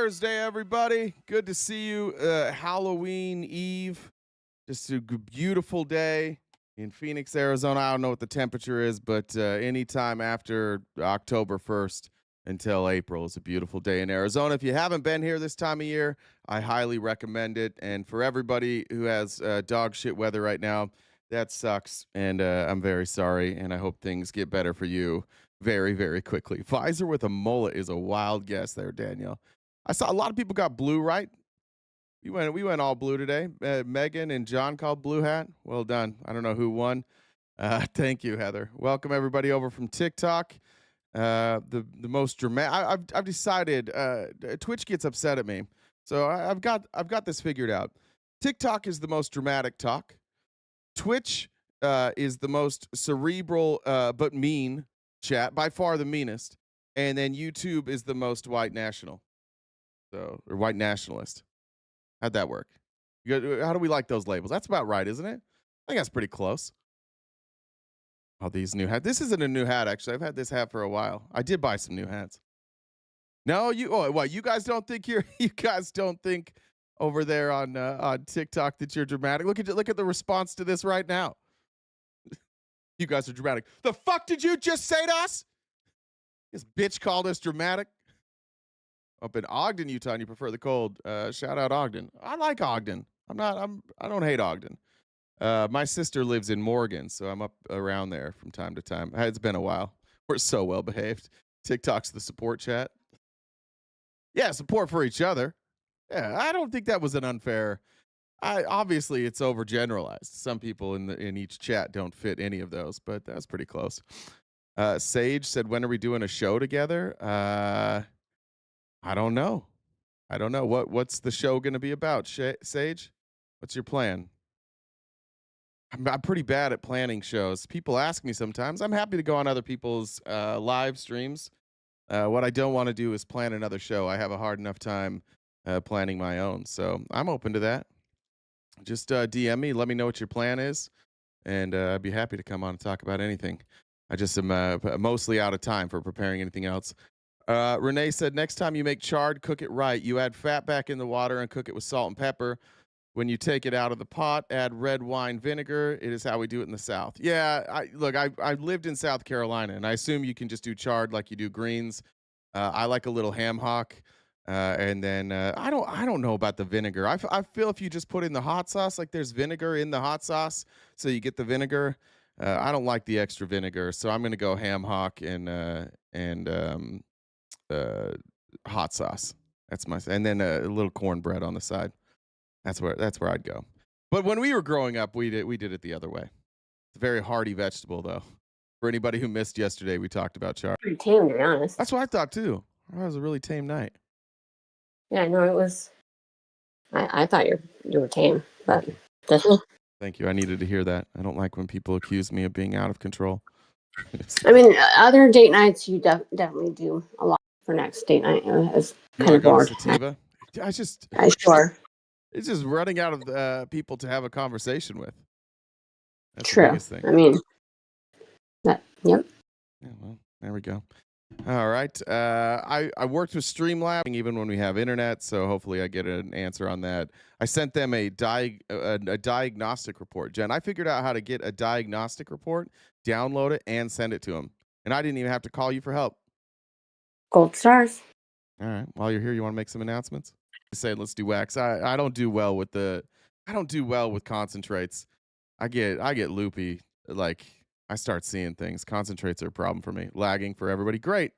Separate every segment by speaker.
Speaker 1: Thursday, everybody. Good to see you. Halloween Eve. Just a beautiful day in Phoenix, Arizona. I don't know what the temperature is, but anytime after October 1st until April is a beautiful day in Arizona. If you haven't been here this time of year, I highly recommend it. And for everybody who has dog shit weather right now, that sucks. And I'm very sorry. And I hope things get better for you very, very quickly. Visor with a mullet is a wild guess there, Danielle. I saw a lot of people got blue, right? We went all blue today. Megan and John called blue hat. Well done. I don't know who won. Thank you, Heather. Welcome everybody over from TikTok. The most dramatic. I've decided. Twitch gets upset at me, so I've got this figured out. TikTok is the most dramatic talk. Twitch is the most cerebral but mean chat, by far the meanest, and then YouTube is the most white national, or white nationalist. How'd that work? How do we like those labels? That's about right, isn't it? I think that's pretty close. Oh, these new hats. This isn't a new hat, actually. I've had this hat for a while. I did buy some new hats. No, what? You guys don't think you guys don't think over there on TikTok that you're dramatic? Look at the response to this right now. You guys are dramatic. The fuck did you just say to us? This bitch called us dramatic. Up in Ogden, Utah, and you prefer the cold. Shout out Ogden. I like Ogden. I don't hate Ogden. My sister lives in Morgan, so I'm up around there from time to time. It's been a while. We're so well behaved. TikTok's the support chat. Yeah, support for each other. Yeah, I don't think that was an unfair. Obviously it's overgeneralized. Some people in each chat don't fit any of those, but that's pretty close. Sage said, "When are we doing a show together?" I don't know. What's the show going to be about, Sage? What's your plan? I'm pretty bad at planning shows. People ask me sometimes. I'm happy to go on other people's live streams. What I don't want to do is plan another show. I have a hard enough time planning my own. So I'm open to that. Just DM me. Let me know what your plan is. And I'd be happy to come on and talk about anything. I just am mostly out of time for preparing anything else. Renee said, next time you make chard, cook it right. You add fat back in the water and cook it with salt and pepper. When you take it out of the pot, add red wine vinegar. It is how we do it in the South. Yeah, I lived in South Carolina, and I assume you can just do chard like you do greens. I like a little ham hock. And then I don't know about the vinegar. I feel if you just put in the hot sauce, like there's vinegar in the hot sauce, so you get the vinegar. I don't like the extra vinegar, so I'm gonna go ham hock and hot sauce. And then a little cornbread on the side. That's where I'd go. But when we were growing up, we did it the other way. It's a very hearty vegetable, though. For anybody who missed yesterday, we talked about chard.
Speaker 2: Pretty tame, to be honest.
Speaker 1: That's what I thought too. That was a really tame night.
Speaker 2: Yeah, no, it was. I thought you were tame, but
Speaker 1: Thank you. I needed to hear that. I don't like when people accuse me of being out of control.
Speaker 2: I mean, other date nights you definitely do a lot for next date night. It's kind of bored.
Speaker 1: Sativa?
Speaker 2: Sure.
Speaker 1: It's just running out of people to have a conversation with. That's
Speaker 2: true.
Speaker 1: The biggest thing.
Speaker 2: I mean, yep.
Speaker 1: Yeah, well, there we go. All right. I worked with Streamlabs even when we have internet, so hopefully I get an answer on that. I sent them a diagnostic report. Jen, I figured out how to get a diagnostic report, download it, and send it to them. And I didn't even have to call you for help.
Speaker 2: Gold stars.
Speaker 1: All right. While you're here, you want to make some announcements? Say let's do wax. I don't do well with concentrates. I get loopy. Like I start seeing things. Concentrates are a problem for me. Lagging for everybody. Great.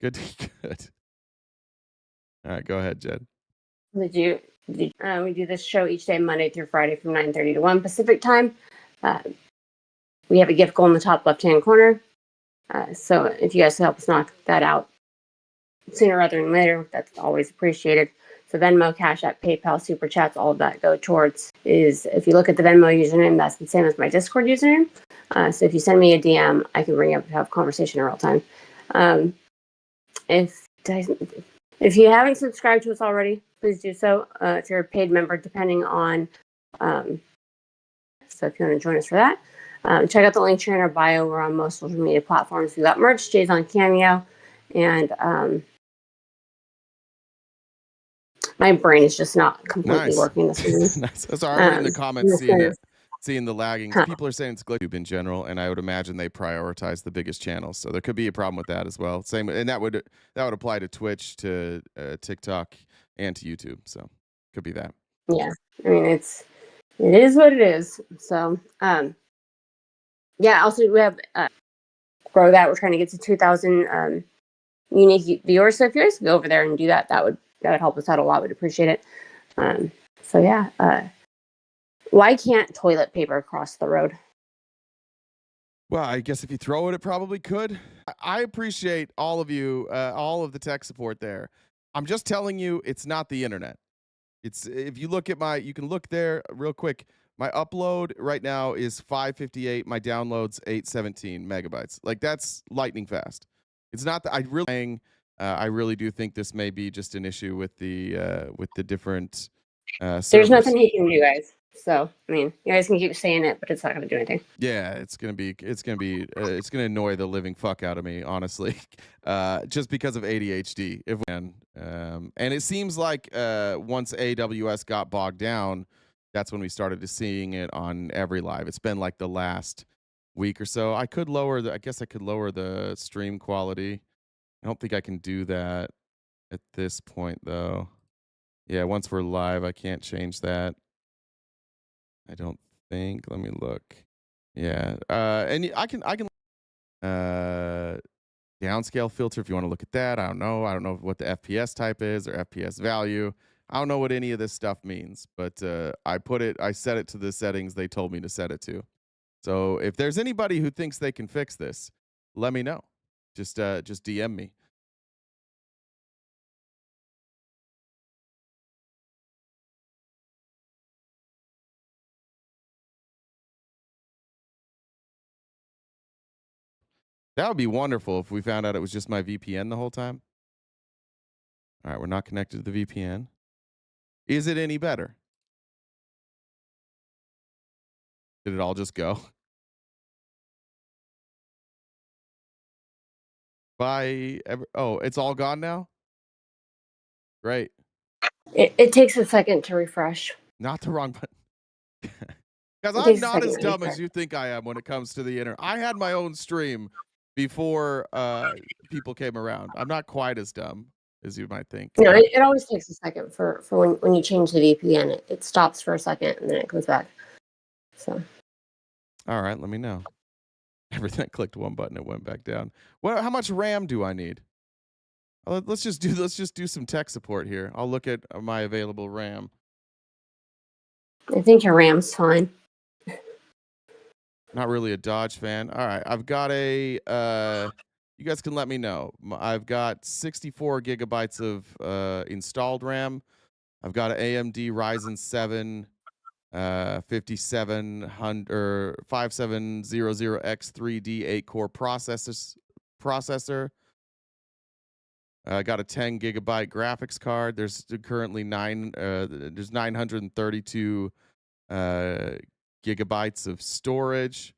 Speaker 1: Good. All right, go ahead, Jed.
Speaker 2: We do this show each day, Monday through Friday from 9:30 to 1 Pacific time. We have a gift goal in the top left-hand corner. So if you guys help us knock that out sooner rather than later, that's always appreciated. So Venmo, Cash App, PayPal, Super Chats, all of that go towards if you look at the Venmo username, that's the same as my Discord username. So if you send me a DM, I can bring up and have a conversation in real time. If you haven't subscribed to us already, please do so. If you're a paid member, depending on, so if you want to join us for that, check out the link here in our bio. We're on most social media platforms. We got merch. Jay's on Cameo, and My brain is just not completely
Speaker 1: Nice.
Speaker 2: working this morning.
Speaker 1: Nice. So I read in the comments,
Speaker 2: this
Speaker 1: seeing
Speaker 2: is-
Speaker 1: it, seeing the lagging.
Speaker 2: Huh.
Speaker 1: People are saying it's YouTube in general, and I would imagine they prioritize the biggest channels. So there could be a problem with that as well. Same, and that would apply to Twitch, to TikTok, and to YouTube. So could be that.
Speaker 2: Yeah, I mean it is what it is. So yeah. Also, we have grow that. We're trying to get to 2,000 unique viewers. So if you guys could go over there and do that, that would help us out a lot. We'd appreciate it. So yeah, why can't toilet paper cross the road?
Speaker 1: Well, I guess if you throw it, it probably could. I appreciate all of you, all of the tech support there. I'm just telling you, it's not the internet. It's, if you look at you can look there real quick. My upload right now is 558. My download's 817 megabytes. Like, that's lightning fast. It's not that I really do think this may be just an issue with the different servers.
Speaker 2: There's nothing he can do, guys. So I mean, you guys can keep saying it, but it's not going to do anything.
Speaker 1: Yeah, it's gonna annoy the living fuck out of me, honestly, just because of ADHD. And it seems like once AWS got bogged down, that's when we started to seeing it on every live. It's been like the last week or so. I guess I could lower the stream quality. I don't think I can do that at this point though. Yeah, once we're live, I can't change that. I don't think. Let me look. Yeah. And I can downscale filter if you want to look at that. I don't know what the FPS type is or FPS value. I don't know what any of this stuff means, but I set it to the settings they told me to set it to. So if there's anybody who thinks they can fix this, let me know. Just DM me. That would be wonderful if we found out it was just my VPN the whole time. All right, we're not connected to the VPN. Is it any better? Did it all just go? It's all gone now? Great.
Speaker 2: It takes a second to refresh.
Speaker 1: Not the wrong button. Because I'm not as dumb as you think I am when it comes to the internet. I had my own stream before people came around. I'm not quite as dumb as you might think.
Speaker 2: No, it always takes a second for when you change the VPN. It stops for a second and then it comes back. So.
Speaker 1: All right, let me know. Everything, I clicked one button, it went back down. How much RAM do I need? Let's just do some tech support here. I'll look at my available RAM.
Speaker 2: I think your RAM's fine.
Speaker 1: Not really a Dodge fan. All right, I've got you guys can let me know. I've got 64 gigabytes of installed RAM. I've got an AMD Ryzen 7 5700 or 5700X3D 8-core processor. I got a 10 gigabyte graphics card. There's currently 932 gigabytes of storage.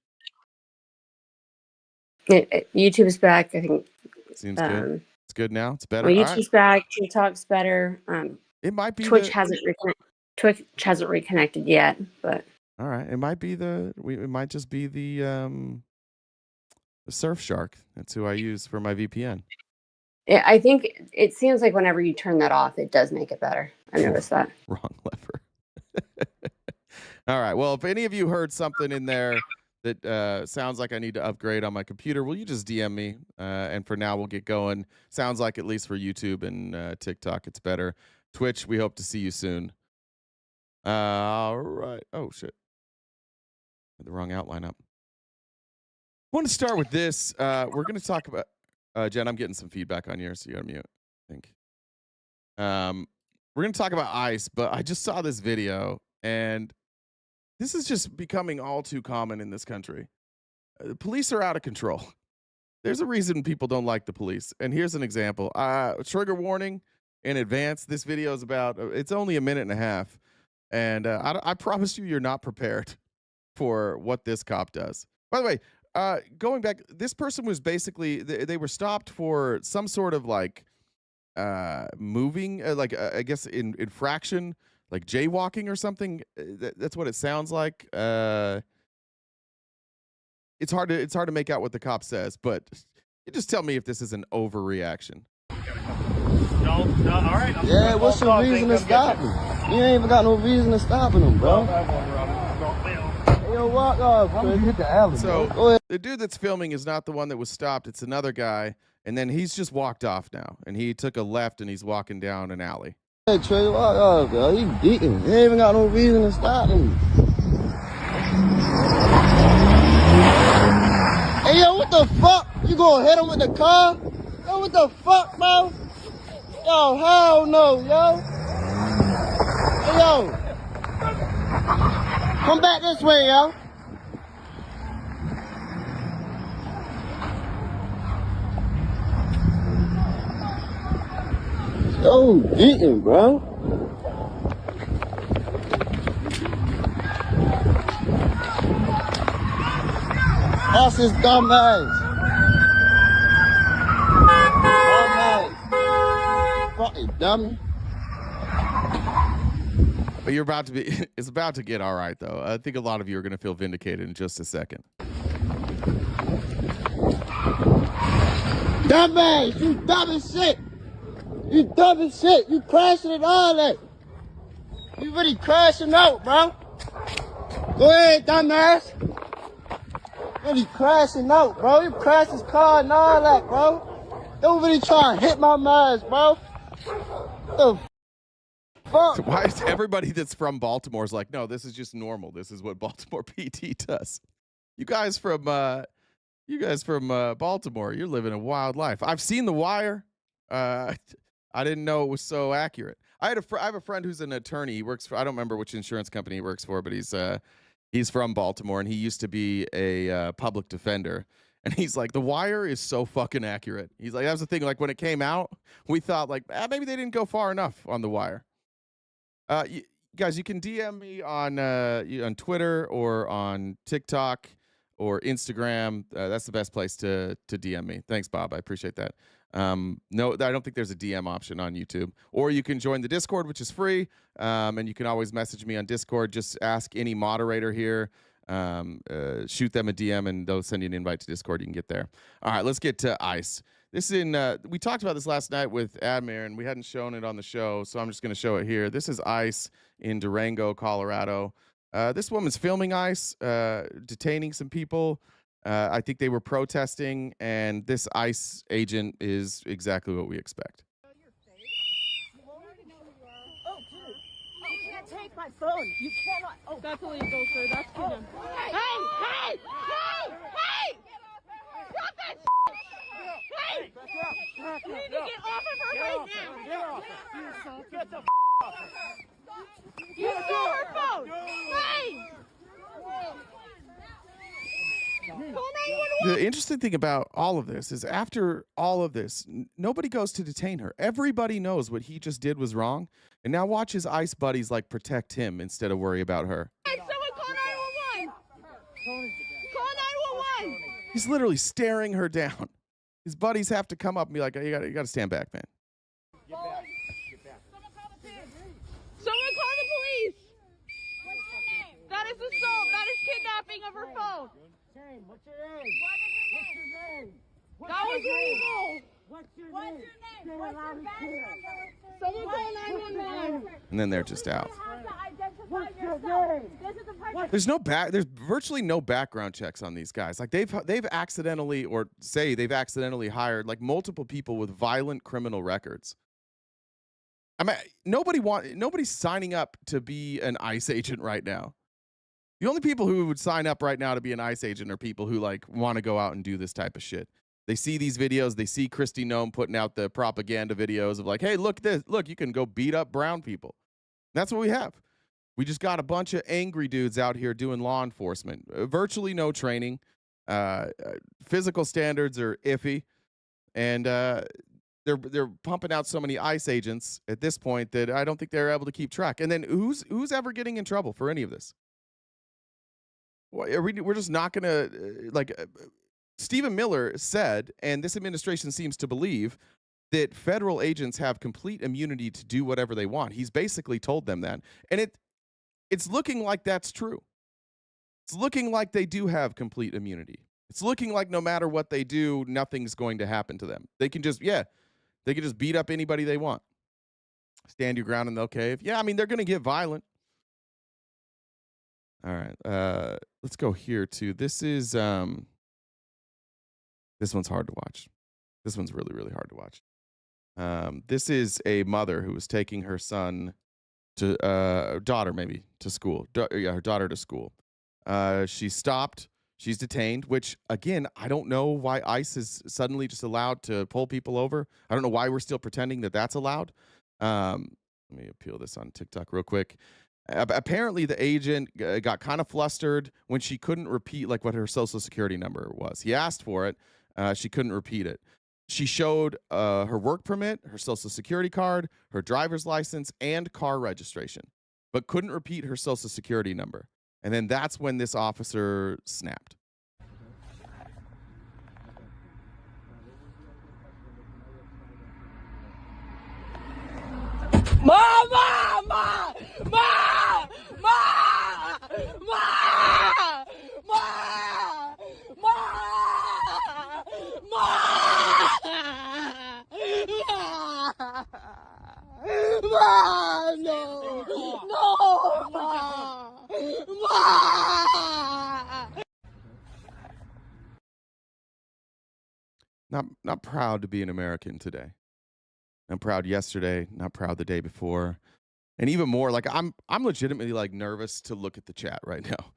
Speaker 2: YouTube's back. I think
Speaker 1: Seems good. It's good now. It's better.
Speaker 2: Well, YouTube's back. TikTok's better.
Speaker 1: It might be
Speaker 2: Twitch hasn't reconnected yet, but
Speaker 1: all right. It might be it might just be the Surfshark. That's who I use for my VPN.
Speaker 2: Yeah, I think it seems like whenever you turn that off, it does make it better. I noticed that.
Speaker 1: Wrong lever. All right. Well, if any of you heard something in there that sounds like I need to upgrade on my computer, will you just DM me? And for now, we'll get going. Sounds like at least for YouTube and TikTok, it's better. Twitch, we hope to see you soon. All right. Oh, shit. Had the wrong outline up. I want to start with this. We're going to talk about... Jen, I'm getting some feedback on yours, so you got to mute, I think. We're going to talk about ICE, but I just saw this video, and this is just becoming all too common in this country. The police are out of control. There's a reason people don't like the police, and here's an example. Trigger warning in advance. This video is about... it's only a minute and a half, and I promise you're not prepared for what this cop does. By the way, going back, this person was basically, they were stopped for some sort of like moving, I guess in infraction, like jaywalking or something. That's what it sounds like. It's hard to make out what the cop says, but you just tell me if this is an overreaction.
Speaker 3: No, all right.
Speaker 4: Yeah, what's your reason to stop me? You ain't even got no reason to stopping them, bro. Hey, yo, walk off, Chris. You hit the alley,
Speaker 1: so the dude that's filming is not the one that was stopped. It's another guy, and then he's just walked off now, and he took a left, and he's walking down an alley.
Speaker 4: Hey, Trey, walk off, bro. He beating. He ain't even got no reason to stop him. Hey, yo, what the fuck? You gonna hit him with the car? Yo, what the fuck, bro? Yo, hell no, yo. Hey, yo. Come back this way, yo. Yo, beating, bro. That's his dumb ass. Fucking dummy.
Speaker 1: But you're about to be, it's about to get all right, though. I think a lot of you are going to feel vindicated in just a second.
Speaker 4: Dumbass, you dumb as shit. You dumb as shit. You crashing and all that. You really crashing out, bro. Go ahead, dumbass. Really crashing out, bro. You crashed his car and all that, bro. Don't really try to hit my mans, bro. The fuck?
Speaker 1: So why is everybody that's from Baltimore is like, no, this is just normal. This is what Baltimore PD does. You guys from Baltimore, you're living a wild life. I've seen The Wire. I didn't know it was so accurate. I have a friend who's an attorney. He works for, I don't remember which insurance company he works for, but he's from Baltimore, and he used to be a public defender. And he's like, The Wire is so fucking accurate. He's like, that was the thing. Like when it came out, we thought like, maybe they didn't go far enough on The Wire. Guys, you can DM me on Twitter or on TikTok or Instagram. That's the best place to DM me. Thanks, Bob. I appreciate that. No, I don't think there's a DM option on YouTube. Or you can join the Discord, which is free. And you can always message me on Discord. Just ask any moderator here. Shoot them a DM, and they'll send you an invite to Discord. You can get there. All right, let's get to ICE. This is we talked about this last night with Admir, and we hadn't shown it on the show, so I'm just going to show it here. This is ICE in Durango, Colorado. This woman's filming ICE, detaining some people. I think they were protesting, and this ICE agent is exactly what we expect.
Speaker 5: Take my phone. You cannot. Oh, that's illegal, sir. That's him. Hey! Hey! Hey! Hey! Stop that shit! Hey! You need to get off of her right now. Get off her. Get the off her. You stole her phone. Hey!
Speaker 1: The interesting thing about all of this is after all of this, nobody goes to detain her. Everybody knows what he just did was wrong. And now watch his ICE buddies like protect him instead of worry about her.
Speaker 5: Hey, someone call 911. Call 911.
Speaker 1: He's literally staring her down. His buddies have to come up and be like, you gotta stand back, man.
Speaker 3: Get back. Get back.
Speaker 5: Someone call the police. That is assault. That is kidnapping of her phone.
Speaker 4: What's your name?
Speaker 5: What's your name? That was illegal.
Speaker 4: What's your name?
Speaker 5: What's your name? Someone call 911.
Speaker 1: And then they're just out.
Speaker 4: What's your name?
Speaker 1: There's virtually no background checks on these guys. Like they've accidentally, or say they've accidentally hired like multiple people with violent criminal records. I mean, nobody's signing up to be an ICE agent right now. The only people who would sign up right now to be an ICE agent are people who like want to go out and do this type of shit. They see these videos. They see Kristi Noem putting out the propaganda videos of like, hey, look at this. Look, you can go beat up brown people. That's what we have. We just got a bunch of angry dudes out here doing law enforcement. Virtually no training. Physical standards are iffy. And they're pumping out so many ICE agents at this point that I don't think they're able to keep track. And then who's ever getting in trouble for any of this? We're just not going to, Stephen Miller said, and this administration seems to believe, that federal agents have complete immunity to do whatever they want. He's basically told them that. And it's looking like that's true. It's looking like they do have complete immunity. It's looking like no matter what they do, nothing's going to happen to them. They can just, they can just beat up anybody they want. Stand your ground and they'll cave. Yeah, I mean, they're going to get violent. All right, let's go here too. This is, this one's hard to watch. This one's really, really hard to watch. This is a mother who was taking her son to, daughter maybe, to school. Her daughter to school. She stopped. She's detained, which, again, I don't know why ICE is suddenly just allowed to pull people over. I don't know why we're still pretending that that's allowed. Let me appeal this on TikTok real quick. Apparently, the agent got kind of flustered when she couldn't repeat like what her social security number was. He asked for it. She couldn't repeat it. She showed her work permit, her social security card, her driver's license, and car registration, but couldn't repeat her social security number. And then that's when this officer snapped.
Speaker 5: Mama! Ma! Ma! Ma! Ma! Ma! Ma! No! No! Ma!
Speaker 1: Not proud to be an American today. I'm proud yesterday, not proud the day before. And even more, like I'm legitimately like nervous to look at the chat right now.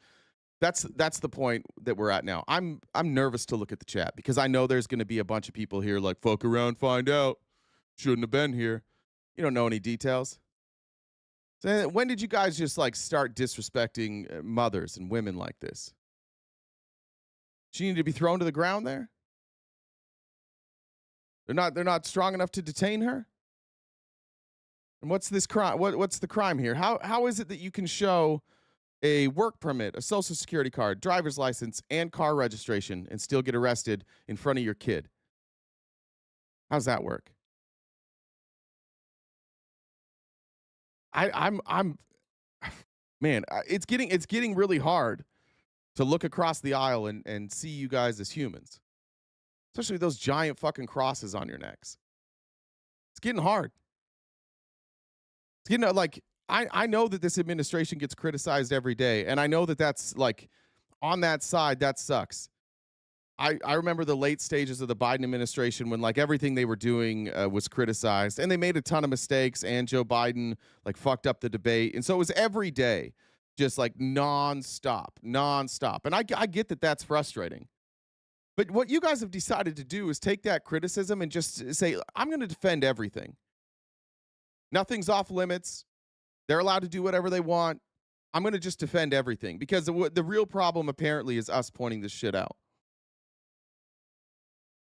Speaker 1: That's the point that we're at now. I'm nervous to look at the chat because I know there's going to be a bunch of people here like fuck around, find out. Shouldn't have been here. You don't know any details. So when did you guys just like start disrespecting mothers and women like this? She needed to be thrown to the ground there? They're not strong enough to detain her? And what's this crime? What's the crime here? How is it that you can show a work permit, a social security card, driver's license, and car registration and still get arrested in front of your kid? How's that work? I'm man, it's getting really hard to look across the aisle and see you guys as humans. Especially those giant fucking crosses on your necks. It's getting hard. It's getting like, I know that this administration gets criticized every day, and I know that that's like, on that side, that sucks. I remember the late stages of the Biden administration when like everything they were doing was criticized, and they made a ton of mistakes, and Joe Biden like fucked up the debate. And so it was every day, just like nonstop. And I get that that's frustrating. But what you guys have decided to do is take that criticism and just say, I'm going to defend everything. Nothing's off limits. They're allowed to do whatever they want. I'm going to just defend everything because the real problem apparently is us pointing this shit out.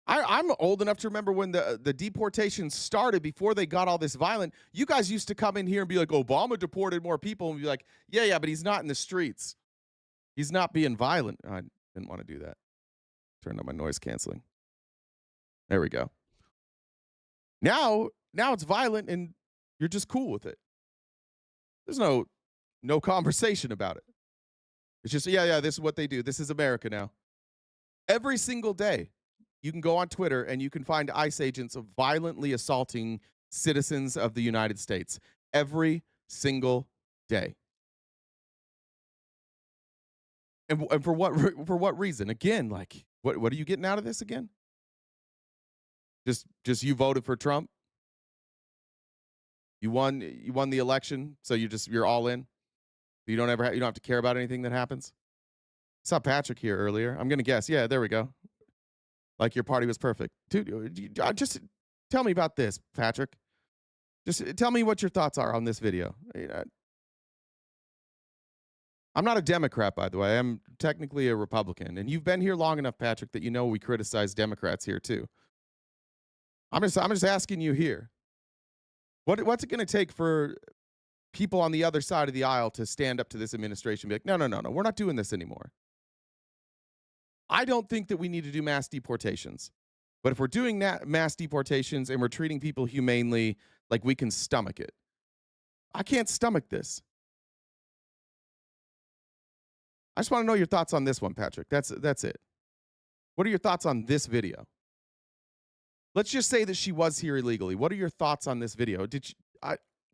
Speaker 1: I'm old enough to remember when the deportations started before they got all this violent. You guys used to come in here and be like, Obama deported more people. And be like, yeah, but he's not in the streets. He's not being violent. I didn't want to do that. Turn on my noise canceling. There we go. Now it's violent and you're just cool with it. There's no conversation about it. It's just, yeah, this is what they do. This is America now. Every single day, you can go on Twitter and you can find ICE agents violently assaulting citizens of the United States. Every single day. And for what reason? Again, like, what are you getting out of this again? Just you voted for Trump? You won the election, so you're all in. You don't have to care about anything that happens. I saw Patrick here earlier. I'm gonna guess. Yeah, there we go. Like your party was perfect, dude. Just tell me about this, Patrick. Just tell me what your thoughts are on this video. I'm not a Democrat, by the way. I'm technically a Republican, and you've been here long enough, Patrick, that you know we criticize Democrats here too. I'm just asking you here. What's it going to take for people on the other side of the aisle to stand up to this administration and be like, no, we're not doing this anymore. I don't think that we need to do mass deportations. But if we're doing mass deportations and we're treating people humanely, like, we can stomach it. I can't stomach this. I just want to know your thoughts on this one, Patrick. That's it. What are your thoughts on this video? Let's just say that she was here illegally. What are your thoughts on this video?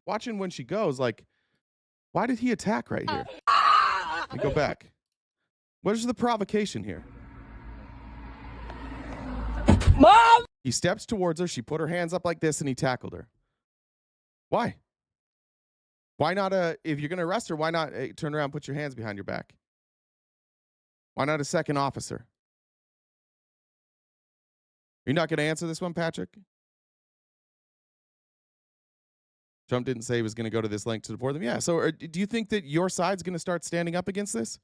Speaker 1: Watching when she goes, like, why did he attack right here? Let me go back. What is the provocation here?
Speaker 5: Mom!
Speaker 1: He steps towards her. She put her hands up like this, and he tackled her. Why? Why not, if you're going to arrest her, why not turn around and put your hands behind your back? Why not a second officer? You're not going to answer this one, Patrick? Trump didn't say he was going to go to this length to deport them. Yeah, so do you think that your side's going to start standing up against this?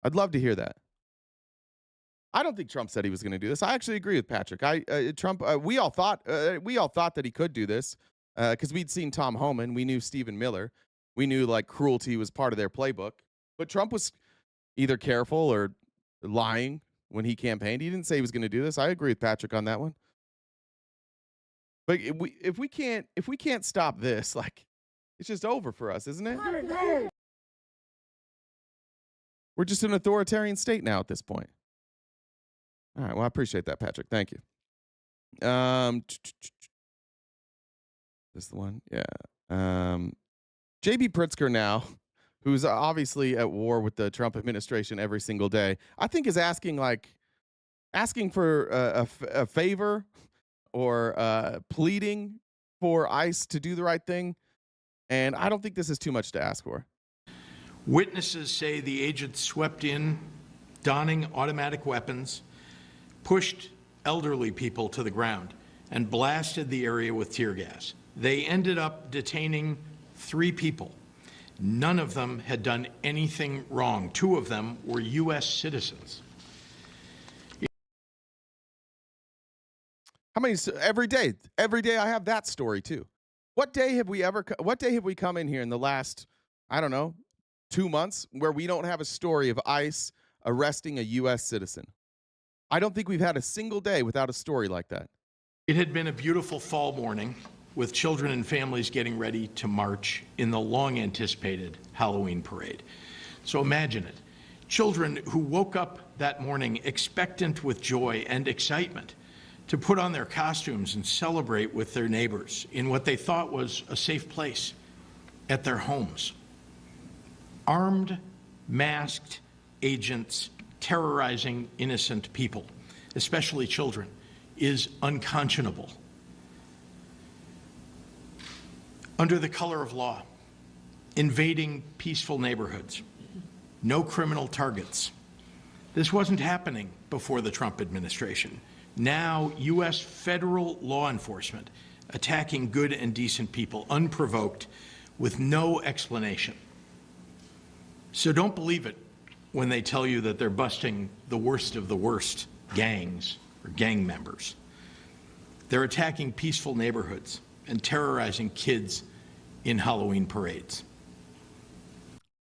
Speaker 1: I'd love to hear that. I don't think Trump said he was going to do this. I actually agree with Patrick. We all thought that he could do this because we'd seen Tom Homan. We knew Stephen Miller. We knew, like, cruelty was part of their playbook. But Trump was either careful or lying when he campaigned. He didn't say he was going to do this. I agree with Patrick on that one. But if we can't stop this, like, it's just over for us, isn't it? We're just an authoritarian state now at this point. All right. Well, I appreciate that, Patrick. Thank you. This the one? Yeah. J.B. Pritzker now, who's obviously at war with the Trump administration every single day, I think is asking for a favor or pleading for ICE to do the right thing. And I don't think this is too much to ask for.
Speaker 6: Witnesses say the agents swept in, donning automatic weapons, pushed elderly people to the ground, and blasted the area with tear gas. They ended up detaining 3 people. None of them had done anything wrong. 2 of them were U.S. citizens.
Speaker 1: How many every day? Every day I have that story too. What day have we come in here in the last, I don't know, 2 months where we don't have a story of ICE arresting a U.S. citizen? I don't think we've had a single day without a story like that.
Speaker 6: It had been a beautiful fall morning with children and families getting ready to march in the long-anticipated Halloween parade. So imagine it. Children who woke up that morning expectant with joy and excitement to put on their costumes and celebrate with their neighbors in what they thought was a safe place at their homes. Armed, masked agents terrorizing innocent people, especially children, is unconscionable. Under the color of law, invading peaceful neighborhoods, no criminal targets. This wasn't happening before the Trump administration. Now, U.S. federal law enforcement attacking good and decent people unprovoked with no explanation. So don't believe it when they tell you that they're busting the worst of the worst gangs or gang members. They're attacking peaceful neighborhoods and terrorizing kids in Halloween parades.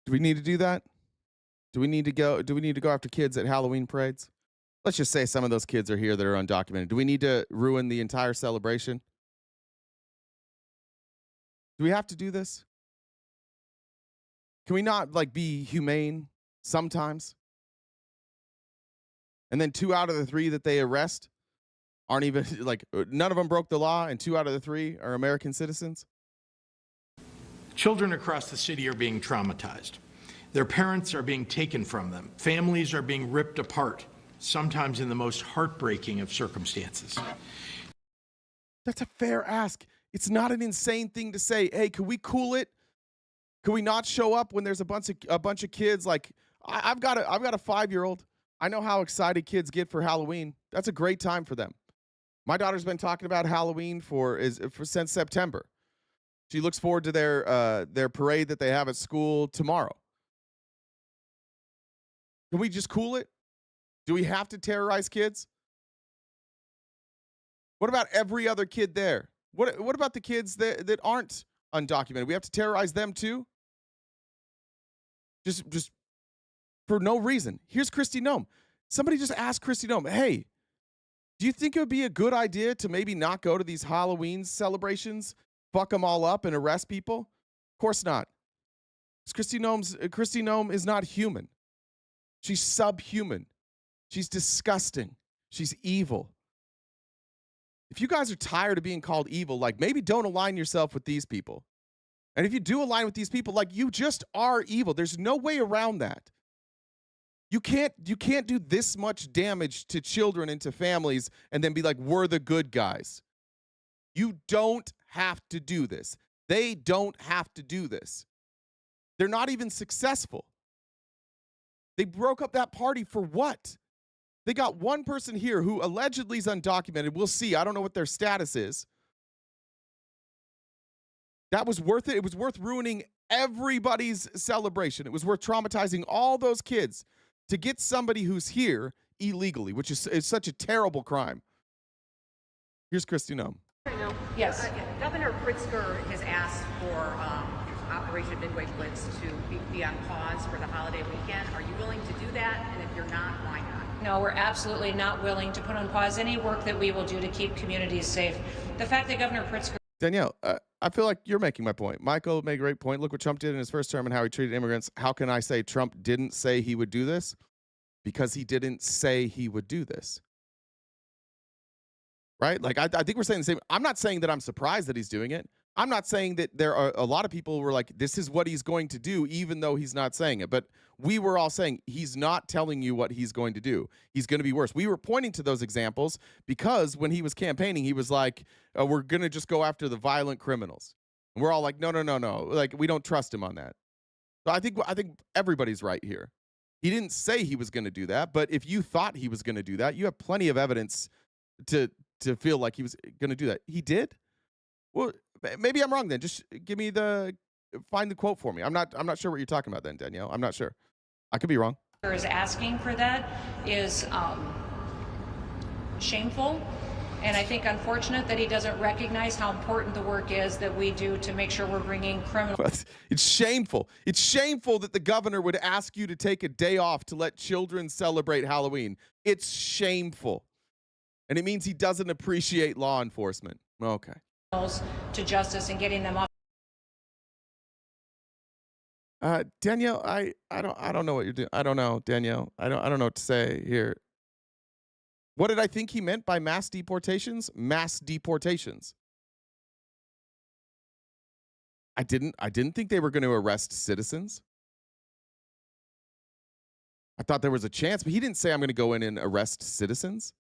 Speaker 1: Do we need to do that? Do we need to go after kids at Halloween parades? Let's just say some of those kids are here that are undocumented. Do we need to ruin the entire celebration? Do we have to do this? Can we not, like, be humane sometimes? And then 2 out of the 3 that they arrest aren't even, like, none of them broke the law, and 2 out of the 3 are American citizens?
Speaker 6: Children across the city are being traumatized. Their parents are being taken from them. Families are being ripped apart, sometimes in the most heartbreaking of circumstances.
Speaker 1: That's a fair ask. It's not an insane thing to say, hey, can we cool it? Can we not show up when there's a bunch of kids? Like, I've got a 5-year-old. I know how excited kids get for Halloween. That's a great time for them. My daughter's been talking about Halloween since September. She looks forward to their parade that they have at school tomorrow. Can we just cool it? Do we have to terrorize kids? What about every other kid there? What about the kids that aren't undocumented? We have to terrorize them too? Just for no reason. Here's Kristi Noem. Somebody just asked Kristi Noem, hey, Do you think it would be a good idea to maybe not go to these Halloween celebrations, fuck them all up, and arrest people? Of course not. Kristi Noem is not human. She's subhuman. She's disgusting. She's evil. If you guys are tired of being called evil, like, maybe don't align yourself with these people. And if you do align with these people, like, you just are evil. There's no way around that. You can't do this much damage to children and to families and then be like, we're the good guys. You don't have to do this. They don't have to do this. They're not even successful. They broke up that party for what? They got one person here who allegedly is undocumented. We'll see. I don't know what their status is. That was worth it. It was worth ruining everybody's celebration. It was worth traumatizing all those kids to get somebody who's here illegally, which is such a terrible crime. Here's Kristi Noem.
Speaker 7: Yes. Governor Pritzker has asked for Operation Midway Blitz to be on pause for the holiday weekend. Are you willing to do that? And if you're not, why not?
Speaker 8: No, we're absolutely not willing to put on pause any work that we will do to keep communities safe. The fact that Governor Pritzker...
Speaker 1: Danielle, I feel like you're making my point. Michael made a great point. Look what Trump did in his first term and how he treated immigrants. How can I say Trump didn't say he would do this? Because he didn't say he would do this. Right? Like, I think we're saying the same. I'm not saying that I'm surprised that he's doing it. I'm not saying that there are a lot of people who were like, this is what he's going to do, even though he's not saying it. But we were all saying he's not telling you what he's going to do. He's going to be worse. We were pointing to those examples because when he was campaigning, he was like, we're going to just go after the violent criminals. And we're all like, no. Like, we don't trust him on that. So I think everybody's right here. He didn't say he was going to do that. But if you thought he was going to do that, you have plenty of evidence to feel like he was going to do that. He did? Well, maybe I'm wrong then. Just find the quote for me. I'm not sure what you're talking about then, Danielle. I'm not sure. I could be wrong.
Speaker 8: is asking for that is shameful. And I think unfortunate that he doesn't recognize how important the work is that we do to make sure we're bringing criminals.
Speaker 1: It's shameful. It's shameful that the governor would ask you to take a day off to let children celebrate Halloween. It's shameful. And it means he doesn't appreciate law enforcement. Okay.
Speaker 8: To justice and getting them off.
Speaker 1: Danielle, I don't know what you're doing. I don't know, Danielle. I don't know what to say here. What did I think he meant by mass deportations? Mass deportations. I didn't think they were going to arrest citizens. I thought there was a chance, but he didn't say I'm going to go in and arrest citizens.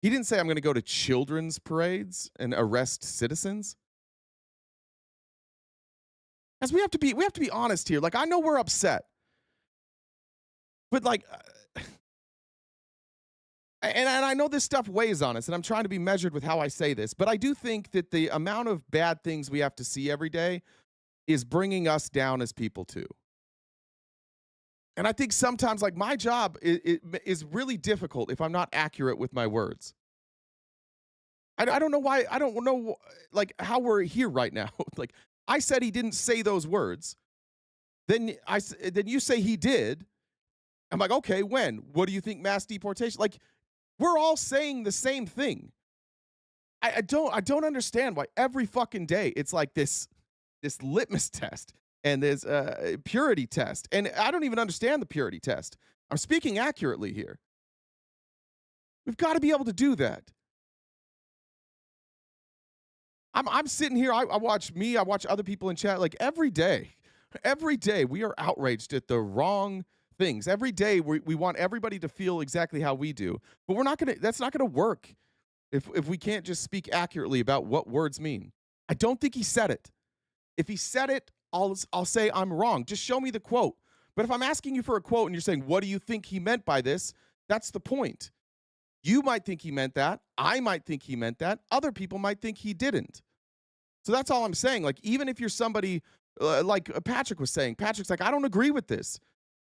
Speaker 1: He didn't say I'm going to go to children's parades and arrest citizens. As we have to be honest here. Like, I know we're upset, but like, and I know this stuff weighs on us, and I'm trying to be measured with how I say this, but I do think that the amount of bad things we have to see every day is bringing us down as people too. And I think sometimes, like, my job is really difficult if I'm not accurate with my words. I don't know why. I don't know, like, how we're here right now. Like, I said he didn't say those words. Then you say he did. I'm like, okay, when? What do you think mass deportation? Like, we're all saying the same thing. I don't understand why every fucking day it's like this litmus test and this purity test. And I don't even understand the purity test. I'm speaking accurately here. We've got to be able to do that. I'm sitting here, I watch other people in chat, like, every day we are outraged at the wrong things. Every day we want everybody to feel exactly how we do, but that's not gonna work if we can't just speak accurately about what words mean. I don't think he said it. If he said it, I'll say I'm wrong. Just show me the quote. But if I'm asking you for a quote and you're saying, what do you think he meant by this? That's the point. You might think he meant that. I might think he meant that. Other people might think he didn't. So that's all I'm saying. Like, even if you're somebody like Patrick was saying, Patrick's like, I don't agree with this.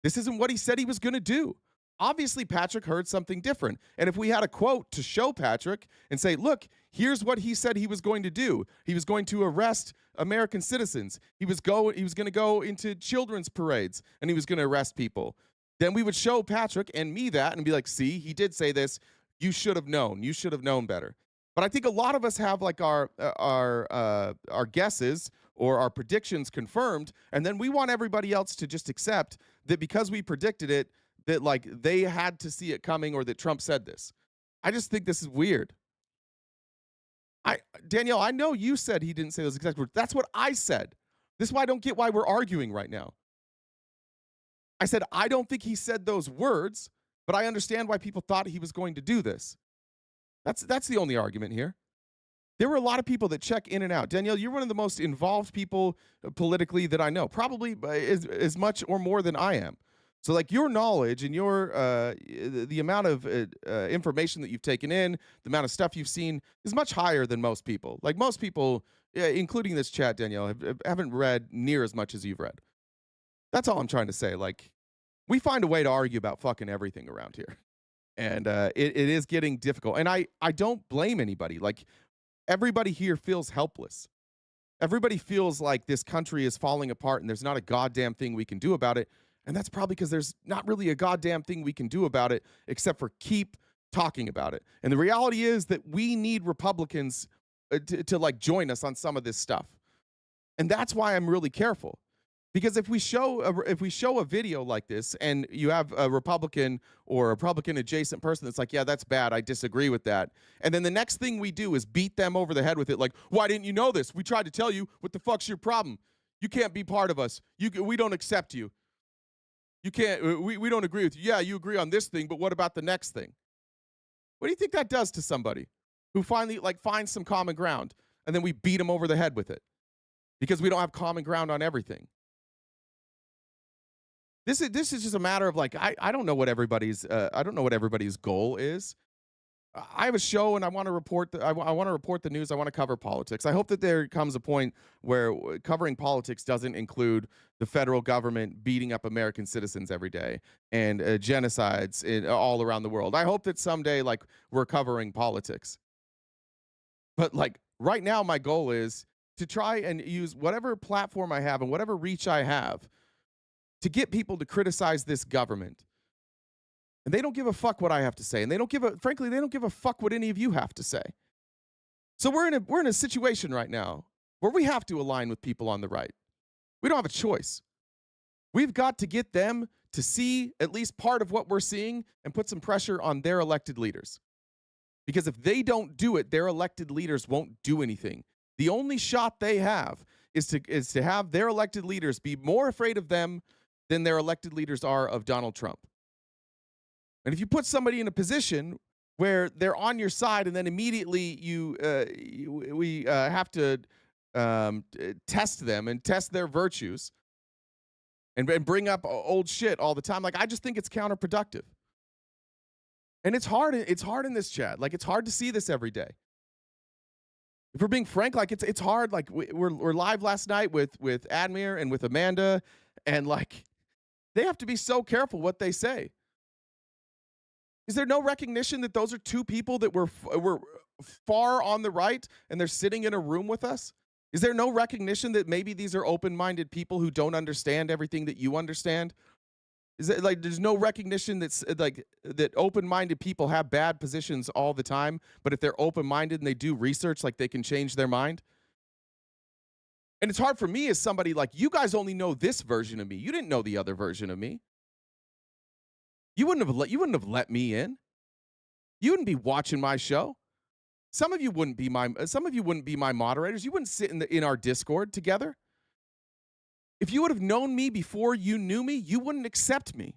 Speaker 1: This isn't what he said he was going to do. Obviously, Patrick heard something different. And if we had a quote to show Patrick and say, look, here's what he said he was going to do. He was going to arrest American citizens. He was going to go into children's parades and he was going to arrest people. Then we would show Patrick and me that and be like, see, he did say this. you should have known. You should have known better. But I think a lot of us have like our guesses or our predictions confirmed, and then we want everybody else to just accept that because we predicted it, that like they had to see it coming or that Trump said this. I just think this is weird. Danielle, I know you said he didn't say those exact words. That's what I said. This is why I don't get why we're arguing right now. I said, I don't think he said those words, but I understand why people thought he was going to do this. That's the only argument here. There were a lot of people that check in and out. Danielle, you're one of the most involved people politically that I know, probably as much or more than I am. So like your knowledge and your the amount of information that you've taken in, the amount of stuff you've seen is much higher than most people. Like most people, including this chat, Danielle, haven't read near as much as you've read. That's all I'm trying to say. Like, we find a way to argue about fucking everything around here. And it is getting difficult. And I don't blame anybody. Like, everybody here feels helpless. Everybody feels like this country is falling apart and there's not a goddamn thing we can do about it. And that's probably because there's not really a goddamn thing we can do about it except for keep talking about it. And the reality is that we need Republicans to like join us on some of this stuff. And that's why I'm really careful. Because if we show a video like this and you have a Republican or a Republican adjacent person that's like, yeah, that's bad, I disagree with that. And then the next thing we do is beat them over the head with it like, why didn't you know this? We tried to tell you. What the fuck's your problem? You can't be part of us. We don't accept you. You can't, we don't agree with you. Yeah, you agree on this thing, but what about the next thing? What do you think that does to somebody who finally like finds some common ground and then we beat them over the head with it because we don't have common ground on everything? This is just a matter of like I don't know what everybody's goal is. I have a show and I want to report I want to report the news. I want to cover politics. I hope that there comes a point where covering politics doesn't include the federal government beating up American citizens every day and genocides all around the world. I hope that someday like we're covering politics. But like right now, my goal is to try and use whatever platform I have and whatever reach I have to get people to criticize this government. And they don't give a fuck what I have to say. And they don't give a fuck what any of you have to say. So we're in a situation right now where we have to align with people on the right. We don't have a choice. We've got to get them to see at least part of what we're seeing and put some pressure on their elected leaders. Because if they don't do it, their elected leaders won't do anything. The only shot they have is to have their elected leaders be more afraid of them than their elected leaders are of Donald Trump. And if you put somebody in a position where they're on your side and then immediately we have to test them and test their virtues and bring up old shit all the time, like I just think it's counterproductive. And it's hard in this chat. Like it's hard to see this every day. If we're being frank, like it's hard. Like we're live last night with Admir and with Amanda, and like they have to be so careful what they say. Is there no recognition that those are two people that were far on the right and they're sitting in a room with us? Is there no recognition that maybe these are open-minded people who don't understand everything that you understand? Is it like there's no recognition that's like that open-minded people have bad positions all the time, but if they're open-minded and they do research, like they can change their mind? And it's hard for me as somebody like you guys only know this version of me. You didn't know the other version of me. You wouldn't have let me in. You wouldn't be watching my show. Some of you wouldn't be my moderators. You wouldn't sit in our Discord together. If you would have known me before you knew me, you wouldn't accept me.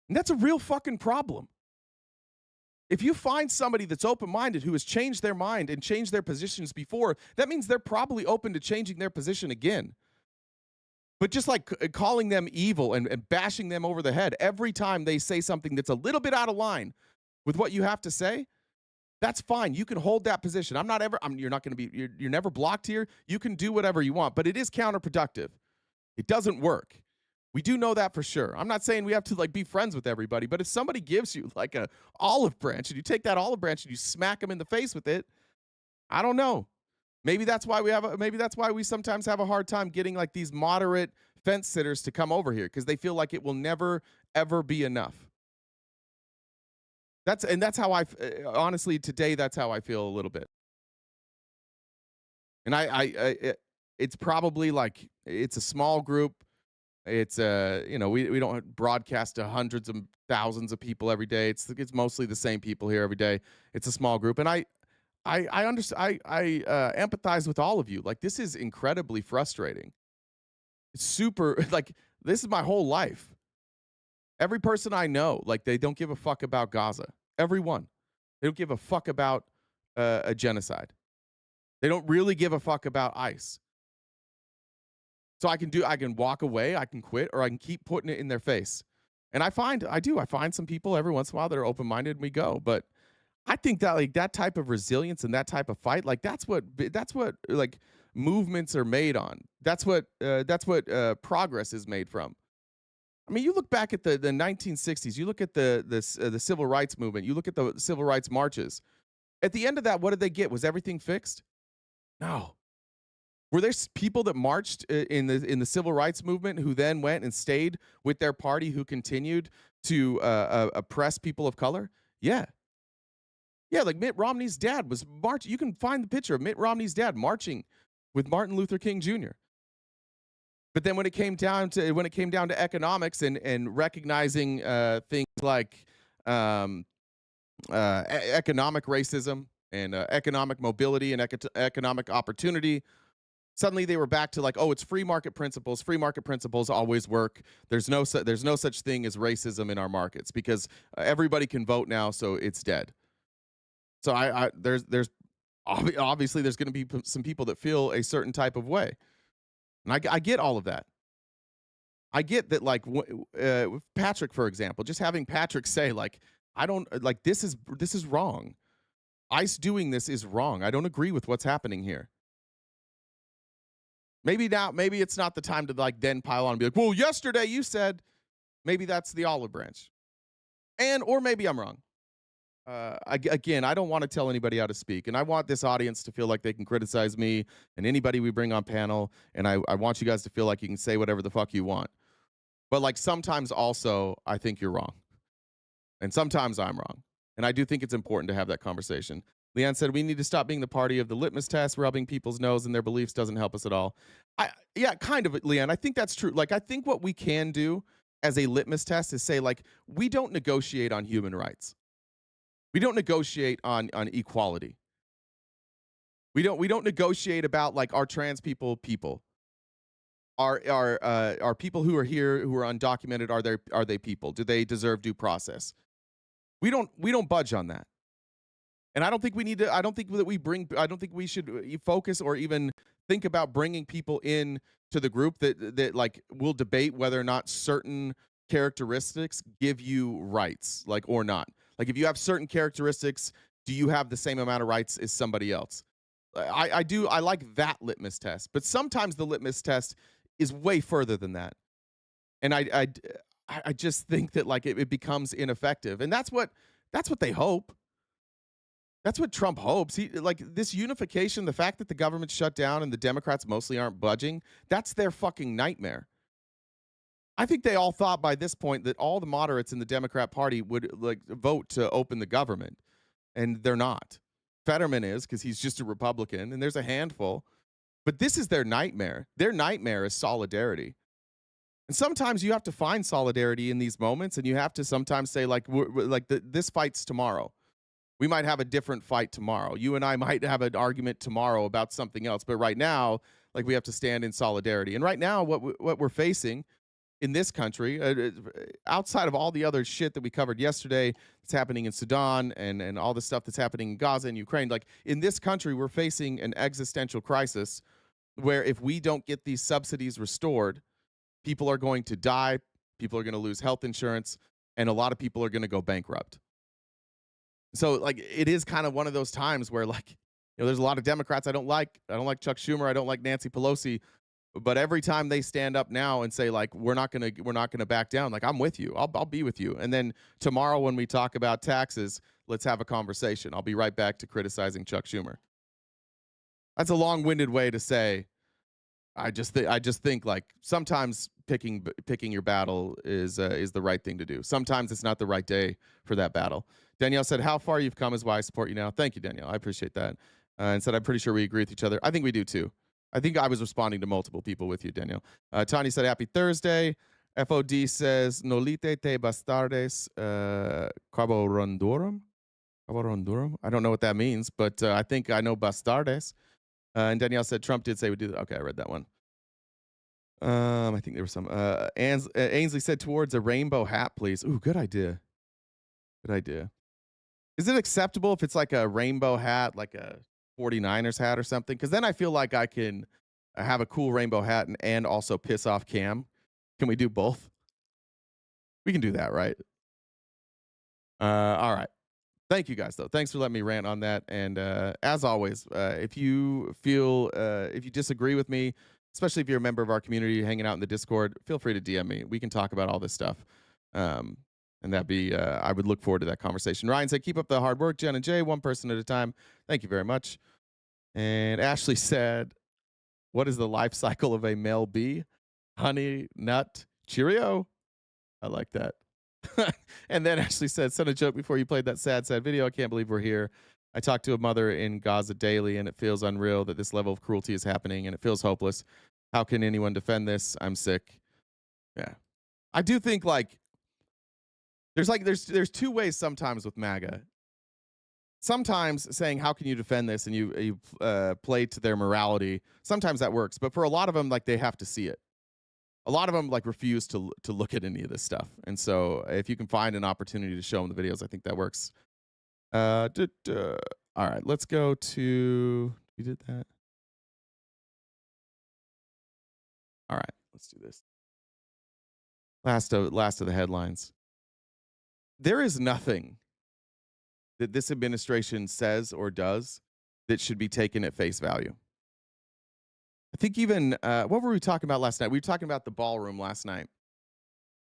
Speaker 1: And that's a real fucking problem. If you find somebody that's open-minded who has changed their mind and changed their positions before, that means they're probably open to changing their position again. But just like calling them evil and bashing them over the head every time they say something that's a little bit out of line with what you have to say, that's fine. You can hold that position. You're never blocked here. You can do whatever you want, but it is counterproductive. It doesn't work. We do know that for sure. I'm not saying we have to like be friends with everybody, but if somebody gives you like a olive branch and you take that olive branch and you smack them in the face with it, I don't know. Maybe that's why we sometimes have a hard time getting like these moderate fence sitters to come over here because they feel like it will never ever be enough. That's how honestly today. That's how I feel a little bit. And it's probably like it's a small group. It's we don't broadcast to hundreds of thousands of people every day. It's mostly the same people here every day. It's a small group, and I understand. I empathize with all of you. Like, this is incredibly frustrating. It's super like this is my whole life. Every person I know, like, they don't give a fuck about Gaza. Everyone, they don't give a fuck about a genocide. They don't really give a fuck about ICE. So I can walk away, I can quit, or I can keep putting it in their face. And I find some people every once in a while that are open-minded and we go. But I think that, like, that type of resilience and that type of fight, like, that's what like movements are made on. That's what progress is made from. I mean, you look back at the 1960s, you look at the civil rights movement, you look at the civil rights marches. At the end of that, what did they get? Was everything fixed? No. Were there people that marched in the civil rights movement who then went and stayed with their party, who continued to oppress people of color? Yeah. Yeah, like Mitt Romney's dad was marching. You can find the picture of Mitt Romney's dad marching with Martin Luther King Jr. But then when it came down to economics and recognizing things like economic racism and economic mobility and economic opportunity, suddenly they were back to like, oh, it's free market principles. Free market principles always work. There's no such thing as racism in our markets because everybody can vote now, so it's dead. So there's obviously there's going to be some people that feel a certain type of way, and I get all of that. I get that, like, Patrick, for example, just having Patrick say, like, I don't like this is wrong. ICE doing this is wrong. I don't agree with what's happening here. Maybe it's not the time to, like, then pile on and be like, well, yesterday you said. Maybe that's the olive branch, or maybe I'm wrong. Again, I don't want to tell anybody how to speak, and I want this audience to feel like they can criticize me and anybody we bring on panel, and I want you guys to feel like you can say whatever the fuck you want. But, like, sometimes also I think you're wrong, and sometimes I'm wrong, and I do think it's important to have that conversation. Leanne said, we need to stop being the party of the litmus test. Rubbing people's nose and their beliefs doesn't help us at all. Yeah, kind of, Leanne. I think that's true. Like, I think what we can do as a litmus test is say, like, we don't negotiate on human rights. We don't negotiate on equality. We don't negotiate about, like, our trans people. Our people who are here who are undocumented, are they people? Do they deserve due process? We don't budge on that. And I don't think we need to. I don't think we should focus or even think about bringing people in to the group that like will debate whether or not certain characteristics give you rights, like, or not. Like, if you have certain characteristics, do you have the same amount of rights as somebody else? I do. I like that litmus test, but sometimes the litmus test is way further than that, and I just think that, like, it becomes ineffective, and that's what they hope. That's what Trump hopes. Like, this unification, the fact that the government's shut down and the Democrats mostly aren't budging, that's their fucking nightmare. I think they all thought by this point that all the moderates in the Democrat Party would, like, vote to open the government, and they're not. Fetterman is, because he's just a Republican, and there's a handful. But this is their nightmare. Their nightmare is solidarity. And sometimes you have to find solidarity in these moments, and you have to sometimes say, like, this fight's tomorrow. We might have a different fight tomorrow. You and I might have an argument tomorrow about something else. But right now, like, we have to stand in solidarity. And right now, what we're facing in this country, outside of all the other shit that we covered yesterday, that's happening in Sudan and all the stuff that's happening in Gaza and Ukraine, like, in this country, we're facing an existential crisis where if we don't get these subsidies restored, people are going to die, people are going to lose health insurance, and a lot of people are going to go bankrupt. So, like, it is kind of one of those times where, like, you know, there's a lot of Democrats I don't like. I don't like Chuck Schumer. I don't like Nancy Pelosi. But every time they stand up now and say, like, we're not gonna back down, like, I'm with you. I'll be with you. And then tomorrow when we talk about taxes, let's have a conversation. I'll be right back to criticizing Chuck Schumer. That's a long-winded way to say I just think like sometimes picking your battle is the right thing to do. Sometimes it's not the right day for that battle. Danielle said, how far you've come is why I support you now. Thank you, Danielle. I appreciate that. And said, I'm pretty sure we agree with each other. I think we do too. I think I was responding to multiple people with you, Danielle. Tanya said, happy Thursday. FOD says, Nolite te bastardes carborundurum? Carborundurum? I don't know what that means, but I think I know bastardes. And Danielle said, Trump did say we do that. Okay, I read that one. I think there was some. Ainsley said, towards a rainbow hat, please. Ooh, good idea. Good idea. Is it acceptable if it's like a rainbow hat, like a 49ers hat or something? Because then I feel like I can have a cool rainbow hat and also piss off Cam. Can we do both? We can do that, right? All right. Thank you guys, though. Thanks for letting me rant on that. And as always, if you feel, if you disagree with me, especially if you're a member of our community hanging out in the Discord, feel free to DM me. We can talk about all this stuff. And that'd be, I would look forward to that conversation. Ryan said, keep up the hard work, Jen and Jay, one person at a time. Thank you very much. And Ashley said, what is the life cycle of a male bee? Honey, nut, Cheerio. I like that. And then Ashley said, send a joke before you played that sad video. I can't believe we're here. I talk to a mother in Gaza daily, and it feels unreal that this level of cruelty is happening, and it feels hopeless. How can anyone defend this? I'm sick. Yeah. I do think there's two ways sometimes with MAGA. Sometimes saying, how can you defend this? And you play to their morality. Sometimes that works. But for a lot of them, they have to see it. A lot of them refuse to look at any of this stuff. And so if you can find an opportunity to show them the videos, I think that works. All right, let's go to, we did that. All right, let's do this. Last of the headlines. There is nothing that this administration says or does that should be taken at face value. I think even, what were we talking about last night? We were talking about the ballroom last night.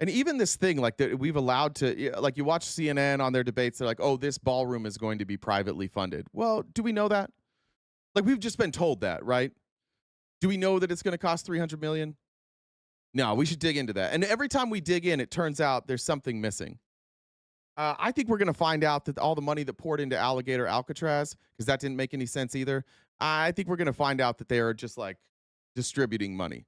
Speaker 1: And even this thing, that we've allowed to, you watch CNN on their debates, they're like, oh, this ballroom is going to be privately funded. Well, do we know that? We've just been told that, right? Do we know that it's going to cost $300 million? No, we should dig into that. And every time we dig in, it turns out there's something missing. I think we're going to find out that all the money that poured into Alligator Alcatraz, because that didn't make any sense either, I think we're going to find out that they are just distributing money,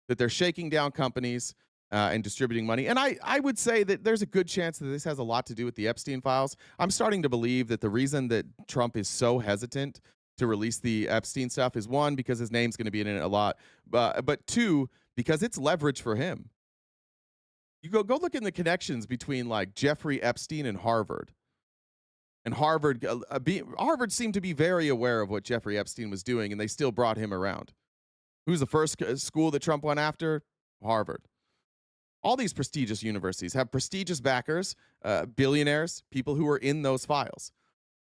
Speaker 1: that they're shaking down companies and distributing money. And I would say that there's a good chance that this has a lot to do with the Epstein files. I'm starting to believe that the reason that Trump is so hesitant to release the Epstein stuff is, one, because his name's going to be in it a lot, but two, because it's leverage for him. You go look in the connections between Jeffrey Epstein and Harvard. And Harvard seemed to be very aware of what Jeffrey Epstein was doing, and they still brought him around. Who's the first school that Trump went after? Harvard. All these prestigious universities have prestigious backers, billionaires, people who are in those files.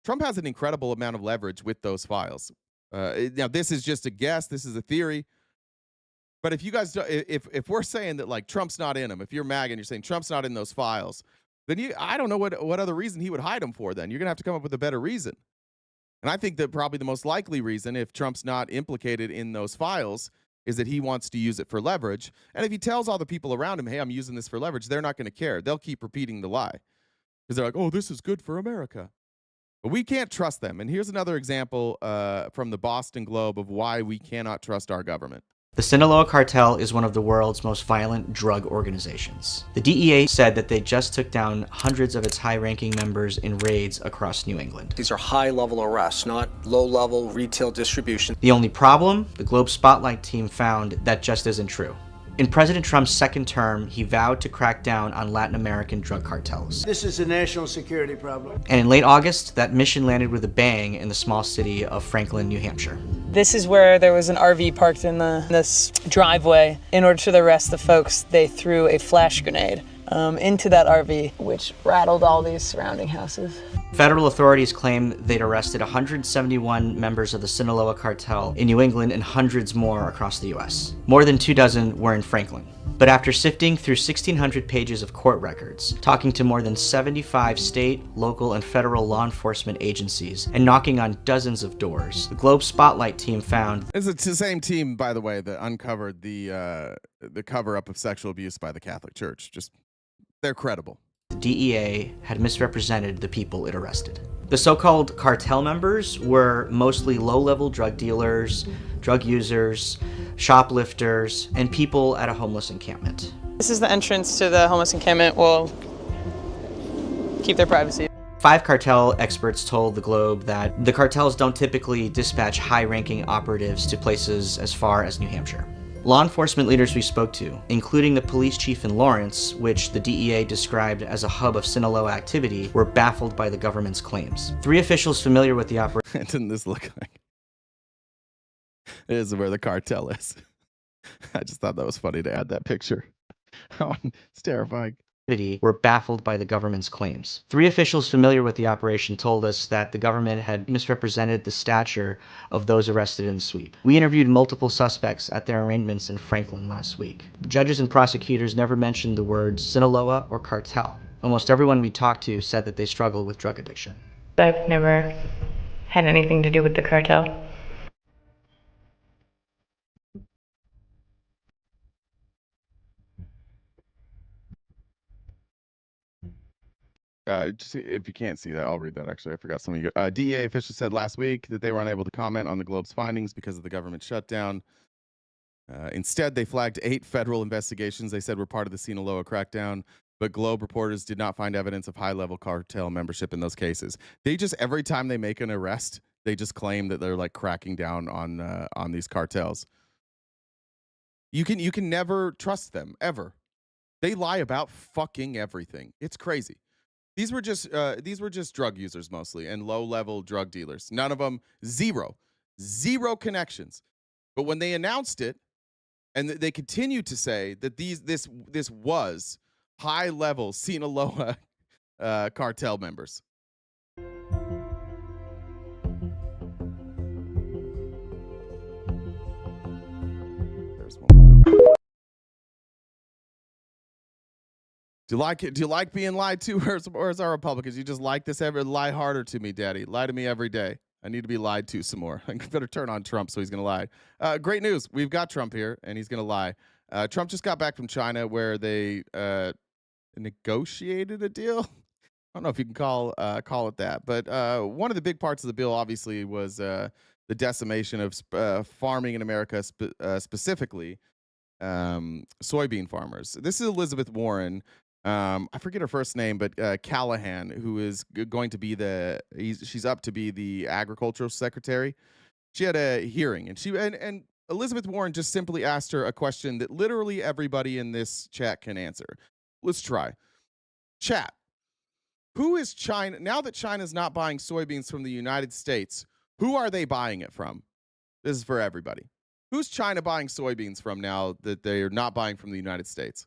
Speaker 1: Trump has an incredible amount of leverage with those files. Now, this is just a guess. This is a theory. But if you guys, if we're saying that Trump's not in them, if you're MAGA and you're saying Trump's not in those files, then I don't know what other reason he would hide them for. Then you're gonna have to come up with a better reason. And I think that probably the most likely reason, if Trump's not implicated in those files, is that he wants to use it for leverage. And if he tells all the people around him, hey, I'm using this for leverage, they're not going to care. They'll keep repeating the lie because they're like, oh, this is good for America. But we can't trust them. And here's another example from the Boston Globe of why we cannot trust our government.
Speaker 9: The Sinaloa cartel is one of the world's most violent drug organizations. The DEA said that they just took down hundreds of its high-ranking members in raids across New England.
Speaker 10: These are high-level arrests, not low-level retail distribution.
Speaker 9: The only problem? The Globe Spotlight team found that just isn't true. In President Trump's second term, he vowed to crack down on Latin American drug cartels.
Speaker 11: This is a national security problem.
Speaker 9: And in late August, that mission landed with a bang in the small city of Franklin, New Hampshire.
Speaker 12: This is where there was an RV parked in this driveway. In order to arrest the folks, they threw a flash grenade into that RV, which rattled all these surrounding houses.
Speaker 9: Federal authorities claim they'd arrested 171 members of the Sinaloa cartel in New England and hundreds more across the U.S. More than 24 were in Franklin. But after sifting through 1,600 pages of court records, talking to more than 75 state, local, and federal law enforcement agencies, and knocking on dozens of doors, the Globe Spotlight team found...
Speaker 1: It's the same team, by the way, that uncovered the cover-up of sexual abuse by the Catholic Church. Just, they're credible.
Speaker 9: the DEA had misrepresented the people it arrested. The so-called cartel members were mostly low-level drug dealers, drug users, shoplifters, and people at a homeless encampment.
Speaker 12: This is the entrance to the homeless encampment. We'll keep their privacy.
Speaker 9: 5 cartel experts told the Globe that the cartels don't typically dispatch high-ranking operatives to places as far as New Hampshire. Law enforcement leaders we spoke to, including the police chief in Lawrence, which the DEA described as a hub of Sinaloa activity, were baffled by the government's claims. 3 officials familiar with the operation...
Speaker 1: Didn't this look like? This is where the cartel is. I just thought that was funny to add that picture. Oh, it's terrifying.
Speaker 9: Were baffled by the government's claims. 3 officials familiar with the operation told us that the government had misrepresented the stature of those arrested in the sweep. We interviewed multiple suspects at their arraignments in Franklin last week. Judges and prosecutors never mentioned the words Sinaloa or cartel. Almost everyone we talked to said that they struggle with drug addiction.
Speaker 13: I've never had anything to do with the cartel.
Speaker 1: Just if you can't see that, I'll read that. Actually, I forgot some of you. DEA officials said last week that they were unable to comment on the Globe's findings because of the government shutdown. Instead, they flagged 8 federal investigations they said were part of the Sinaloa crackdown, but Globe reporters did not find evidence of high-level cartel membership in those cases. They just, every time they make an arrest, they just claim that they're like cracking down on these cartels. You can never trust them, ever. They lie about fucking everything. It's crazy. These were just drug users mostly and low-level drug dealers. None of them, zero connections. But when they announced it, and they continued to say that this was high-level Sinaloa cartel members. There's one more. Do you like being lied to, or is our Republicans? You just like this lie harder to me, Daddy. Lie to me every day. I need to be lied to some more. I better turn on Trump so he's going to lie. Great news. We've got Trump here, and he's going to lie. Trump just got back from China where they negotiated a deal. I don't know if you can call it that. But one of the big parts of the bill, obviously, was the decimation of farming in America, specifically soybean farmers. This is Elizabeth Warren. I forget her first name, but Callahan, who is going to be she's up to be the agricultural secretary. She had a hearing, and Elizabeth Warren just simply asked her a question that literally everybody in this chat can answer. Let's try. Chat. Who is China? Now that China's not buying soybeans from the United States, who are they buying it from? This is for everybody. Who's China buying soybeans from now that they're not buying from the United States?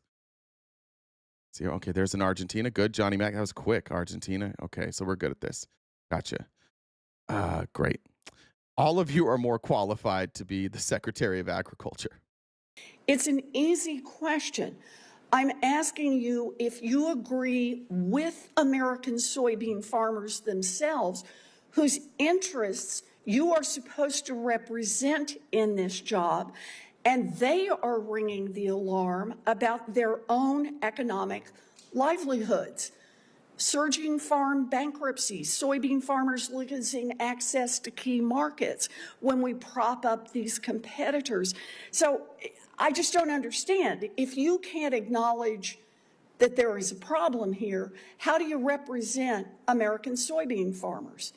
Speaker 1: See, okay, there's an Argentina. Good, Johnny Mac. That was quick. Argentina. Okay, so we're good at this. Gotcha. Great. All of you are more qualified to be the Secretary of Agriculture.
Speaker 14: It's an easy question. I'm asking you if you agree with American soybean farmers themselves, whose interests you are supposed to represent in this job, and they are ringing the alarm about their own economic livelihoods. Surging farm bankruptcies, soybean farmers losing access to key markets when we prop up these competitors. So I just don't understand. If you can't acknowledge that there is a problem here, how do you represent American soybean farmers?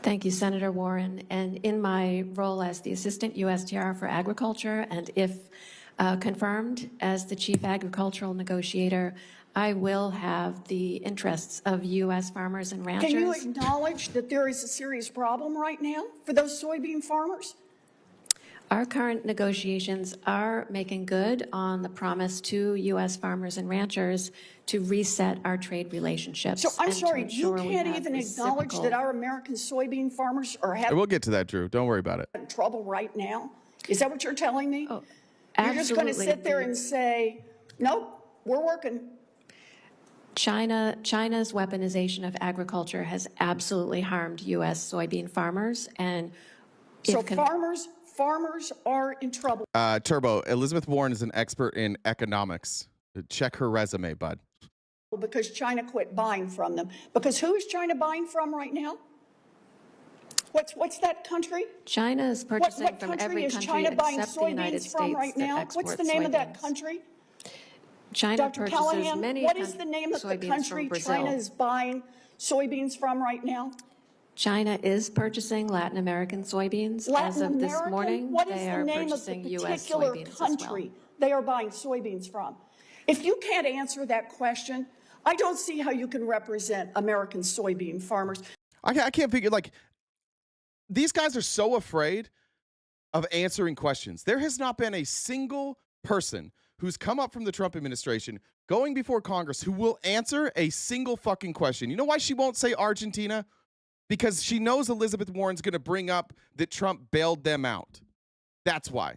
Speaker 15: Thank you, Senator Warren. And in my role as the Assistant USTR for Agriculture, and if confirmed as the Chief Agricultural Negotiator, I will have the interests of U.S. farmers and ranchers.
Speaker 14: Can you acknowledge that there is a serious problem right now for those soybean farmers?
Speaker 15: Our current negotiations are making good on the promise to U.S. farmers and ranchers to reset our trade relationships.
Speaker 14: So I'm sorry, you can't even acknowledge that our American soybean farmers are having...
Speaker 1: We'll get to that, Drew. Don't worry about it.
Speaker 14: ...trouble right now? Is that what you're telling me?
Speaker 15: Oh,
Speaker 14: you're just going to sit there and say, nope, we're working.
Speaker 15: China's weaponization of agriculture has absolutely harmed U.S. soybean farmers, and
Speaker 14: so farmers are in trouble.
Speaker 1: Turbo, Elizabeth Warren is an expert in economics. Check her resume, bud.
Speaker 14: because China quit buying from them. Because who is China buying from right now? What's that country?
Speaker 15: China is purchasing
Speaker 14: what
Speaker 15: from
Speaker 14: country
Speaker 15: every
Speaker 14: is
Speaker 15: country
Speaker 14: China buying
Speaker 15: except the United
Speaker 14: soybeans from
Speaker 15: States
Speaker 14: right
Speaker 15: that
Speaker 14: now?
Speaker 15: exports
Speaker 14: What's the name of that
Speaker 15: soybeans.
Speaker 14: country?
Speaker 15: China
Speaker 14: Dr.
Speaker 15: purchases
Speaker 14: Callahan,
Speaker 15: many
Speaker 14: what is the name of the
Speaker 15: soybeans
Speaker 14: country
Speaker 15: from Brazil.
Speaker 14: China is buying soybeans from right now?
Speaker 15: China is purchasing Latin American soybeans. As
Speaker 14: Latin
Speaker 15: of this
Speaker 14: American?
Speaker 15: morning,
Speaker 14: What is
Speaker 15: they
Speaker 14: the
Speaker 15: are
Speaker 14: name of the
Speaker 15: purchasing U.S.
Speaker 14: particular
Speaker 15: soybeans as well.
Speaker 14: country they are buying soybeans from? If you can't answer that question, I don't see how you can represent American soybean farmers.
Speaker 1: I can't figure, like, these guys are so afraid of answering questions. There has not been a single person who's come up from the Trump administration going before Congress who will answer a single fucking question. You know why she won't say Argentina? Because she knows Elizabeth Warren's going to bring up that Trump bailed them out. That's why.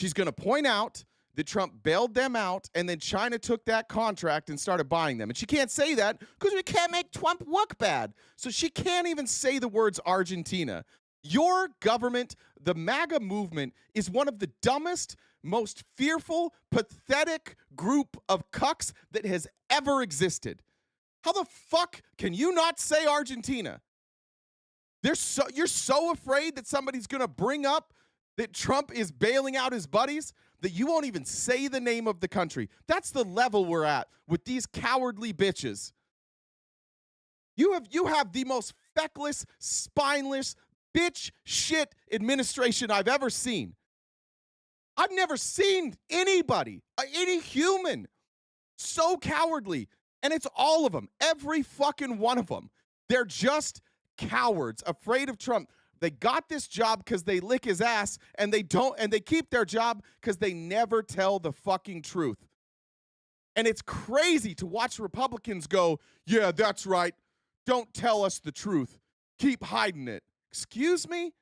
Speaker 1: She's going to point out that Trump bailed them out and then China took that contract and started buying them. And she can't say that because we can't make Trump look bad. So she can't even say the words Argentina. Your government, the MAGA movement, is one of the dumbest, most fearful, pathetic group of cucks that has ever existed. How the fuck can you not say Argentina? You're so afraid that somebody's going to bring up that Trump is bailing out his buddies that you won't even say the name of the country. That's the level we're at with these cowardly bitches. You have the most feckless, spineless, bitch shit administration I've ever seen. I've never seen anybody, any human, so cowardly. And it's all of them, every fucking one of them. They're just cowards, afraid of Trump. They got this job because they lick his ass, and they keep their job because they never tell the fucking truth. And it's crazy to watch Republicans go, yeah, that's right. Don't tell us the truth. Keep hiding it. Excuse me?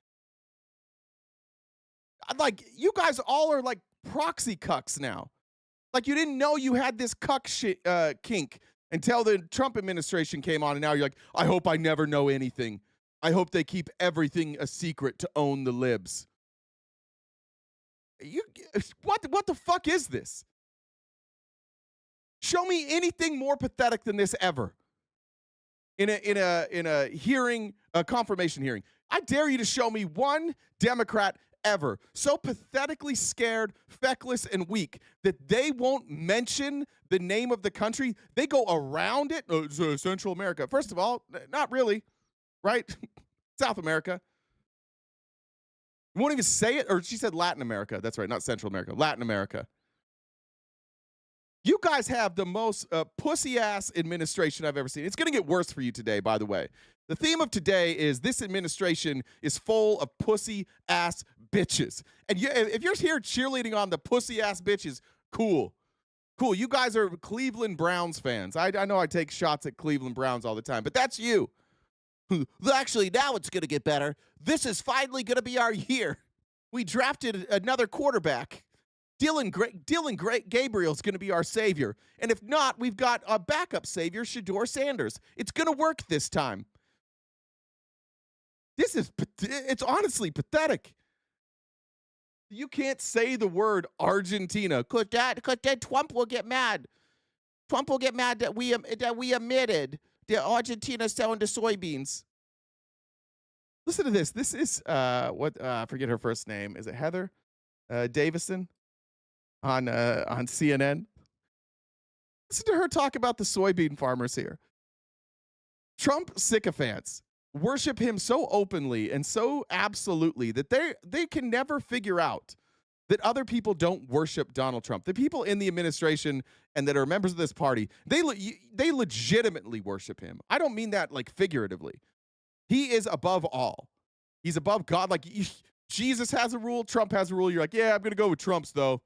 Speaker 1: Like, you guys all are like proxy cucks now. Like, you didn't know you had this cuck shit, kink until the Trump administration came on, and now you're like, I hope I never know anything. I hope they keep everything a secret to own the libs. What the fuck is this? Show me anything more pathetic than this ever. In a hearing, a confirmation hearing. I dare you to show me one Democrat ever so pathetically scared, feckless, and weak that they won't mention the name of the country. They go around it. Oh, it's Central America. First of all, not really, right? South America. You won't even say it. Or she said Latin America. That's right, not Central America. Latin America. You guys have the most pussy-ass administration I've ever seen. It's going to get worse for you today, by the way. The theme of today is this administration is full of pussy-ass bitches. And if you're here cheerleading on the pussy-ass bitches, cool. Cool. You guys are Cleveland Browns fans. I know I take shots at Cleveland Browns all the time, but that's you. Actually, now it's going to get better. This is finally going to be our year. We drafted another quarterback. Dylan Gabriel's going to be our savior. And if not, we've got a backup savior, Shador Sanders. It's going to work this time. It's honestly pathetic. You can't say the word Argentina. Because then Trump will get mad. Trump will get mad that we admitted that Argentina selling the soybeans. Listen to this. This is, I forget her first name. Is it Heather Davison? On CNN. Listen to her talk about the soybean farmers here. Trump sycophants worship him so openly and so absolutely that they can never figure out that other people don't worship Donald Trump. The people in the administration and that are members of this party, they legitimately worship him. I don't mean that like figuratively. He is above all. He's above God. Like Jesus has a rule, Trump has a rule. You're like, yeah, I'm gonna go with Trump's though.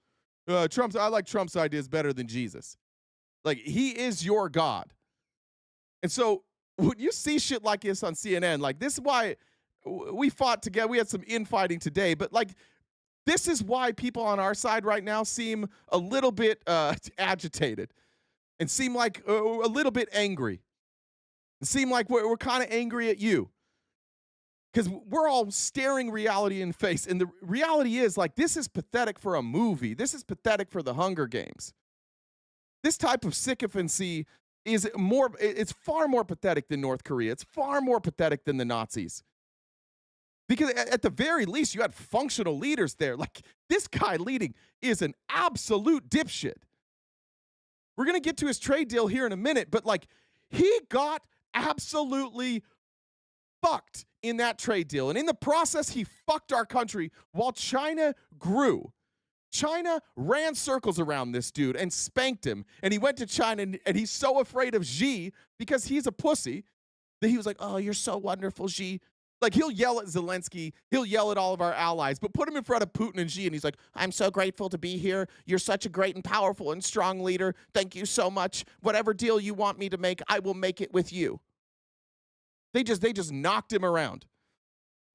Speaker 1: I like Trump's ideas better than Jesus. Like, he is your God. And so when you see shit like this on CNN, like, this is why we fought together. We had some infighting today, but like, this is why people on our side right now seem a little bit agitated and seem like a little bit angry. And seem like we're kind of angry at you. Because we're all staring reality in the face. And the reality is, like, this is pathetic for a movie. This is pathetic for the Hunger Games. This type of sycophancy it's far more pathetic than North Korea. It's far more pathetic than the Nazis. Because at the very least, you had functional leaders there. Like, this guy leading is an absolute dipshit. We're going to get to his trade deal here in a minute, but like, he got absolutely fucked in that trade deal. And in the process, he fucked our country while China grew. China ran circles around this dude and spanked him. And he went to China, and he's so afraid of Xi because he's a pussy that he was like, oh, you're so wonderful, Xi. Like, he'll yell at Zelensky, he'll yell at all of our allies, but put him in front of Putin and Xi, and he's like, I'm so grateful to be here. You're such a great and powerful and strong leader. Thank you so much. Whatever deal you want me to make, I will make it with you. They just knocked him around.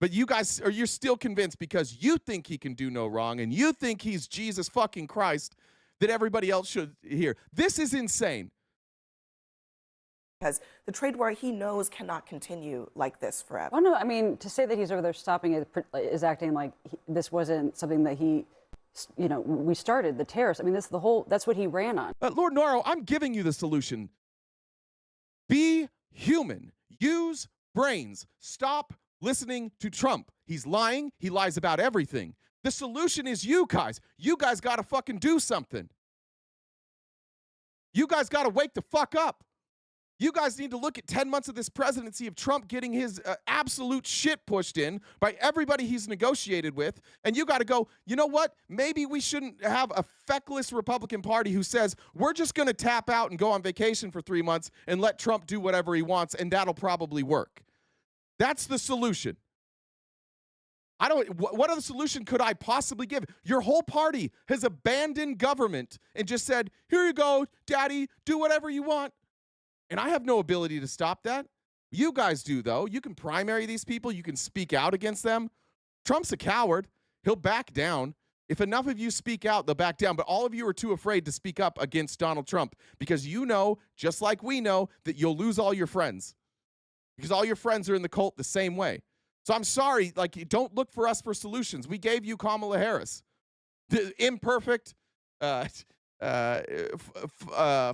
Speaker 1: But you guys, you're still convinced because you think he can do no wrong and you think he's Jesus fucking Christ that everybody else should hear. This is insane.
Speaker 16: Because the trade war he knows cannot continue like this forever.
Speaker 17: Well, no, I mean, to say that he's over there stopping it is acting like this wasn't something that he, we started, the terrorists. I mean, that's what he ran on.
Speaker 1: Lord Noro, I'm giving you the solution. Be human. Use brains. Stop listening to Trump. He's lying. He lies about everything. The solution is you guys. You guys got to fucking do something. You guys got to wake the fuck up. You guys need to look at 10 months of this presidency of Trump getting his absolute shit pushed in by everybody he's negotiated with. And you got to go, you know what? Maybe we shouldn't have a feckless Republican Party who says, we're just going to tap out and go on vacation for 3 months and let Trump do whatever he wants, and that'll probably work. That's the solution. What other solution could I possibly give? Your whole party has abandoned government and just said, here you go, daddy, do whatever you want. And I have no ability to stop that. You guys do, though. You can primary these people. You can speak out against them. Trump's a coward. He'll back down. If enough of you speak out, they'll back down. But all of you are too afraid to speak up against Donald Trump because you know, just like we know, that you'll lose all your friends because all your friends are in the cult the same way. So I'm sorry, don't look for us for solutions. We gave you Kamala Harris. Imperfect,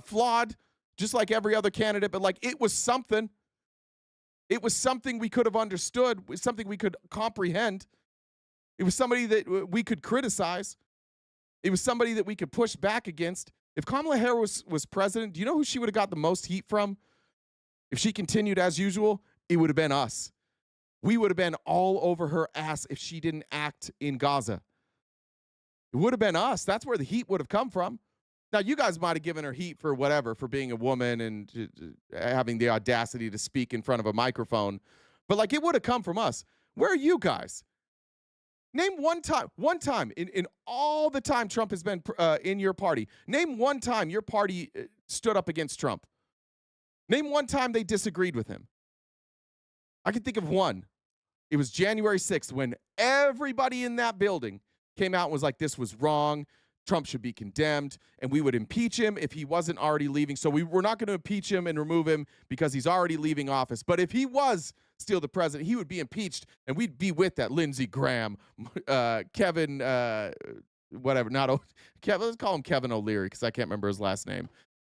Speaker 1: flawed, just like every other candidate, but it was something. It was something we could have understood, something we could comprehend. It was somebody that we could criticize. It was somebody that we could push back against. If Kamala Harris was president, do you know who she would have got the most heat from? If she continued as usual, it would have been us. We would have been all over her ass if she didn't act in Gaza. It would have been us. That's where the heat would have come from. Now, you guys might have given her heat for whatever, for being a woman and having the audacity to speak in front of a microphone. But it would have come from us. Where are you guys? Name one time in all the time Trump has been in your party. Name one time your party stood up against Trump. Name one time they disagreed with him. I can think of one. It was January 6th when everybody in that building came out and was like, this was wrong. Trump should be condemned, and we would impeach him if he wasn't already leaving. So we're not going to impeach him and remove him because he's already leaving office. But if he was still the president, he would be impeached, and we'd be with that. Lindsey Graham, Kevin, whatever. Kevin. Let's call him Kevin O'Leary because I can't remember his last name.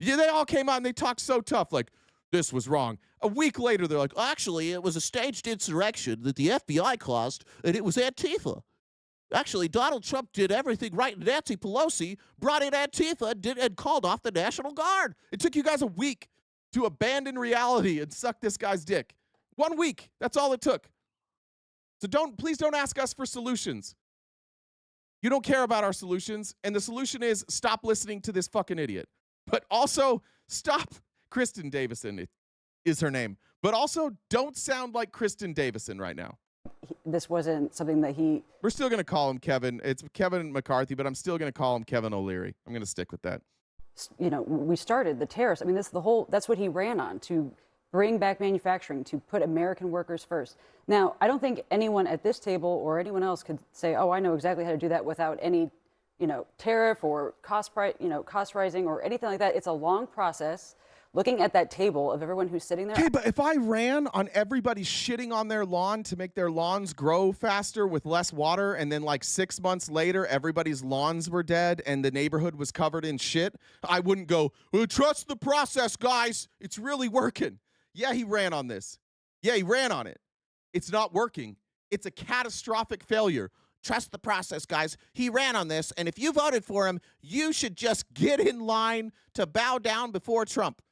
Speaker 1: Yeah, they all came out and they talked so tough, like, this was wrong. A week later, they're like, actually, it was a staged insurrection that the FBI caused, and it was Antifa. Actually, Donald Trump did everything right. Nancy Pelosi brought in Antifa and called off the National Guard. It took you guys a week to abandon reality and suck this guy's dick. 1 week. That's all it took. So please don't ask us for solutions. You don't care about our solutions. And the solution is stop listening to this fucking idiot. But also stop. Kristen Davison is her name. But also don't sound like Kristen Davison right now.
Speaker 17: This wasn't something that
Speaker 1: We're still going to call him Kevin. It's Kevin McCarthy, but I'm still going to call him Kevin O'Leary. I'm going to stick with that.
Speaker 17: We started, the terrorists. I mean, that's what he ran on, to bring back manufacturing, to put American workers first. Now, I don't think anyone at this table or anyone else could say, oh, I know exactly how to do that without any, tariff or cost rising or anything like that. It's a long process. looking at that table of everyone who's sitting there.
Speaker 1: Okay, but if I ran on everybody shitting on their lawn to make their lawns grow faster with less water, and then like 6 months later, everybody's lawns were dead and the neighborhood was covered in shit, I wouldn't go, well, trust the process, guys. It's really working. Yeah, he ran on this. Yeah, he ran on it. It's not working. It's a catastrophic failure. Trust the process, guys. He ran on this, and if you voted for him, you should just get in line to bow down before Trump.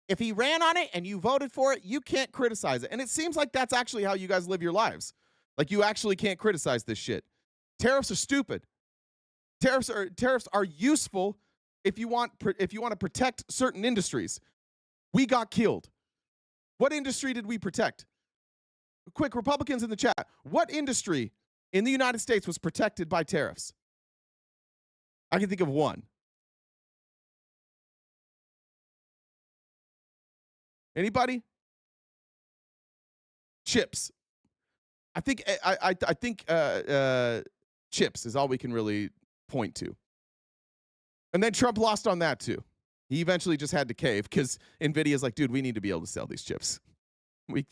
Speaker 1: If he ran on it and you voted for it, you can't criticize it. And it seems like that's actually how you guys live your lives. Like, you actually can't criticize this shit. Tariffs are stupid. Tariffs are useful if you want to protect certain industries. We got killed. What industry did we protect? Quick, Republicans in the chat. What industry in the United States was protected by tariffs? I can think of one. Anybody? Chips. I think chips is all we can really point to. And then Trump lost on that too. He eventually just had to cave because NVIDIA's like, dude, we need to be able to sell these chips. We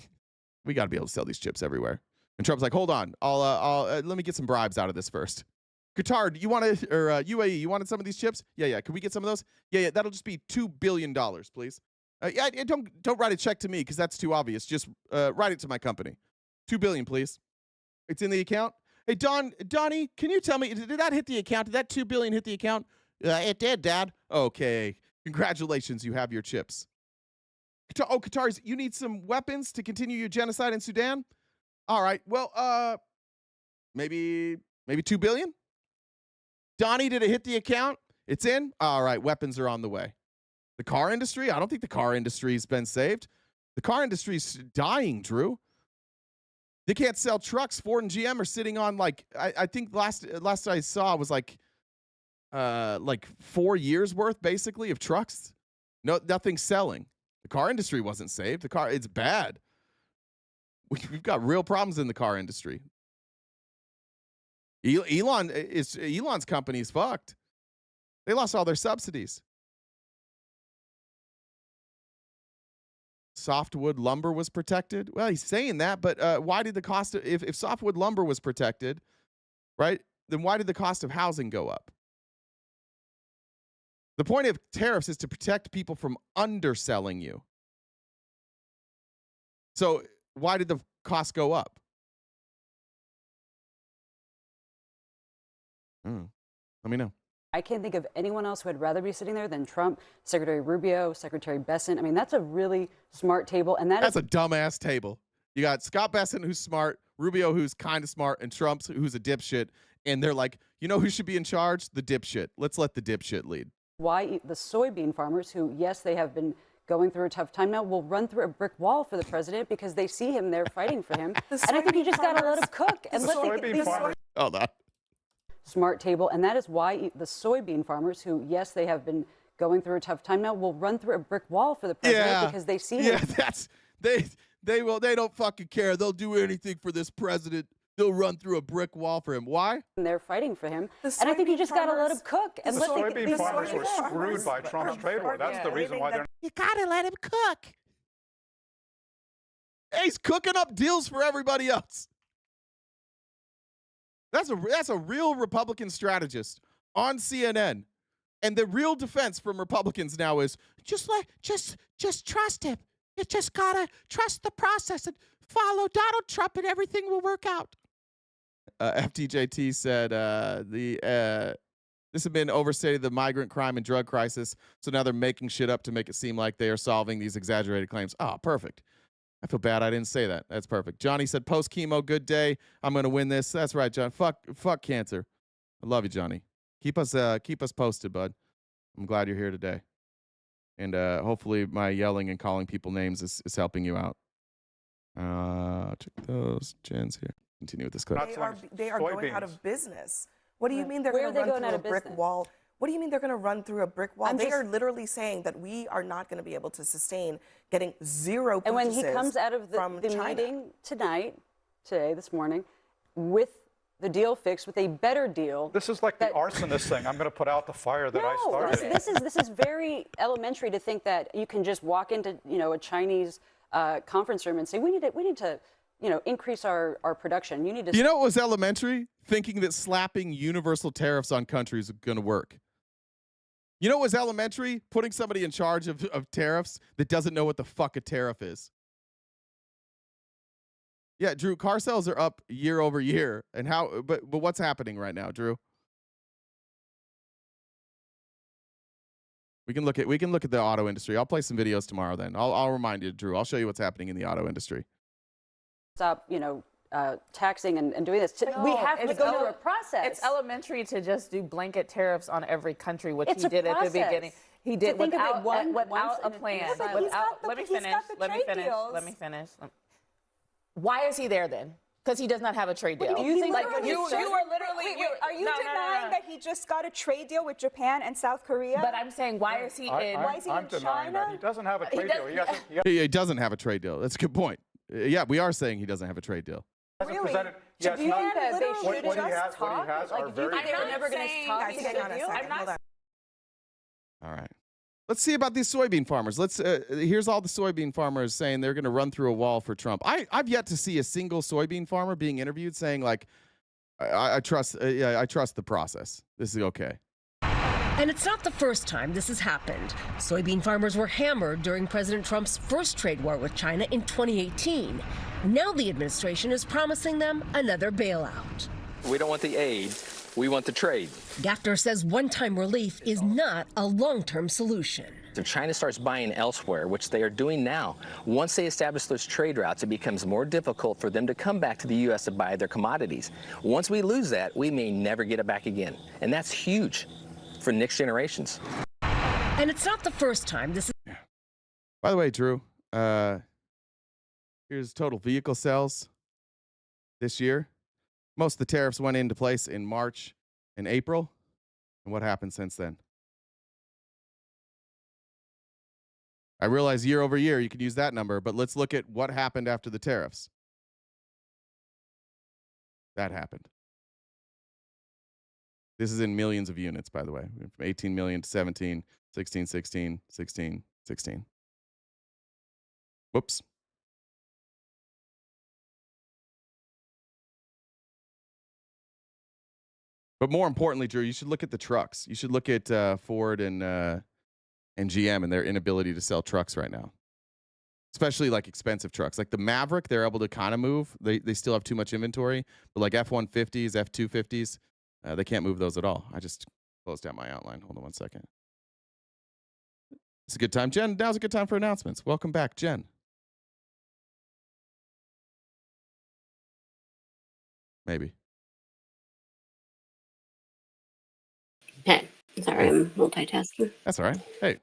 Speaker 1: got to be able to sell these chips everywhere. And Trump's like, hold on, I'll let me get some bribes out of this first. Qatar, you wanted, or UAE, you wanted some of these chips? Yeah. Can we get some of those? Yeah. That'll just be $2 billion, please. Don't write a check to me because that's too obvious. Just write it to my company. $2 billion, please. It's in the account. Hey, Donnie, can you tell me, did that hit the account? Did that $2 billion hit the account? It did, Dad. Okay. Congratulations, you have your chips. Qataris, you need some weapons to continue your genocide in Sudan? All right. Well, maybe $2 billion? Donnie, did it hit the account? It's in? All right. Weapons are on the way. The car industry? I don't think the car industry's been saved. The car industry's dying, Drew. They can't sell trucks. Ford and GM are sitting on I think last I saw was like 4 years worth basically of trucks. Nothing's selling. The car industry wasn't saved. It's bad. We've got real problems in the car industry. Elon's company is fucked. They lost all their subsidies. Softwood lumber was protected. Well, he's saying that, but why did the cost of, if softwood lumber was protected, right, then why did the cost of housing go up? The point of tariffs is to protect people from underselling you. So why did the cost go up? Let me know.
Speaker 17: I can't think of anyone else who would rather be sitting there than Trump, Secretary Rubio, Secretary Bessent. I mean, that's a really smart table. And that's
Speaker 1: a dumbass table. You got Scott Bessent, who's smart, Rubio, who's kind of smart, and Trump, who's a dipshit. And they're like, you know who should be in charge? The dipshit. Let's let the dipshit lead.
Speaker 17: Why the soybean farmers, who, yes, they have been going through a tough time now, will run through a brick wall for the president because they see him there fighting for him. And I think you just got to let him cook. And
Speaker 1: Hold on.
Speaker 17: Smart table. And that is why the soybean farmers, who, yes, they have been going through a tough time now, will run through a brick wall for the president because they see him.
Speaker 1: Yeah, they don't fucking care. They'll do anything for this president. They'll run through a brick wall for him. Why?
Speaker 17: And they're fighting for him. And I think you just got to let him cook. And
Speaker 18: the soybean farmers were screwed by Trump's trade war. That's the reason why they're...
Speaker 1: You got to let him cook. Hey, he's cooking up deals for everybody else. That's a real Republican strategist on CNN. And the real defense from Republicans now is just trust him. You just gotta trust the process and follow Donald Trump and everything will work out. FTJT said this had been overstated, the migrant crime and drug crisis. So now they're making shit up to make it seem like they are solving these exaggerated claims. Oh, perfect. I feel bad I didn't say that. That's perfect. Johnny said, post-chemo, good day. I'm going to win this. That's right, John. Fuck cancer. I love you, Johnny. Keep us posted, bud. I'm glad you're here today. And hopefully my yelling and calling people names is helping you out. Check those gens here. Continue with this clip.
Speaker 16: They are going out of business. What do you mean they're going to run through a brick wall? What do you mean they're going to run through a brick wall? They are literally saying that we are not going to be able to sustain getting zero purchases.
Speaker 17: And when he comes out of the meeting today, this morning, with the deal fixed with a better deal.
Speaker 18: This is like the arsonist thing. I'm going to put out the fire that I started.
Speaker 17: This is very elementary to think that you can just walk into a Chinese conference room and say we need to increase our production. You need to.
Speaker 1: You know what was elementary? Thinking that slapping universal tariffs on countries is going to work. You know what was elementary? Putting somebody in charge of tariffs that doesn't know what the fuck a tariff is. Yeah, Drew, car sales are up year over year. And how, but what's happening right now, Drew? We can look at the auto industry. I'll play some videos tomorrow then. I'll remind you, Drew. I'll show you what's happening in the auto industry.
Speaker 17: Stop, taxing and doing this. We have to go through a process.
Speaker 19: It's elementary to just do blanket tariffs on every country, which he did at the beginning. He did without a plan. Let me finish. Why is he there then? Because he does not have a trade deal.
Speaker 20: You are literally. Are you denying that he just got a trade deal with Japan and South Korea?
Speaker 19: But I'm saying, why is he in?
Speaker 18: I'm denying that. He doesn't have a trade deal.
Speaker 1: He doesn't have a trade deal. That's a good point. Yeah, we are saying he doesn't have a trade deal.
Speaker 20: Really?
Speaker 18: Yeah,
Speaker 20: do you think that they should
Speaker 18: what
Speaker 20: just talk?
Speaker 18: Like, do you think
Speaker 20: they're never going to talk?
Speaker 1: All right. Let's see about these soybean farmers. Here's all the soybean farmers saying they're going to run through a wall for Trump. I've yet to see a single soybean farmer being interviewed saying like, I trust the process. This is okay.
Speaker 21: And it's not the first time this has happened. Soybean farmers were hammered during President Trump's first trade war with China in 2018. Now the administration is promising them another bailout.
Speaker 22: We don't want the aid. We want the trade.
Speaker 21: Gaffner says one-time relief is not a long-term solution.
Speaker 22: If China starts buying elsewhere, which they are doing now, once they establish those trade routes, it becomes more difficult for them to come back to the U.S. to buy their commodities. Once we lose that, we may never get it back again. And that's huge for next generations.
Speaker 21: And it's not the first time this is...
Speaker 1: By the way, Drew, here's total vehicle sales this year. Most of the tariffs went into place in March and April. And what happened since then? I realize year over year you can use that number, but let's look at what happened after the tariffs. That happened. This is in millions of units, by the way. From 18 million to 17, 16, 16, 16, 16. Whoops. But more importantly, Drew, you should look at the trucks. You should look at Ford and GM and their inability to sell trucks right now, especially like expensive trucks. Like the Maverick, they're able to kind of move. They still have too much inventory, but like F-150s, F-250s, they can't move those at all. I just closed out my outline. Hold on one second. It's a good time. Jen, now's a good time for announcements. Welcome back, Jen. Maybe.
Speaker 2: Okay. Sorry, I'm multitasking.
Speaker 1: That's all right. Hey.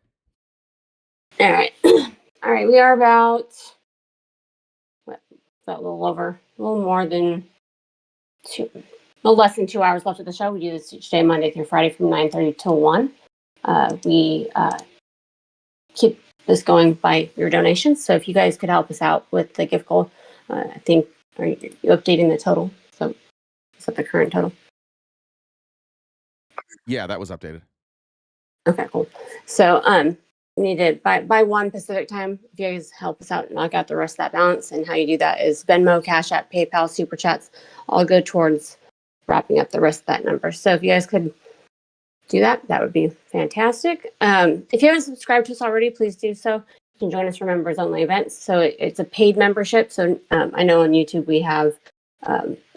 Speaker 2: All right. All right. We are about a little more than less than 2 hours left of the show. We do this each day, Monday through Friday from 9:30 till 1. We keep this going by your donations. So if you guys could help us out with the gift goal, I think, are you updating the total? So is that the current total?
Speaker 1: Yeah, that was updated.
Speaker 2: Okay, cool. So we need to, by 1 Pacific time, if you guys help us out, knock out the rest of that balance. And how you do that is Venmo, Cash App, PayPal, Super Chats, all go towards wrapping up the rest of that number. So if you guys could do that, that would be fantastic. If you haven't subscribed to us already, please do so. You can join us for members only events. So it's a paid membership. So I know on YouTube we have,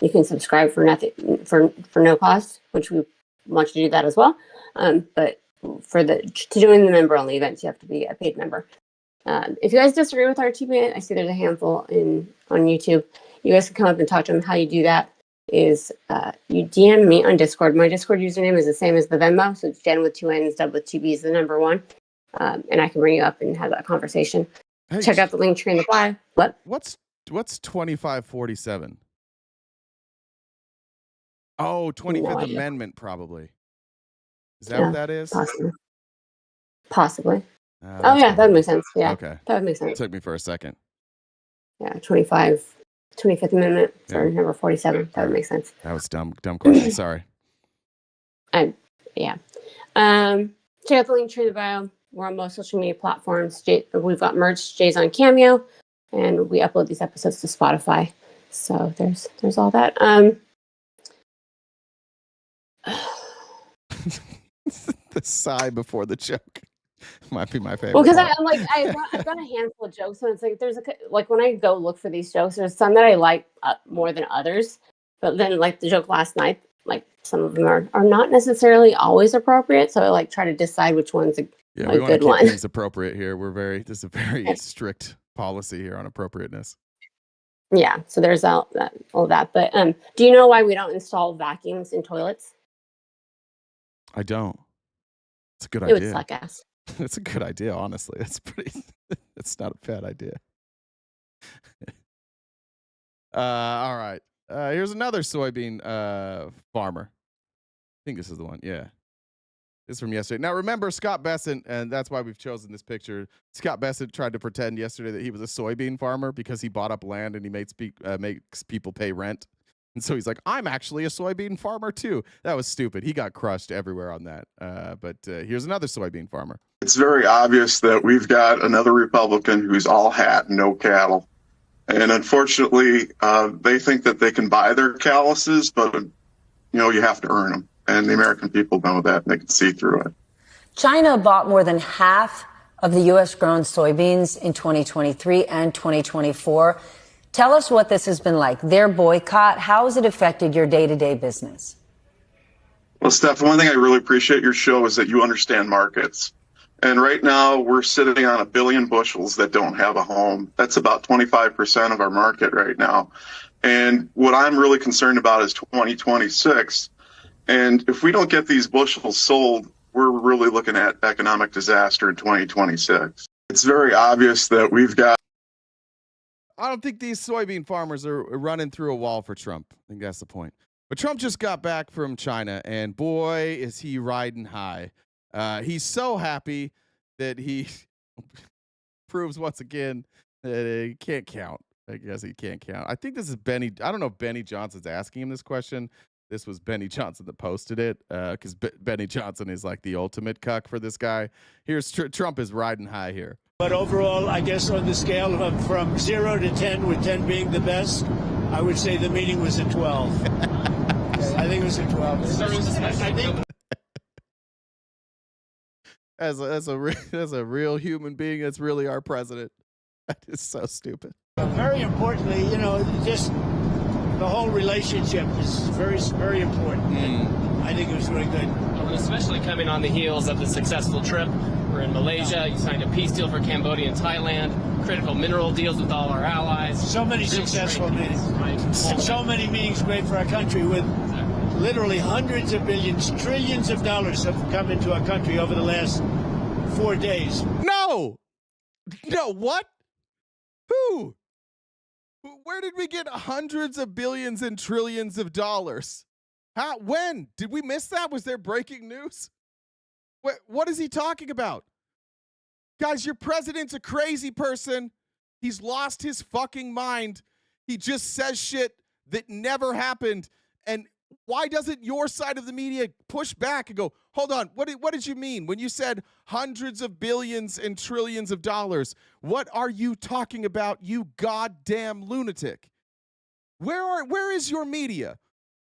Speaker 2: you can subscribe for nothing, for no cost, which we want you to do that as well. But to join the member only events, you have to be a paid member. If you guys disagree with RTP, I see there's a handful on YouTube. You guys can come up and talk to them. How you do that is you DM me on Discord. My Discord username is the same as the Venmo, so it's Jen with 2 N's, W with 2 B's, the number 1. And I can bring you up and have that conversation. Hey, check out the link tree in the bio.
Speaker 1: What's 2547? Oh, 25th Amendment, probably. Is that what that is?
Speaker 2: Possibly. Oh, yeah, that would make sense. Yeah.
Speaker 1: Okay.
Speaker 2: That would make sense.
Speaker 1: It took me for a second.
Speaker 2: Yeah, 25. 25th Amendment for
Speaker 1: Yeah.
Speaker 2: number 47. That would make sense.
Speaker 1: That was dumb question. Sorry.
Speaker 2: Yeah. Check out the link tree in the bio. We're on most social media platforms. We've got merch. Jay's on Cameo, and we upload these episodes to Spotify. So there's all that.
Speaker 1: The sigh before the joke might be my favorite.
Speaker 2: Well, because I'm like I've got a handful of jokes, and it's like there's like when I go look for these jokes, there's some that I like more than others. But then like the joke last night, like some of them are not necessarily always appropriate. So I like try to decide which one's a
Speaker 1: we
Speaker 2: good
Speaker 1: want to keep
Speaker 2: one.
Speaker 1: things appropriate here. This is a very strict policy here on appropriateness.
Speaker 2: Yeah, so there's all that. But do you know why we don't install vacuums in toilets?
Speaker 1: I don't. It's a good idea.
Speaker 2: It would suck ass.
Speaker 1: It's a good idea, honestly. It's not a bad idea. All right. Here's another soybean farmer. I think this is the one. Yeah. This is from yesterday. Now, remember Scott Bessent, and that's why we've chosen this picture. Scott Bessent tried to pretend yesterday that he was a soybean farmer because he bought up land and he makes people pay rent. And so he's like, I'm actually a soybean farmer, too. That was stupid. He got crushed everywhere on that. But here's another soybean farmer.
Speaker 3: It's very obvious that we've got another Republican who's all hat, no cattle. And unfortunately, they think that they can buy their calluses, but, you have to earn them. And the American people know that, and they can see through it.
Speaker 4: China bought more than half of the U.S.-grown soybeans in 2023 and 2024. Tell us what this has been like. Their boycott, how has it affected your day-to-day business?
Speaker 3: Well, Steph, one thing I really appreciate your show is that you understand markets. And right now, we're sitting on 1 billion bushels that don't have a home. That's about 25% of our market right now. And what I'm really concerned about is 2026. And if we don't get these bushels sold, we're really looking at economic disaster in 2026. It's very obvious that we've got.
Speaker 1: I don't think these soybean farmers are running through a wall for Trump. I think that's the point. But Trump just got back from China, and boy, is he riding high. He's so happy that he proves once again that he can't count. I guess he can't count. I think this is Benny. I don't know if Benny Johnson's asking him this question. This was Benny Johnson that posted it because Benny Johnson is like the ultimate cuck for this guy. Here's Trump is riding high here.
Speaker 11: But overall, I guess on the scale of from 0 to 10, with 10 being the best, I would say the meeting was a 12. I think it was a 12. I think
Speaker 1: as a real human being, that's really our president. That is so stupid.
Speaker 11: Very importantly, just the whole relationship is very, very important. I think it was really good.
Speaker 23: Well, especially coming on the heels of the successful trip. We're in Malaysia. You signed a peace deal for Cambodia and Thailand. Critical mineral deals with all our allies.
Speaker 11: So many successful meetings. And so many meetings great for our country with literally hundreds of billions, trillions of dollars have come into our country over the last 4 days.
Speaker 1: No, what? Who? Where did we get hundreds of billions and trillions of dollars? How? When? Did we miss that? Was there breaking news? What is he talking about? Guys, your president's a crazy person. He's lost his fucking mind. He just says shit that never happened. And why doesn't your side of the media push back and go, hold on, what did you mean when you said hundreds of billions and trillions of dollars? What are you talking about, you goddamn lunatic? Where is your media?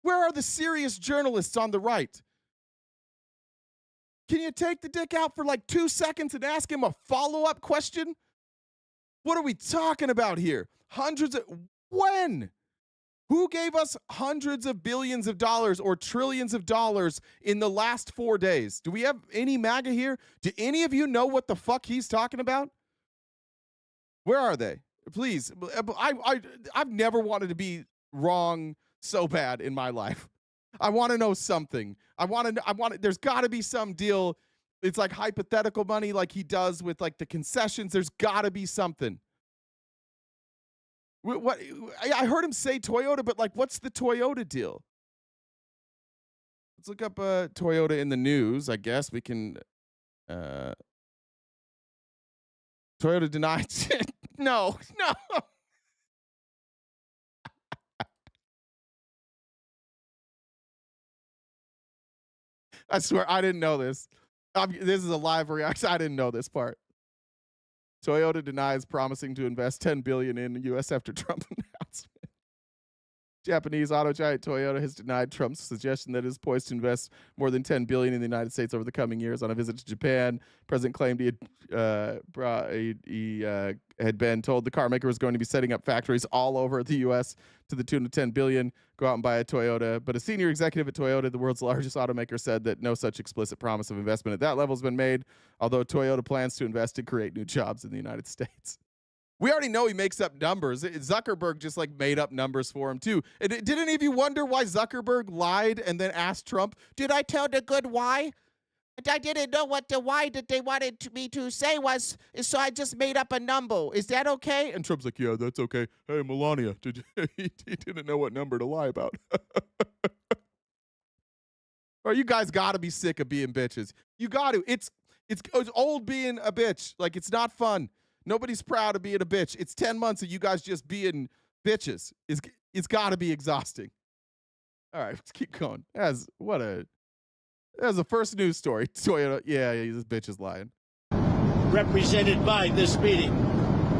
Speaker 1: Where are the serious journalists on the right? Can you take the dick out for like 2 seconds and ask him a follow-up question? What are we talking about here? When? Who gave us hundreds of billions of dollars or trillions of dollars in the last 4 days? Do we have any MAGA here? Do any of you know what the fuck he's talking about? Where are they? Please. I've never wanted to be wrong so bad in my life. I want to know something. There's got to be some deal. It's like hypothetical money like he does with like the concessions. There's got to be something. What I heard him say Toyota, but like, what's the Toyota deal? Let's look up Toyota in the news. I guess we can. Toyota denied. No. I swear, I didn't know this. This is a live reaction. I didn't know this part. Toyota denies promising to invest $10 billion in the U.S. after Trump announcement. Japanese auto giant Toyota has denied Trump's suggestion that it is poised to invest more than $10 billion in the United States over the coming years. On a visit to Japan, the president claimed he had been told the car maker was going to be setting up factories all over the U.S. to the tune of $10 billion. Go out and buy a Toyota. But a senior executive at Toyota, the world's largest automaker, said that no such explicit promise of investment at that level has been made, although Toyota plans to invest and create new jobs in the United States. We already know he makes up numbers. Zuckerberg just like made up numbers for him too. And did any of you wonder why Zuckerberg lied and then asked Trump, did I tell the good why? I didn't know what the why that they wanted me to say was, so I just made up a number. Is that okay? And Trump's like, yeah, that's okay. Hey, Melania, he didn't know what number to lie about. Or you guys got to be sick of being bitches. You got to. It's old being a bitch. Like, it's not fun. Nobody's proud of being a bitch. It's 10 months of you guys just being bitches. It's got to be exhausting. All right, let's keep going. That's the first news story. Toyota, yeah, this bitch is lying.
Speaker 11: Represented by this meeting,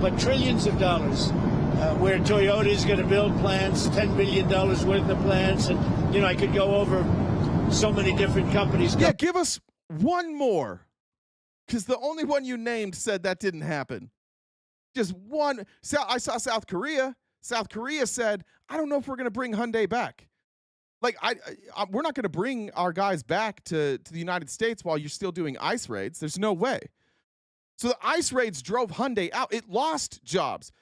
Speaker 11: but trillions of dollars, where Toyota is going to build plants, $10 billion worth of plants, and I could go over so many different companies.
Speaker 1: Yeah, give us one more. Because the only one you named said that didn't happen. Just one. I saw South Korea. South Korea said, I don't know if we're going to bring Hyundai back. Like, we're not going to bring our guys back to the United States while you're still doing ICE raids. There's no way. So the ICE raids drove Hyundai out. It lost jobs.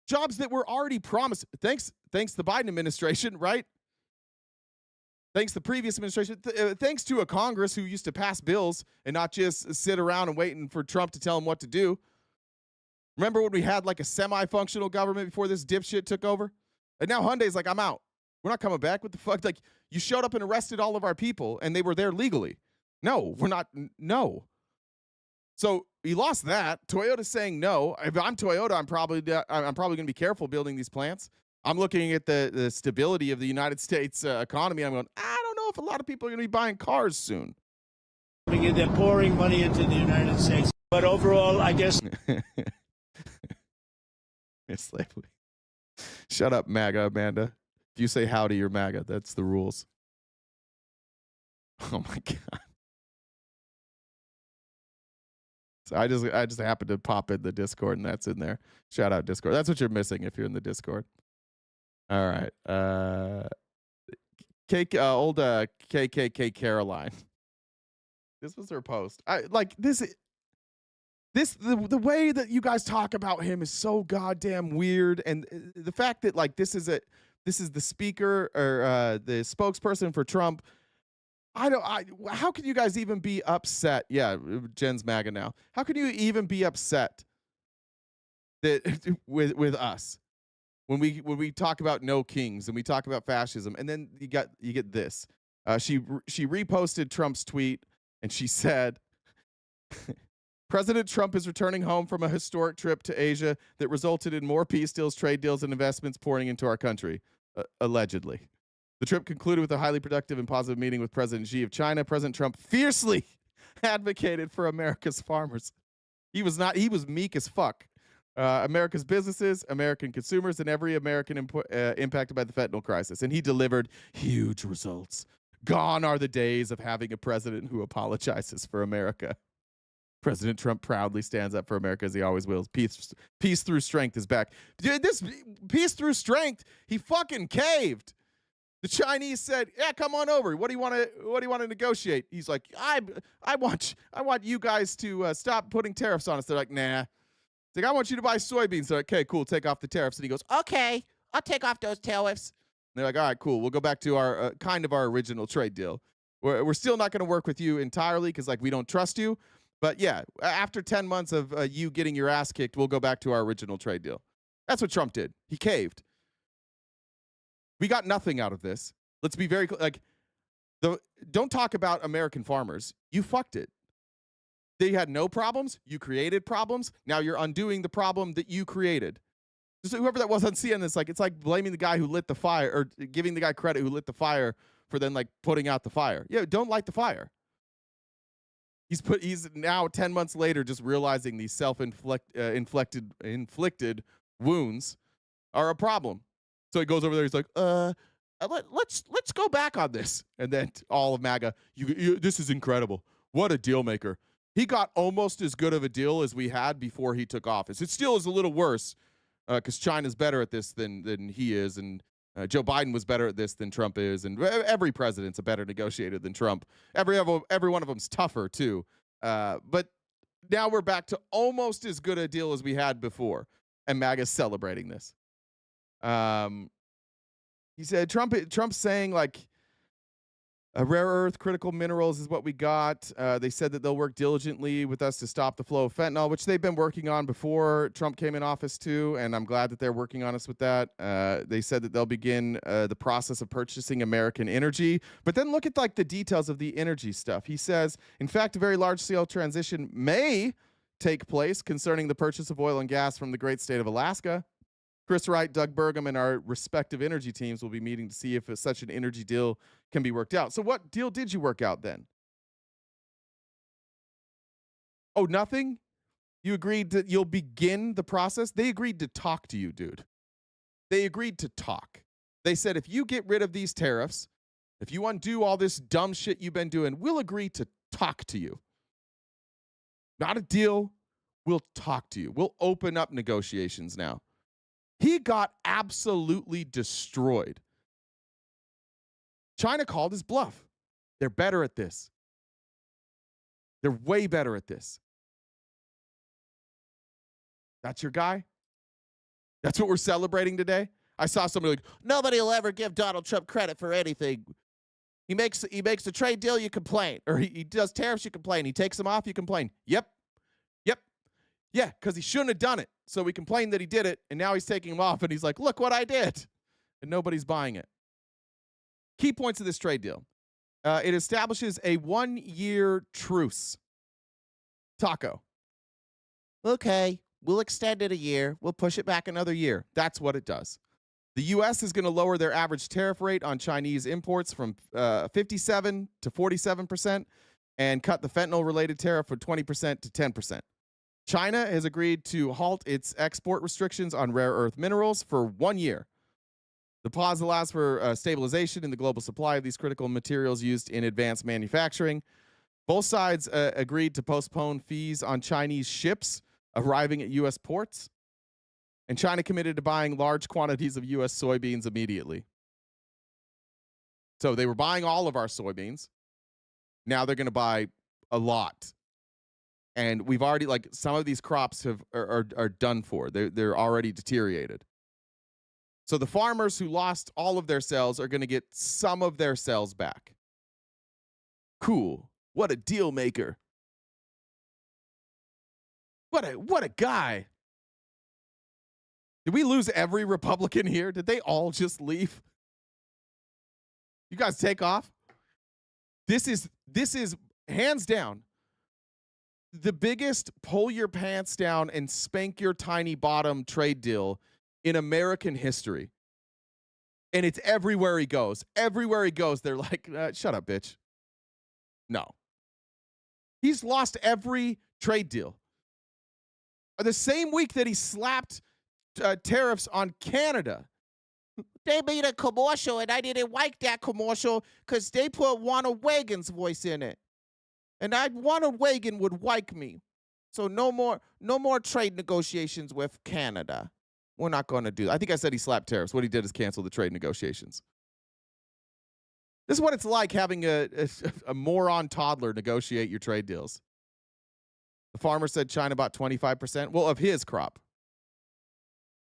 Speaker 1: Jobs that were already promised. Thanks the Biden administration, right? Thanks the previous administration. Thanks to a Congress who used to pass bills and not just sit around and waiting for Trump to tell them what to do. Remember when we had like a semi-functional government before this dipshit took over? And now Hyundai's like, I'm out. We're not coming back. What the fuck? Like, you showed up and arrested all of our people and they were there legally. No, we're not. No. So he lost that. Toyota's saying no. If I'm Toyota, I'm probably going to be careful building these plants. I'm looking at the stability of the United States economy. I'm going, I don't know if a lot of people are going to be buying cars soon.
Speaker 11: They're pouring money into the United States. But overall, I guess.
Speaker 1: Miss Slavely. Shut up, MAGA, Amanda. If you say howdy, you're MAGA. That's the rules. Oh, my God. So I just happened to pop in the Discord, and that's in there. Shout out Discord. That's what you're missing if you're in the Discord. All right. Old KKK Caroline. This was her post. The way that you guys talk about him is so goddamn weird, and the fact that like this is the speaker or the spokesperson for Trump. How can you guys even be upset? Yeah, Jen's MAGA now. How can you even be upset that with us? When we talk about no kings and we talk about fascism, and then you get this. She reposted Trump's tweet and she said, President Trump is returning home from a historic trip to Asia that resulted in more peace deals, trade deals, and investments pouring into our country, allegedly. The trip concluded with a highly productive and positive meeting with President Xi of China. President Trump fiercely advocated for America's farmers. He was meek as fuck. America's businesses, American consumers, and every American impacted by the fentanyl crisis. And he delivered huge results. Gone are the days of having a president who apologizes for America. President Trump proudly stands up for America as he always will. Peace through strength is back. Dude, this peace through strength, he fucking caved. The Chinese said, "Yeah, come on over. What do you want to negotiate?" He's like, "I want you guys to stop putting tariffs on us." They're like, "Nah." He's like, "I want you to buy soybeans." They're like, "Okay, cool. Take off the tariffs." And he goes, "Okay, I'll take off those tariffs." And they're like, "All right, cool. We'll go back to our kind of our original trade deal. We're still not going to work with you entirely because like we don't trust you. But yeah, after 10 months of you getting your ass kicked, we'll go back to our original trade deal." That's what Trump did. He caved. We got nothing out of this. Let's be very clear. Don't talk about American farmers. You fucked it. They had no problems. You created problems. Now you're undoing the problem that you created. Just whoever that was on CNN, it's like blaming the guy who lit the fire or giving the guy credit who lit the fire for then like putting out the fire. Yeah, don't light the fire. He's now 10 months later just realizing these inflicted wounds are a problem. So he goes over there. He's like, let's go back on this. And then all of MAGA, this is incredible. What a deal maker. He got almost as good of a deal as we had before he took office. It still is a little worse because China's better at this than he is, and Joe Biden was better at this than Trump is, and every president's a better negotiator than Trump. Every one of them's tougher too. But now we're back to almost as good a deal as we had before, and MAGA's celebrating this. He said Trump's saying like rare earth critical minerals is what we got. They said that they'll work diligently with us to stop the flow of fentanyl, which they've been working on before Trump came in office too, and I'm glad that they're working on us with that. They said that they'll begin the process of purchasing American energy, but then look at like the details of the energy stuff. He says, in fact, a very large-scale transition may take place concerning the purchase of oil and gas from the great state of Alaska. Chris Wright, Doug Burgum, and our respective energy teams will be meeting to see if such an energy deal can be worked out. So what deal did you work out then? Oh, nothing? You agreed that you'll begin the process? They agreed to talk to you, dude. They agreed to talk. They said, if you get rid of these tariffs, if you undo all this dumb shit you've been doing, we'll agree to talk to you. Not a deal. We'll talk to you. We'll open up negotiations now. He got absolutely destroyed. China called his bluff. They're better at this. They're way better at this. That's your guy? That's what we're celebrating today? I saw somebody like, nobody will ever give Donald Trump credit for anything. He makes a trade deal, you complain. Or he does tariffs, you complain. He takes them off, you complain. Yep. Yeah, because he shouldn't have done it. So we complained that he did it, and now he's taking them off, and he's like, look what I did. And nobody's buying it. Key points of this trade deal. It establishes a 1-year truce. Taco. Okay, we'll extend it a year. We'll push it back another year. That's what it does. The U.S. is going to lower their average tariff rate on Chinese imports from 57% to 47% and cut the fentanyl-related tariff from 20% to 10%. China has agreed to halt its export restrictions on rare earth minerals for 1 year. The pause allows for stabilization in the global supply of these critical materials used in advanced manufacturing. Both sides agreed to postpone fees on Chinese ships arriving at U.S. ports. And China committed to buying large quantities of U.S. soybeans immediately. So they were buying all of our soybeans. Now they're going to buy a lot. And we've already, like, some of these crops are done for. They're already deteriorated. So the farmers who lost all of their sales are going to get some of their sales back. Cool. What a deal maker. What a guy. Did we lose every Republican here? Did they all just leave? You guys take off? This is hands down the biggest pull your pants down and spank your tiny bottom trade deal in American history. And it's everywhere he goes. Everywhere he goes, they're like, shut up, bitch. No. He's lost every trade deal. The same week that he slapped tariffs on Canada. They made a commercial, and I didn't like that commercial because they put Ronald Reagan's voice in it. And Ronald Reagan would like me. So no more trade negotiations with Canada. We're not going to do that. I think I said he slapped tariffs. What he did is cancel the trade negotiations. This is what it's like having a moron toddler negotiate your trade deals. The farmer said China bought 25%. Well, of his crop.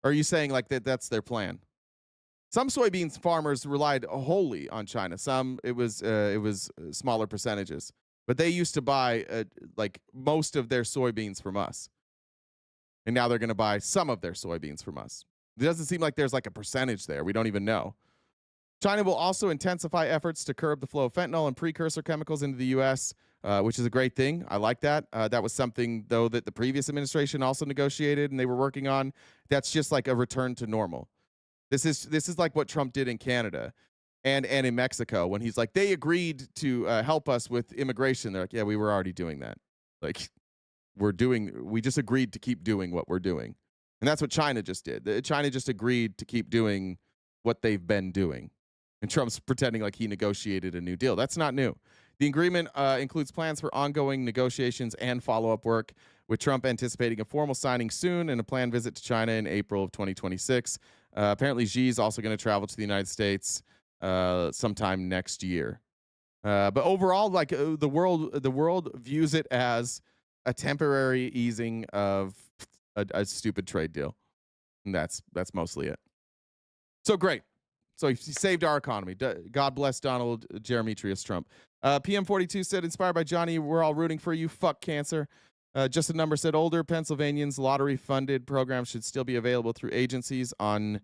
Speaker 1: Or are you saying like that's their plan? Some soybeans farmers relied wholly on China. Some it was smaller percentages. But they used to buy like most of their soybeans from us. And now they're going to buy some of their soybeans from us. It doesn't seem like there's like a percentage there. We don't even know. China will also intensify efforts to curb the flow of fentanyl and precursor chemicals into the U.S., which is a great thing. I like that. That was something, though, that the previous administration also negotiated and they were working on. That's just like a return to normal. This is like what Trump did in Canada. and in Mexico, when he's like, they agreed to help us with immigration. They're like, yeah, we were already doing that. Like, we just agreed to keep doing what we're doing. And that's what China just did. China just agreed to keep doing what they've been doing. And Trump's pretending like he negotiated a new deal. That's not new. The agreement includes plans for ongoing negotiations and follow-up work, with Trump anticipating a formal signing soon and a planned visit to China in April of 2026. Apparently, Xi's also going to travel to the United States sometime next year. But overall, like the world views it as a temporary easing of a stupid trade deal, and that's mostly it. So great. So he saved our economy. God bless Donald Jeremetrius Trump. PM42 said, inspired by Johnny, we're all rooting for you. Fuck cancer. Just a number said, older Pennsylvanians lottery-funded programs should still be available through agencies on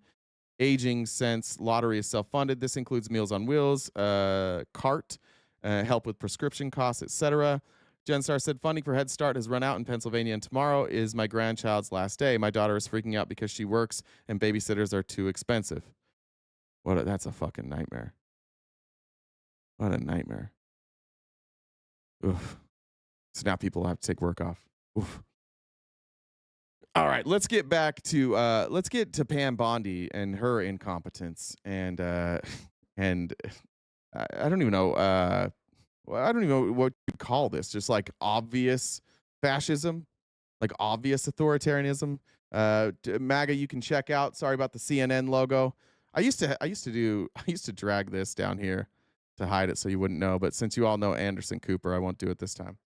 Speaker 1: aging since lottery is self-funded. This includes Meals on Wheels, CART, help with prescription costs, etc. Genstar said, funding for Head Start has run out in Pennsylvania, and tomorrow is my grandchild's last day. My daughter is freaking out because she works and babysitters are too expensive. That's a fucking nightmare. What a nightmare. Oof. So now people have to take work off. Oof. All right, let's get to Pam Bondi and her incompetence and I don't even know I don't even know what you call this. Just like obvious fascism, like obvious authoritarianism. MAGA, you can check out. Sorry about the CNN logo. I used to drag this down here to hide it so you wouldn't know, but since you all know Anderson Cooper, I won't do it this time.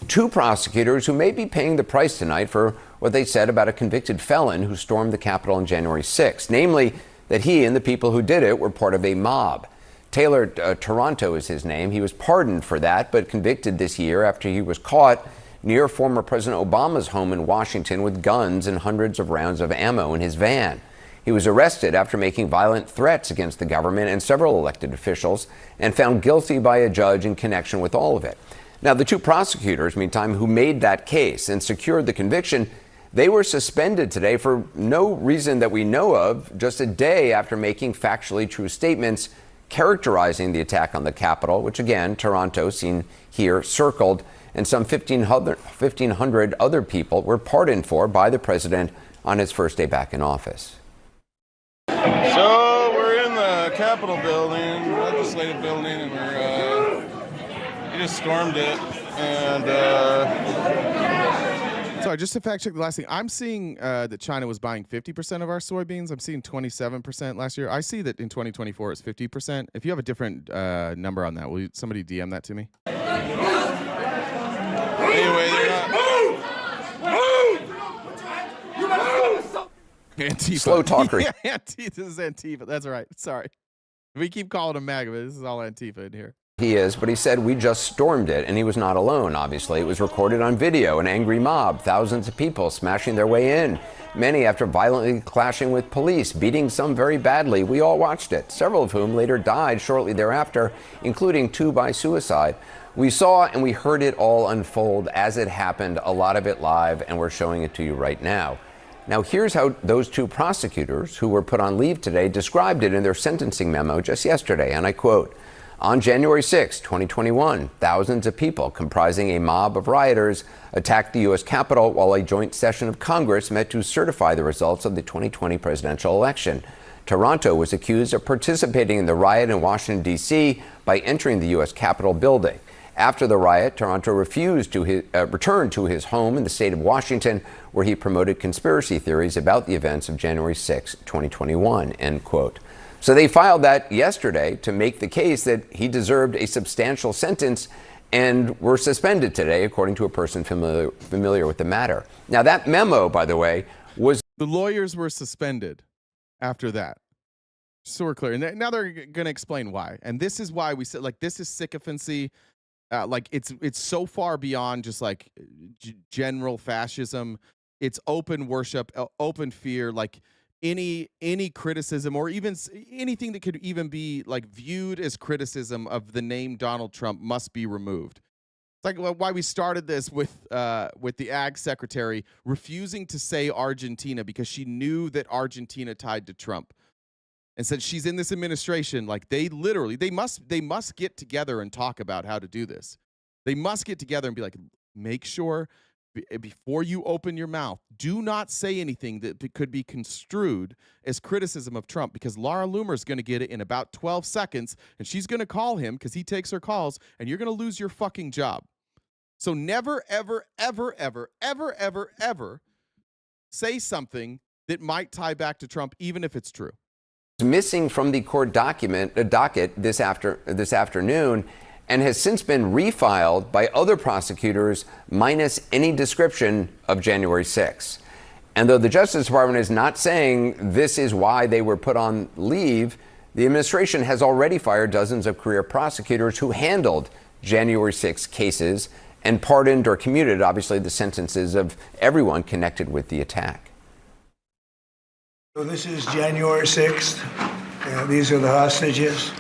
Speaker 5: Two prosecutors who may be paying the price tonight for what they said about a convicted felon who stormed the Capitol on January 6th, namely that he and the people who did it were part of a mob. Taylor Toronto is his name. He was pardoned for that, but convicted this year after he was caught near former President Obama's home in Washington with guns and hundreds of rounds of ammo in his van. He was arrested after making violent threats against the government and several elected officials and found guilty by a judge in connection with all of it. Now, the two prosecutors, meantime, who made that case and secured the conviction, they were suspended today for no reason that we know of, just a day after making factually true statements characterizing the attack on the Capitol, which again, Toronto, seen here, circled, and some 1,500 other people were pardoned for by the president on his first day back in office.
Speaker 6: So we're in the Capitol building, legislative building, and he just stormed it. And
Speaker 1: sorry, just to fact check the last thing, I'm seeing that China was buying 50% of our soybeans. I'm seeing 27% last year. I see that in 2024 it's 50%. If you have a different number on that, will somebody DM that to me?
Speaker 6: Anyway, they're not.
Speaker 1: Antifa.
Speaker 5: Slow talker.
Speaker 1: Yeah, this is Antifa. That's right. Sorry. We keep calling him MAGA, but this is all Antifa in here.
Speaker 5: He is, but he said we just stormed it, and he was not alone, obviously. It was recorded on video, an angry mob, thousands of people smashing their way in, many after violently clashing with police, beating some very badly. We all watched it, several of whom later died shortly thereafter, including 2 by suicide. We saw and we heard it all unfold as it happened, a lot of it live, and we're showing it to you right now. Now, here's how those two prosecutors, who were put on leave today, described it in their sentencing memo just yesterday, and I quote, on January 6, 2021, thousands of people comprising a mob of rioters attacked the U.S. Capitol while a joint session of Congress met to certify the results of the 2020 presidential election. Toronto was accused of participating in the riot in Washington, D.C. by entering the U.S. Capitol building. After the riot, Toronto refused to return to his home in the state of Washington, where he promoted conspiracy theories about the events of January 6, 2021, end quote. So they filed that yesterday to make the case that he deserved a substantial sentence and were suspended today, according to a person familiar with the matter. Now, that memo, by the way, was...
Speaker 1: The lawyers were suspended after that. So we're clear. And now they're going to explain why. And this is why we said, like, this is sycophancy. Like, it's so far beyond just, like, general fascism. It's open worship, open fear, like... Any criticism or even anything that could even be like viewed as criticism of the name Donald Trump must be removed. It's like why we started this with the ag secretary refusing to say Argentina because she knew that Argentina tied to Trump. And since she's in this administration, like they must get together and talk about how to do this. They must get together and be like, make sure before you open your mouth, do not say anything that could be construed as criticism of Trump, because Laura Loomer is going to get it in about 12 seconds, and she's going to call him because he takes her calls, and you're going to lose your fucking job. So never, ever, ever, ever, ever, ever, ever say something that might tie back to Trump, even if it's true.
Speaker 5: Missing from the court docket this afternoon, and has since been refiled by other prosecutors minus any description of January 6th. And though the Justice Department is not saying this is why they were put on leave, the administration has already fired dozens of career prosecutors who handled January 6 cases and pardoned or commuted, obviously, the sentences of everyone connected with the attack.
Speaker 7: So this is January 6th. These are the hostages.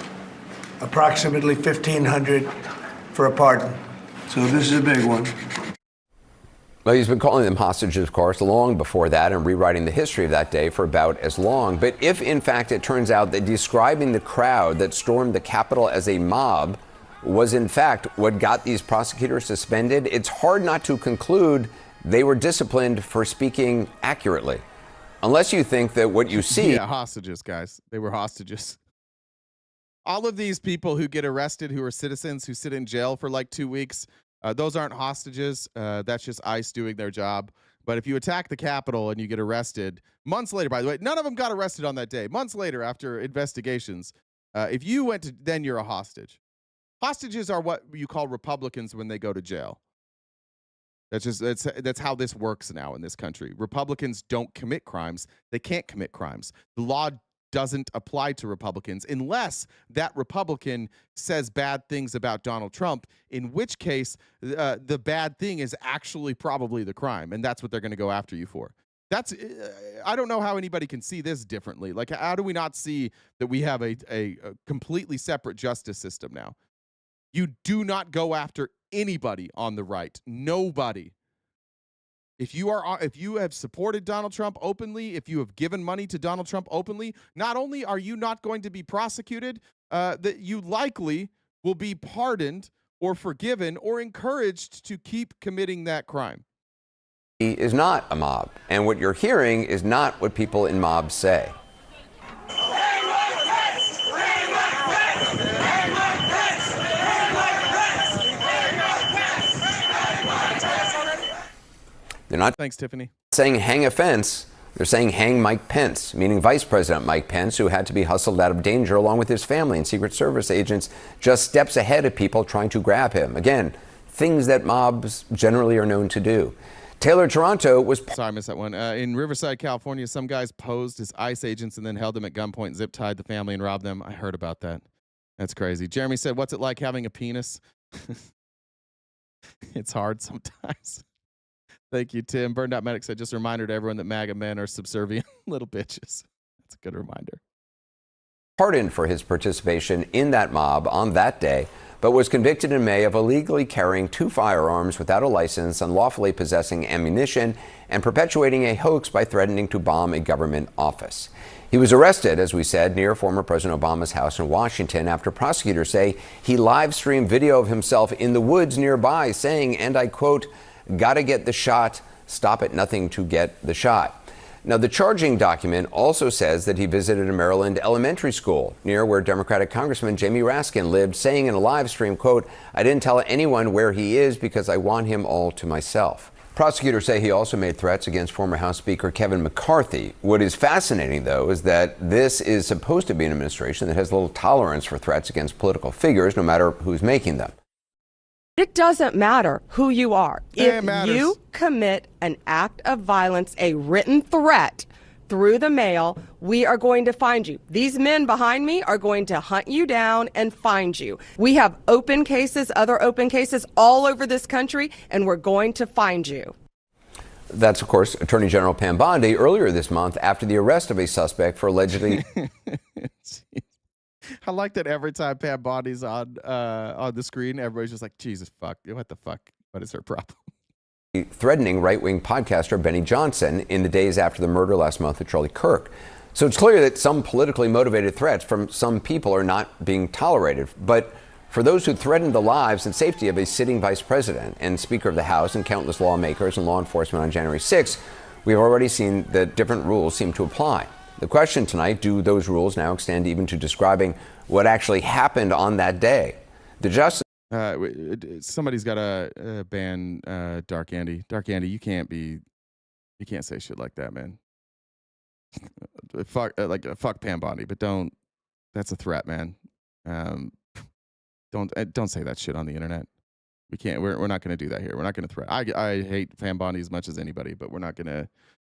Speaker 7: Approximately 1,500 for a pardon. So this is a big one.
Speaker 5: Well, he's been calling them hostages, of course, long before that, and rewriting the history of that day for about as long. But if, in fact, it turns out that describing the crowd that stormed the Capitol as a mob was, in fact, what got these prosecutors suspended, it's hard not to conclude they were disciplined for speaking accurately. Unless you think that what you see...
Speaker 1: Yeah, hostages, guys. They were hostages. All of these people who get arrested, who are citizens, who sit in jail for like 2 weeks, those aren't hostages. That's just ICE doing their job. But if you attack the Capitol and you get arrested, months later, by the way, none of them got arrested on that day. Months later, after investigations, if you went to, then you're a hostage. Hostages are what you call Republicans when they go to jail. That's how this works now in this country. Republicans don't commit crimes. They can't commit crimes. The law doesn't apply to Republicans unless that Republican says bad things about Donald Trump, in which case the bad thing is actually probably the crime, and that's what they're going to go after you for. That's I don't know how anybody can see this differently. Like, how do we not see that we have a completely separate justice system now? You do not go after anybody on the right. Nobody. If you have supported Donald Trump openly, if you have given money to Donald Trump openly, not only are you not going to be prosecuted, that you likely will be pardoned or forgiven or encouraged to keep committing that crime.
Speaker 5: He is not a mob, and what you're hearing is not what people in mobs say. They're not
Speaker 1: Thanks, Tiffany.
Speaker 5: saying hang a fence. They're saying hang Mike Pence, meaning Vice President Mike Pence, who had to be hustled out of danger along with his family and Secret Service agents just steps ahead of people trying to grab him. Again, things that mobs generally are known to do. Taylor Toronto was...
Speaker 1: Sorry, I missed that one. In Riverside, California, some guys posed as ICE agents and then held them at gunpoint, zip-tied the family, and robbed them. I heard about that. That's crazy. Jeremy said, what's it like having a penis? It's hard sometimes. Thank you, Tim. Burned Out Medic said, just a reminder to everyone that MAGA men are subservient little bitches. That's a good reminder.
Speaker 5: Pardoned for his participation in that mob on that day, but was convicted in May of illegally carrying 2 firearms without a license, unlawfully possessing ammunition, and perpetuating a hoax by threatening to bomb a government office. He was arrested, as we said, near former President Obama's house in Washington after prosecutors say he live-streamed video of himself in the woods nearby saying, and I quote, "Gotta get the shot, stop at nothing to get the shot." Now, the charging document also says that he visited a Maryland elementary school near where Democratic Congressman Jamie Raskin lived, saying in a live stream, quote, "I didn't tell anyone where he is because I want him all to myself." Prosecutors say he also made threats against former House Speaker Kevin McCarthy. What is fascinating, though, is that this is supposed to be an administration that has little tolerance for threats against political figures, no matter who's making them.
Speaker 8: It doesn't matter who you are.
Speaker 1: Yeah,
Speaker 8: if you commit an act of violence, a written threat through the mail, we are going to find you. These men behind me are going to hunt you down and find you. We have open cases, other open cases all over this country, and we're going to find you.
Speaker 5: That's, of course, Attorney General Pam Bondi earlier this month after the arrest of a suspect for allegedly...
Speaker 1: I like that every time Pam Bondi's on the screen, everybody's just like, Jesus, fuck. What the fuck? What is her problem?
Speaker 5: Threatening right-wing podcaster Benny Johnson in the days after the murder last month of Charlie Kirk. So it's clear that some politically motivated threats from some people are not being tolerated. But for those who threaten the lives and safety of a sitting vice president and Speaker of the House and countless lawmakers and law enforcement on January 6th, we've already seen that different rules seem to apply. The question tonight, do those rules now extend even to describing what actually happened on that day? The Justice...
Speaker 1: Somebody's got to ban Dark Andy. Dark Andy, you can't say shit like that, man. Fuck Pam Bondi, but don't. That's a threat, man. Don't say that shit on the internet. We can't. We're not going to do that here. We're not going to threat. I hate Pam Bondi as much as anybody, but we're not going to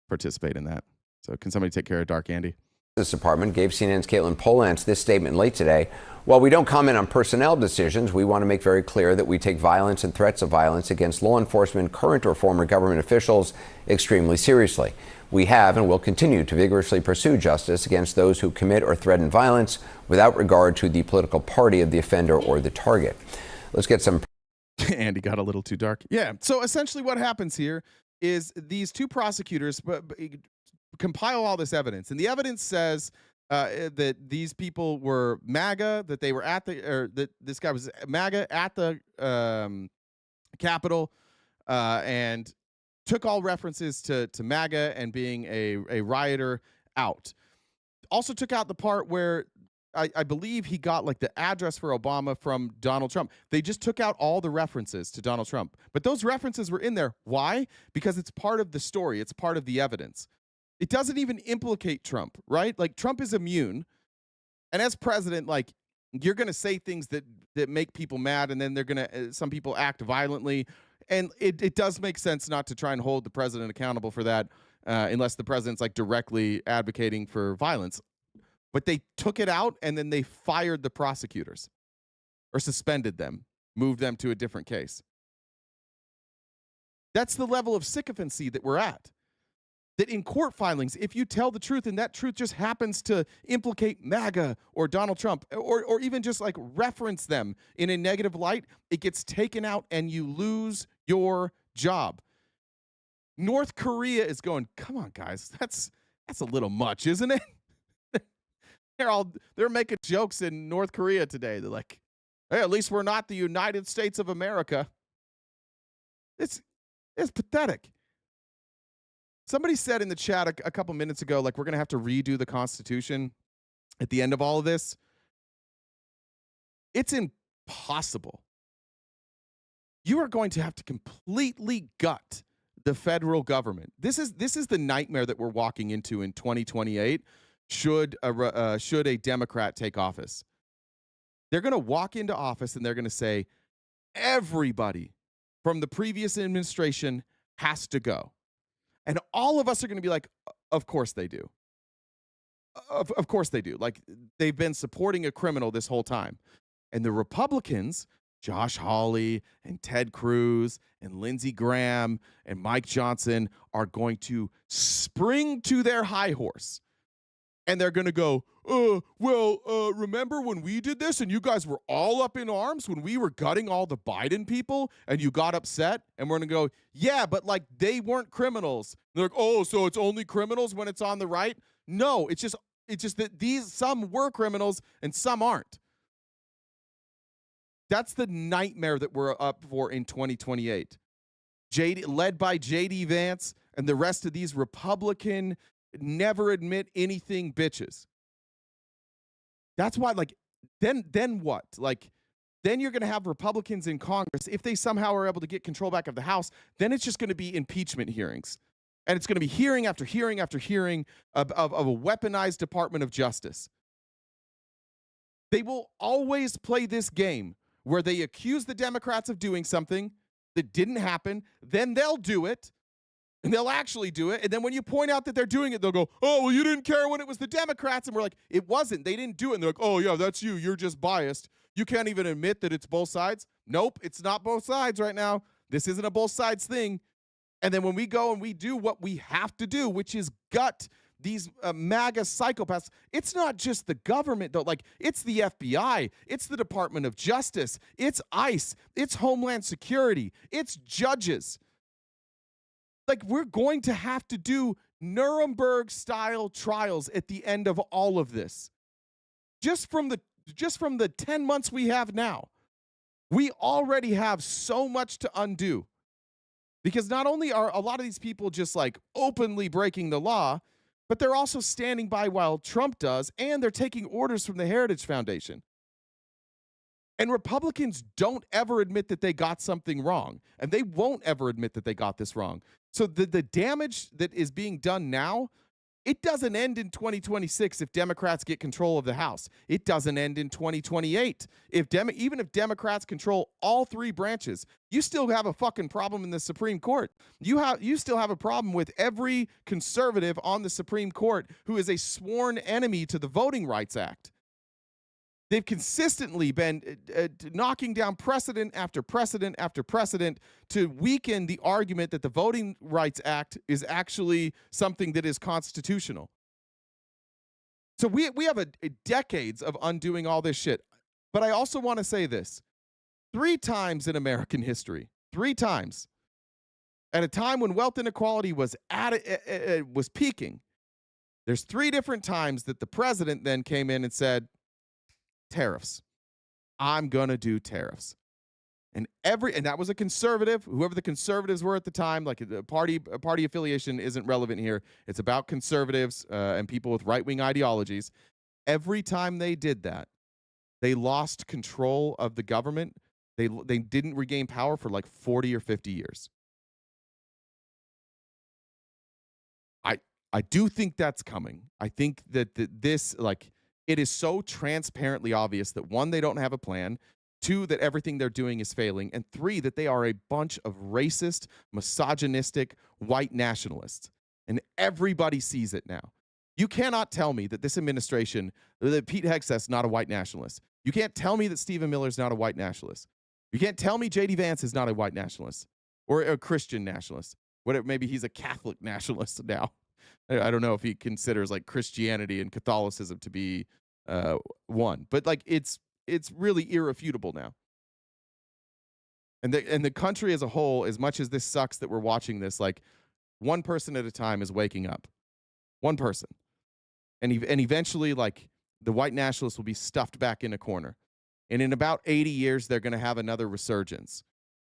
Speaker 1: participate in that. So can somebody take care of Dark Andy?
Speaker 5: This department gave CNN's Caitlin Polance this statement late today. While we don't comment on personnel decisions, we want to make very clear that we take violence and threats of violence against law enforcement, current or former government officials, extremely seriously. We have and will continue to vigorously pursue justice against those who commit or threaten violence without regard to the political party of the offender or the target. Let's get some...
Speaker 1: Andy got a little too dark. Yeah. So essentially what happens here is these two prosecutors compile all this evidence, and the evidence says that these people were MAGA, that they were that this guy was MAGA at the Capitol, and took all references to MAGA and being a rioter out. Also took out the part where I believe he got like the address for Obama from Donald Trump. They just took out all the references to Donald Trump. But those references were in there. Why? Because it's part of the story. It's part of the evidence. It doesn't even implicate Trump, right? Like, Trump is immune. And as president, like, you're going to say things that make people mad, and then they're going to, some people act violently. And it does make sense not to try and hold the president accountable for that unless the president's like directly advocating for violence. But they took it out, and then they fired the prosecutors or suspended them, moved them to a different case. That's the level of sycophancy that we're at. That in court filings, if you tell the truth and that truth just happens to implicate MAGA or Donald Trump, or even just like reference them in a negative light, it gets taken out and you lose your job. North Korea is going, come on, guys, that's a little much, isn't it? They're making jokes in North Korea today. They're like, hey, at least we're not the United States of America. It's pathetic. Somebody said in the chat a couple minutes ago, like, we're going to have to redo the Constitution at the end of all of this. It's impossible. You are going to have to completely gut the federal government. This is the nightmare that we're walking into in 2028. Should a Democrat take office, they're going to walk into office and they're going to say everybody from the previous administration has to go. And all of us are going to be like, of course they do. Of course they do. Like, they've been supporting a criminal this whole time. And the Republicans, Josh Hawley and Ted Cruz and Lindsey Graham and Mike Johnson, are going to spring to their high horse. And they're going to go, remember when we did this and you guys were all up in arms when we were gutting all the Biden people and you got upset? And we're going to go, yeah, but like, they weren't criminals. And they're like, oh, so it's only criminals when it's on the right? No, it's just that some were criminals and some aren't. That's the nightmare that we're up for in 2028. Led by J.D. Vance and the rest of these Republican never admit anything bitches. That's why, like, then what? Like, then you're going to have Republicans in Congress. If they somehow are able to get control back of the House, then it's just going to be impeachment hearings. And it's going to be hearing after hearing after hearing of a weaponized Department of Justice. They will always play this game where they accuse the Democrats of doing something that didn't happen. Then they'll do it. And they'll actually do it. And then when you point out that they're doing it, they'll go, oh, well, you didn't care when it was the Democrats. And we're like, it wasn't. They didn't do it. And they're like, oh, yeah, that's you. You're just biased. You can't even admit that it's both sides. Nope, it's not both sides right now. This isn't a both sides thing. And then when we go and we do what we have to do, which is gut these MAGA psychopaths, it's not just the government, though. Like, it's the FBI. It's the Department of Justice. It's ICE. It's Homeland Security. It's judges. Like, we're going to have to do Nuremberg-style trials at the end of all of this. Just from the 10 months we have now, we already have so much to undo. Because not only are a lot of these people just like openly breaking the law, but they're also standing by while Trump does, and they're taking orders from the Heritage Foundation. And Republicans don't ever admit that they got something wrong, and they won't ever admit that they got this wrong. So the damage that is being done now, it doesn't end in 2026 if Democrats get control of the House. It doesn't end in 2028. Even if Democrats control all three branches, you still have a fucking problem in the Supreme Court. You still have a problem with every conservative on the Supreme Court who is a sworn enemy to the Voting Rights Act. They've consistently been knocking down precedent after precedent after precedent to weaken the argument that the Voting Rights Act is actually something that is constitutional. So we have a decades of undoing all this shit. But I also want to say this. 3 times in American history, 3 times, at a time when wealth inequality was was peaking, there's 3 different times that the president then came in and said, tariffs. I'm going to do tariffs. And that was a conservative, whoever the conservatives were at the time, like a party affiliation isn't relevant here. It's about conservatives and people with right-wing ideologies. Every time they did that, they lost control of the government. They didn't regain power for like 40 or 50 years. I do think that's coming. I think that this, like, it is so transparently obvious that 1, they don't have a plan, 2, that everything they're doing is failing, and 3, that they are a bunch of racist, misogynistic, white nationalists. And everybody sees it now. You cannot tell me that this administration, that Pete Hegseth's not a white nationalist. You can't tell me that Stephen Miller's not a white nationalist. You can't tell me J.D. Vance is not a white nationalist or a Christian nationalist. Whatever, maybe he's a Catholic nationalist now. I don't know if he considers like Christianity and Catholicism to be one, but like it's really irrefutable now. And the country as a whole, as much as this sucks that we're watching this, like one person at a time is waking up. One person, and eventually, like the white nationalists will be stuffed back in a corner, and in about 80 years, they're going to have another resurgence.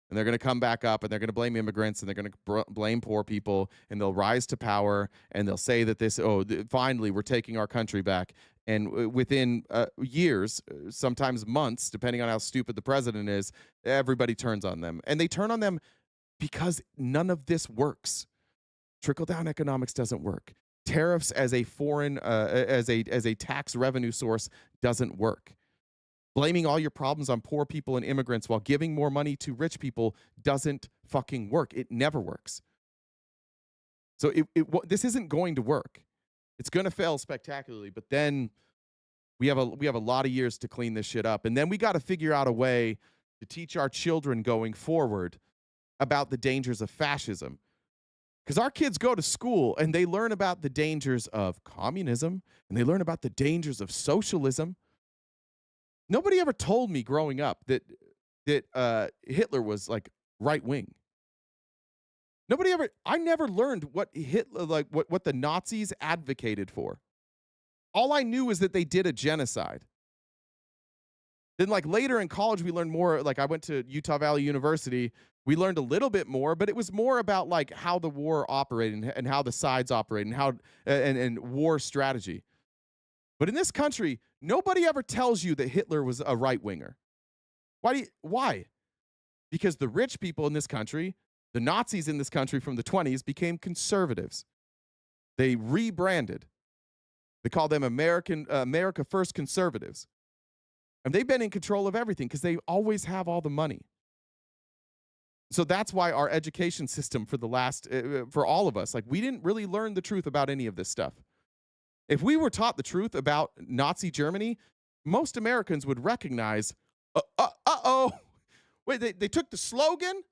Speaker 1: And they're going to come back up, and they're going to blame immigrants, and they're going to blame poor people, and they'll rise to power, and they'll say that finally, we're taking our country back. And within years, sometimes months, depending on how stupid the president is, everybody turns on them. And they turn on them because none of this works. Trickle-down economics doesn't work. Tariffs as a foreign, as a tax revenue source doesn't work. Blaming all your problems on poor people and immigrants while giving more money to rich people doesn't fucking work. It never works. So this isn't going to work. It's going to fail spectacularly, but then we have a lot of years to clean this shit up. And then we got to figure out a way to teach our children going forward about the dangers of fascism. Because our kids go to school and they learn about the dangers of communism and they learn about the dangers of socialism. Nobody ever told me growing up that Hitler was like right wing. I never learned what Hitler, like what the Nazis advocated for. All I knew is that they did a genocide. Then like later in college, we learned more. Like I went to Utah Valley University. We learned a little bit more, but it was more about like how the war operated and how the sides operate and how and war strategy. But in this country, nobody ever tells you that Hitler was a right-winger. Why? Because the rich people in this country, the Nazis in this country from the 1920s, became conservatives. They rebranded. They call them America First Conservatives. And they've been in control of everything because they always have all the money. So that's why our education system for all of us, like we didn't really learn the truth about any of this stuff. If we were taught the truth about Nazi Germany, most Americans would recognize, wait, they took the slogan?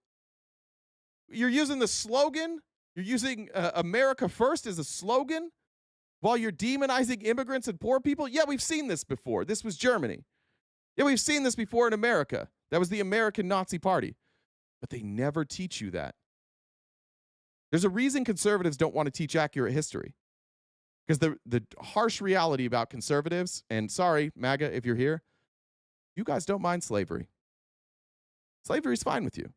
Speaker 1: You're using the slogan? You're using America First as a slogan while you're demonizing immigrants and poor people? Yeah, we've seen this before. This was Germany. Yeah, we've seen this before in America. That was the American Nazi Party. But they never teach you that. There's a reason conservatives don't want to teach accurate history. Because the harsh reality about conservatives, and sorry, MAGA, if you're here, you guys don't mind slavery. Slavery's fine with you.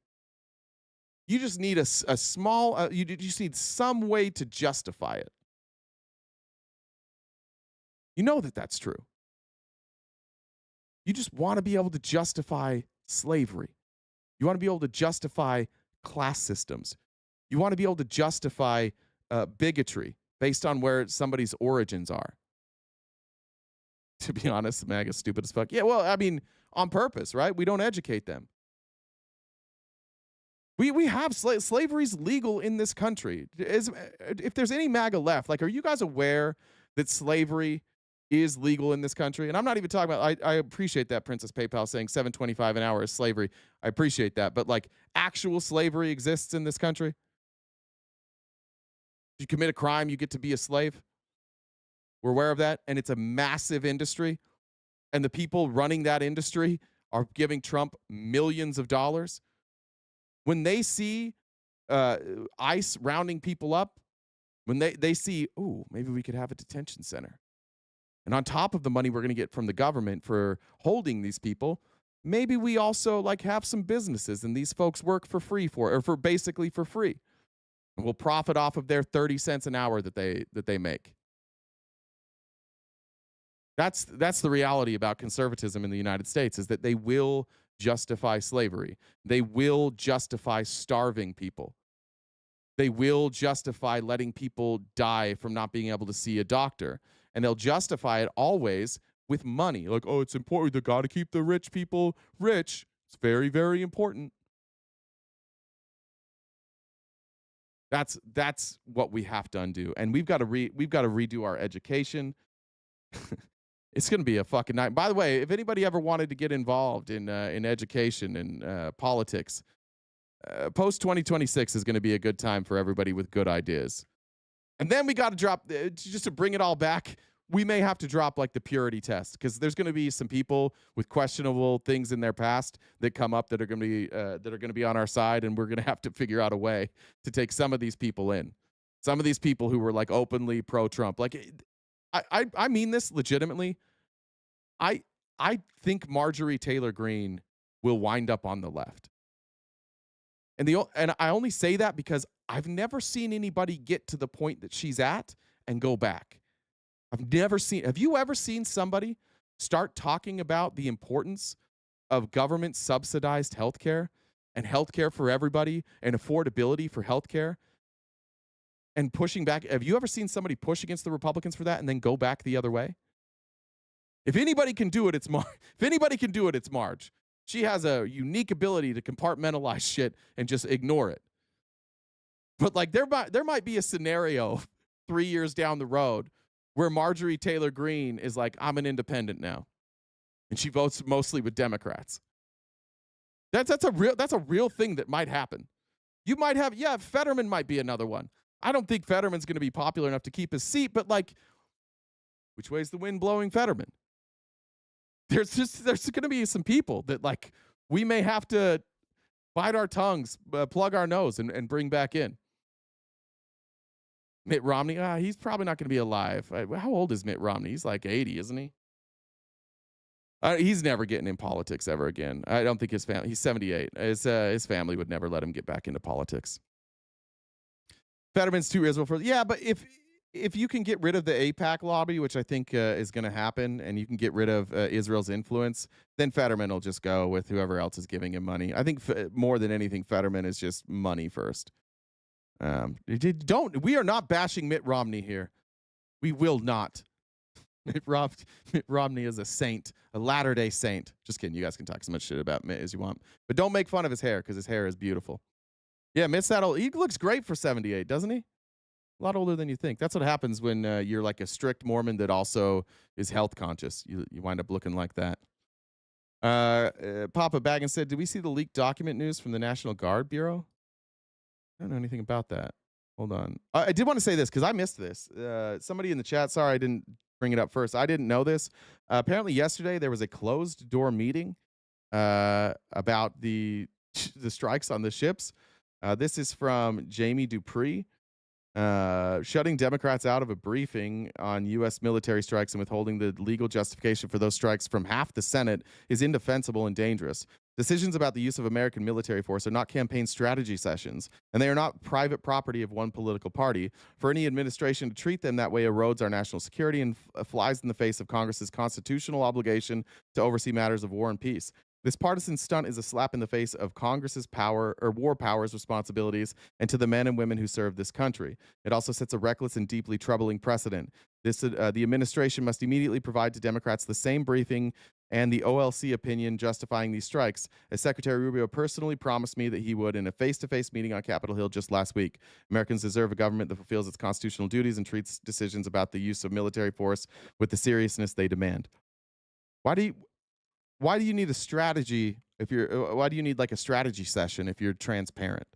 Speaker 1: You just need a small, you just need some way to justify it. You know that that's true. You just want to be able to justify slavery. You want to be able to justify class systems. You want to be able to justify bigotry based on where somebody's origins are. To be honest, MAGA's stupid as fuck. Yeah, well, I mean, on purpose, right? We don't educate them. We have slavery's legal in this country. If there's any MAGA left, like, are you guys aware that slavery is legal in this country? And I'm not even talking about, I appreciate that Princess PayPal saying $7.25 an hour is slavery. I appreciate that. But like, actual slavery exists in this country. If you commit a crime, you get to be a slave. We're aware of that. And it's a massive industry. And the people running that industry are giving Trump millions of dollars. When they see ICE rounding people up, when they see, oh, maybe we could have a detention center. And on top of the money we're going to get from the government for holding these people, maybe we also like have some businesses and these folks work for free for basically for free. And we'll profit off of their 30 cents an hour that they make. That's the reality about conservatism in the United States, is that they will justify slavery. They will justify starving people. They will justify letting people die from not being able to see a doctor. And they'll justify it always with money. Like, oh, it's important. They got to keep the rich people rich. It's very, very important. That's what we have to undo. And we've got to redo our education. It's going to be a fucking night. By the way, if anybody ever wanted to get involved in education and politics, post 2026 is going to be a good time for everybody with good ideas. And then we got to drop, just to bring it all back, we may have to drop like the purity test, because there's going to be some people with questionable things in their past that come up that are going to be on our side, and we're going to have to figure out a way to take some of these people in. Some of these people who were like openly pro-Trump. Like, I mean this legitimately. I think Marjorie Taylor Greene will wind up on the left. And I only say that because I've never seen anybody get to the point that she's at and go back. Have you ever seen somebody start talking about the importance of government subsidized healthcare and healthcare for everybody and affordability for healthcare and pushing back? Have you ever seen somebody push against the Republicans for that and then go back the other way? If anybody can do it, it's Marge. If anybody can do it, it's Marge. She has a unique ability to compartmentalize shit and just ignore it. But like, there might be a scenario 3 years down the road where Marjorie Taylor Greene is like, I'm an independent now, and she votes mostly with Democrats. That's a real thing that might happen. You might have, Fetterman might be another one. I don't think Fetterman's going to be popular enough to keep his seat, but like, which way's the wind blowing Fetterman? There's going to be some people that like we may have to bite our tongues, plug our nose, and bring back in. Mitt Romney, he's probably not going to be alive. How old is Mitt Romney? He's like 80, isn't he? He's never getting in politics ever again. I don't think his family. He's 78. His family would never let him get back into politics. Fetterman's too Israel for. Yeah, but if you can get rid of the AIPAC lobby, which I think is going to happen, and you can get rid of Israel's influence, then Fetterman will just go with whoever else is giving him money. I think more than anything, Fetterman is just money first. We are not bashing Mitt Romney here. We will not. Mitt Romney is a saint, a Latter-day Saint. Just kidding. You guys can talk as much shit about Mitt as you want, but don't make fun of his hair, because his hair is beautiful. Yeah, Mitt's that old. He looks great for 78, doesn't he? A lot older than you think. That's what happens when you're like a strict Mormon that also is health conscious. You wind up looking like that. Papa Baggins said, did we see the leaked document news from the National Guard Bureau? I don't know anything about that. Hold on. I did want to say this because I missed this. Somebody in the chat, sorry I didn't bring it up first. I didn't know this. Apparently yesterday there was a closed door meeting about the strikes on the ships. This is from Jamie Dupree. Shutting Democrats out of a briefing on U.S. military strikes and withholding the legal justification for those strikes from half the Senate is indefensible and dangerous. Decisions about the use of American military force are not campaign strategy sessions, and they are not private property of one political party. For any administration to treat them that way erodes our national security and flies in the face of Congress's constitutional obligation to oversee matters of war and peace. This partisan stunt is a slap in the face of Congress's power or war powers responsibilities and to the men and women who serve this country. It also sets a reckless and deeply troubling precedent. The administration must immediately provide to Democrats the same briefing and the OLC opinion justifying these strikes, as Secretary Rubio personally promised me that he would in a face-to-face meeting on Capitol Hill just last week. Americans deserve a government that fulfills its constitutional duties and treats decisions about the use of military force with the seriousness they demand. Why do you need a strategy why do you need like a strategy session if you're transparent?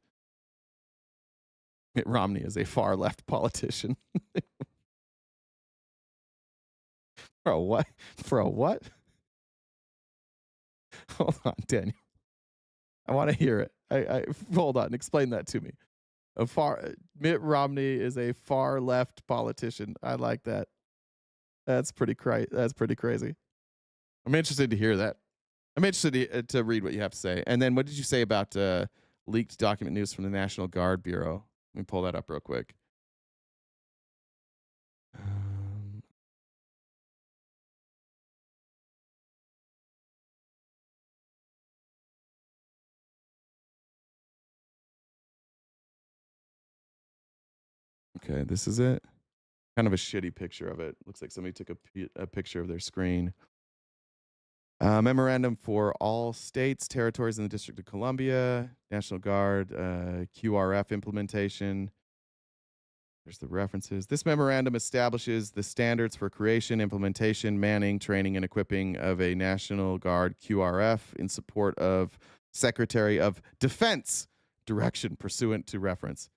Speaker 1: Mitt Romney is a far left politician. For a what? For a what? Hold on, Daniel. I want to hear it. I hold on. Explain that to me. Mitt Romney is a far left politician. I like that. That's pretty crazy. I'm interested to hear that. I'm interested to read what you have to say. And then what did you say about leaked document news from the National Guard Bureau? Let me pull that up real quick. Okay, this is it. Kind of a shitty picture of it. Looks like somebody took a picture of their screen. Memorandum for all states, territories in the District of Columbia, National Guard, QRF implementation. There's the references. This memorandum establishes the standards for creation, implementation, manning, training, and equipping of a National Guard QRF in support of Secretary of Defense direction pursuant to reference.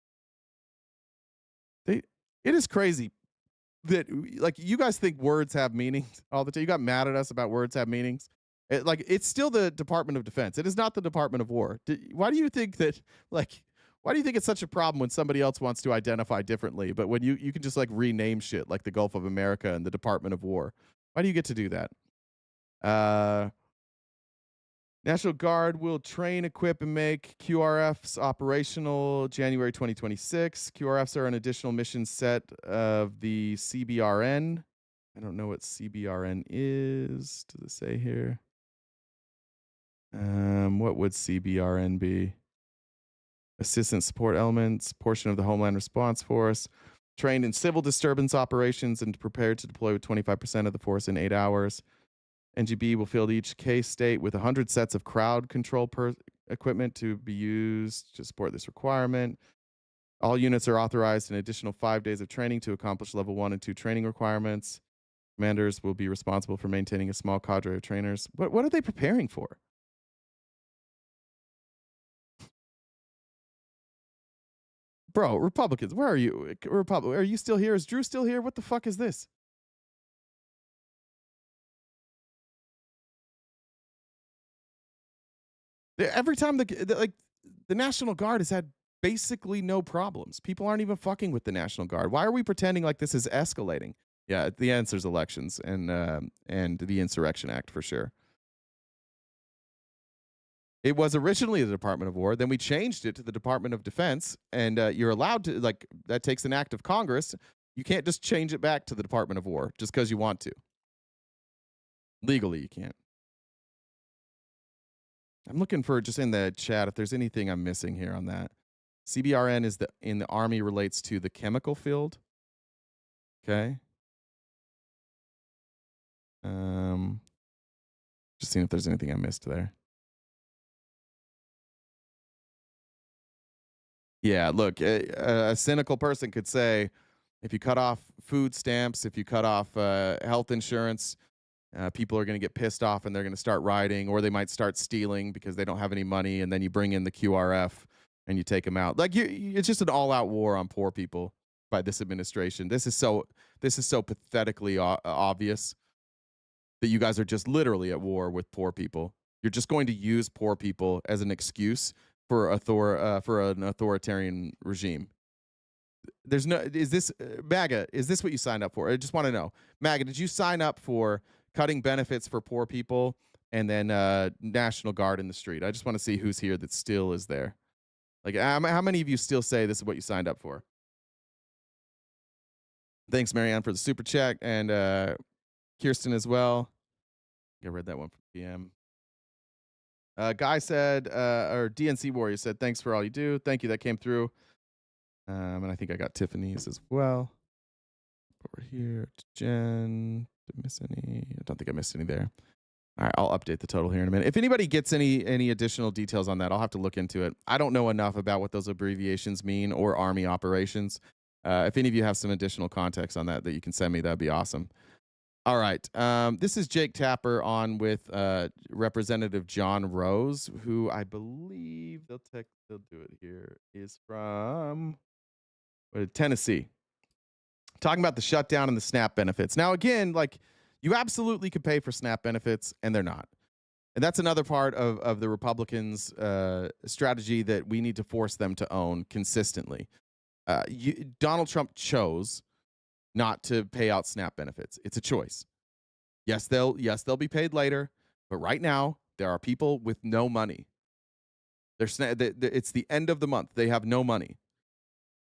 Speaker 1: It is crazy that, like, you guys think words have meanings all the time. You got mad at us about words have meanings. It's still the Department of Defense. It is not the Department of War. Why do you think that, like, why do you think it's such a problem when somebody else wants to identify differently, but when you can just, like, rename shit like the Gulf of America and the Department of War? Why do you get to do that? National Guard will train, equip, and make QRFs operational January 2026. QRFs are an additional mission set of the CBRN. I don't know what CBRN is. Does it say here? What would CBRN be? Assistance support elements, portion of the Homeland Response Force, trained in civil disturbance operations and prepared to deploy with 25% of the force in 8 hours. NGB will field each case state with 100 sets of crowd control equipment to be used to support this requirement. All units are authorized an additional 5 days of training to accomplish level 1 and 2 training requirements. Commanders will be responsible for maintaining a small cadre of trainers. What are they preparing for? Bro, Republicans, where are you? Are you still here? Is Drew still here? What the fuck is this? Every time the National Guard has had basically no problems. People aren't even fucking with the National Guard. Why are we pretending like this is escalating? Yeah, the answer is elections and the Insurrection Act for sure. It was originally the Department of War. Then we changed it to the Department of Defense, and you're allowed to, like, that takes an act of Congress. You can't just change it back to the Department of War just because you want to. Legally, you can't. I'm looking for, just in the chat, if there's anything I'm missing here on that. CBRN is in the Army relates to the chemical field. Okay. Just seeing if there's anything I missed there. Yeah, look, a cynical person could say, if you cut off food stamps, if you cut off health insurance, people are going to get pissed off and they're going to start rioting, or they might start stealing because they don't have any money, and then you bring in the QRF and you take them out. Like, it's just an all-out war on poor people by this administration. This is so pathetically obvious that you guys are just literally at war with poor people. You're just going to use poor people as an excuse for an authoritarian regime. There's no. Is this MAGA? Is this what you signed up for? I just want to know, MAGA, did you sign up for cutting benefits for poor people and then National Guard in the street? I just want to see who's here that still is there. Like, how many of you still say this is what you signed up for? Thanks, Marianne, for the super chat, and Kirsten as well. I read that one from PM. Guy said, or DNC Warrior said, thanks for all you do. Thank you. That came through. And I think I got Tiffany's as well. Over here to Jen. Did I miss any? I don't think I missed any there. All right, I'll update the total here in a minute. If anybody gets any additional details on that, I'll have to look into it. I don't know enough about what those abbreviations mean or Army operations. If any of you have some additional context on that you can send me, that'd be awesome. All right. This is Jake Tapper on with Representative John Rose, who I believe they'll do it here, is from Tennessee. Talking about the shutdown and the SNAP benefits. Now, again, like, you absolutely could pay for SNAP benefits, and they're not. And that's another part of the Republicans' strategy that we need to force them to own consistently. Donald Trump chose not to pay out SNAP benefits. It's a choice. Yes, they'll be paid later, but right now there are people with no money. It's the end of the month. They have no money.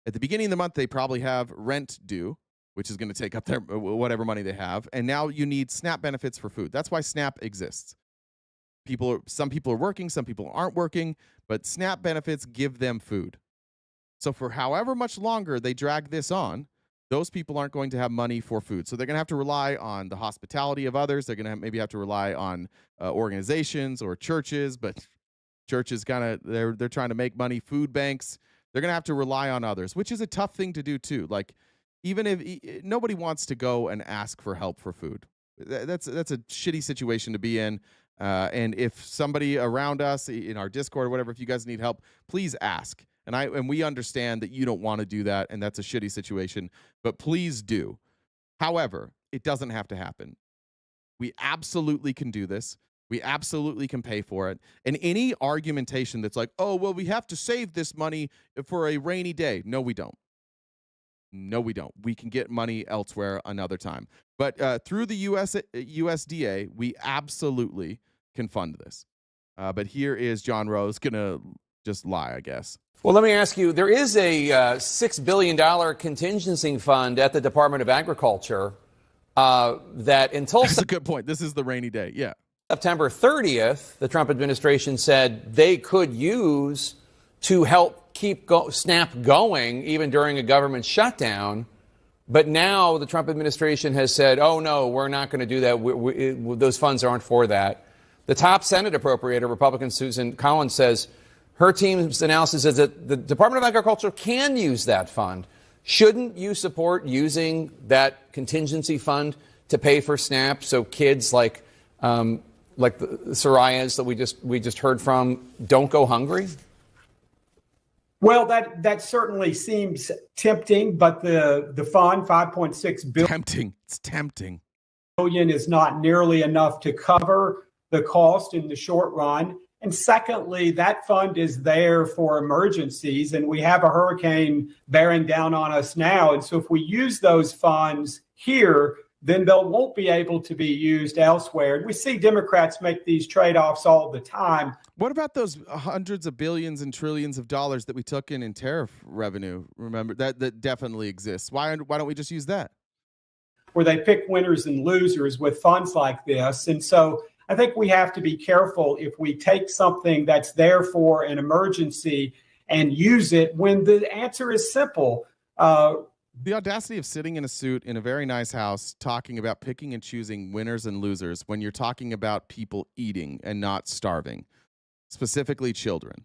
Speaker 1: At the beginning of the month, they probably have rent due, which is going to take up their whatever money they have, and now you need SNAP benefits for food. That's why SNAP exists. Some people are working, some people aren't working, but SNAP benefits give them food. So for however much longer they drag this on, those people aren't going to have money for food. So they're going to have to rely on the hospitality of others. They're going to maybe have to rely on organizations or churches, but churches they're trying to make money. Food banks, they're going to have to rely on others, which is a tough thing to do too. Like, even if nobody wants to go and ask for help for food, that's a shitty situation to be in. And if somebody around us in our Discord or whatever, if you guys need help, please ask. And we understand that you don't want to do that, and that's a shitty situation, but please do. However, it doesn't have to happen. We absolutely can do this. We absolutely can pay for it. And any argumentation that's like, oh, well, we have to save this money for a rainy day. No, we don't. No, we don't. We can get money elsewhere another time. But through the USDA, we absolutely can fund this. But here is John Rose going to just lie, I guess.
Speaker 9: Well, let me ask you, there is a $6 billion contingency fund at the Department of Agriculture that until...
Speaker 1: That's a good point. This is the rainy day. Yeah.
Speaker 9: September 30th, the Trump administration said they could use to help keep SNAP going even during a government shutdown. But now the Trump administration has said, oh, no, we're not going to do that. Those funds aren't for that. The top Senate appropriator, Republican Susan Collins, says her team's analysis is that the Department of Agriculture can use that fund. Shouldn't you support using that contingency fund to pay for SNAP so kids like the Sorayas that we just heard from don't go hungry?
Speaker 10: Well, that certainly seems tempting, but the fund, $5.6 billion.
Speaker 1: Tempting. It's tempting.
Speaker 10: Billion is not nearly enough to cover the cost in the short run. And secondly, that fund is there for emergencies, and we have a hurricane bearing down on us now. And so if we use those funds here, then they won't be able to be used elsewhere. And we see Democrats make these trade-offs all the time.
Speaker 1: What about those hundreds of billions and trillions of dollars that we took in tariff revenue? Remember, that definitely exists. Why don't we just use that?
Speaker 10: Where they pick winners and losers with funds like this. And so I think we have to be careful if we take something that's there for an emergency and use it when the answer is simple.
Speaker 1: The audacity of sitting in a suit in a very nice house talking about picking and choosing winners and losers when you're talking about people eating and not starving, specifically children.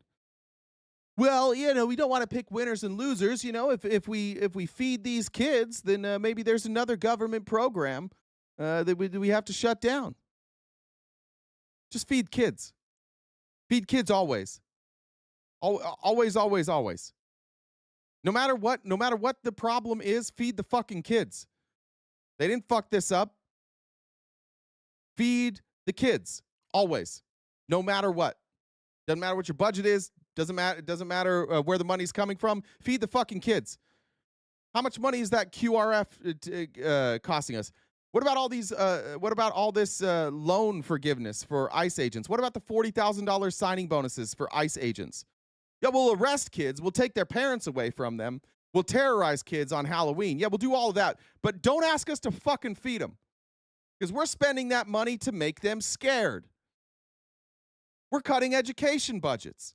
Speaker 1: Well, we don't want to pick winners and losers. If we feed these kids, then maybe there's another government program that we have to shut down. Just feed kids. Feed kids always. Always, always, always. No matter what the problem is, feed the fucking kids. They didn't fuck this up. Feed the kids. Always. No matter what. Doesn't matter what your budget is. Doesn't matter. It doesn't matter where the money's coming from. Feed the fucking kids. How much money is that QRF costing us? What about all these? What about all this loan forgiveness for ICE agents? What about the $40,000 signing bonuses for ICE agents? Yeah, we'll arrest kids. We'll take their parents away from them. We'll terrorize kids on Halloween. Yeah, we'll do all of that. But don't ask us to fucking feed them, because we're spending that money to make them scared. We're cutting education budgets.